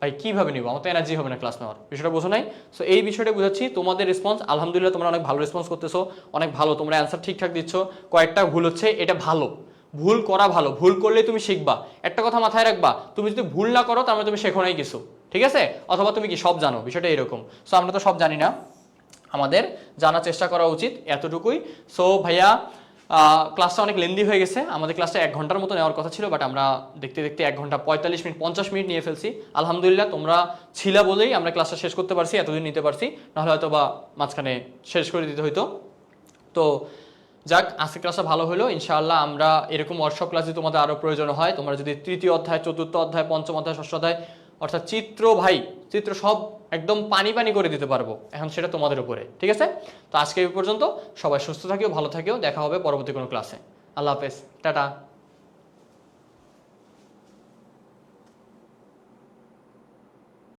S1: ভাই কীভাবে নিব, আমার তো এনার্জি হবে না ক্লাস নেওয়ার, বিষয়টা বোঝো নাই? সো এই বিষয়টা বুঝাচ্ছি। তোমাদের রেসপন্স আলহামদুলিল্লাহ, তোমরা অনেক ভালো রেসপন্স করতেছো, অনেক ভালো, তোমরা অ্যান্সার ঠিকঠাক দিচ্ছ, কয়েকটা ভুল হচ্ছে, এটা ভালো, ভুল করা ভালো, ভুল করলে তুমি শিখবা। একটা কথা মাথায় রাখবা, তুমি যদি ভুল না করো তার মানে তুমি শেখো নাই কিছু, ঠিক আছে? অথবা তুমি কি সব জানো, বিষয়টা এরকম। সো আমরা তো সব জানি না, আমাদের জানার চেষ্টা করা উচিত, এতটুকুই। সো ভাইয়া ক্লাসটা অনেক লেন্দি হয়ে গেছে, আমাদের ক্লাসটা 1 ঘন্টার মতো নেওয়ার কথা ছিল, বাট আমরা দেখতে দেখতে 1 ঘন্টা 45 মিনিট 50 মিনিট নিয়ে ফেলছি। আলহামদুলিল্লাহ তোমরা ছিলা বলেই আমরা ক্লাসটা শেষ করতে পারছি, এতদিন নিতে পারছি, নাহলে হয়তো বা মাঝখানে শেষ করে দিতে হইতো। তো যাক, আজকে ক্লাসটা ভালো হলো। ইনশাআল্লাহ আমরা এরকম ওয়ার্কশপ ক্লাস যদি তোমাদের আরও প্রয়োজন হয়, তোমরা যদি 3য় অধ্যায়, 4র্থ অধ্যায়, 5ম অধ্যায়, 6ষ্ঠ অধ্যায়, অর্থাৎ চিত্র ভাই, চিত্র সব একদম পানি পানি করে দিতে পারবো, এখন সেটা তোমাদের উপরে, ঠিক আছে? তো আজকে এই পর্যন্ত, সবাই সুস্থ থাকিও, ভালো থাকিও, দেখা হবে পরবর্তী কোনো ক্লাসে। আল্লাহ হাফেজ, টাটা।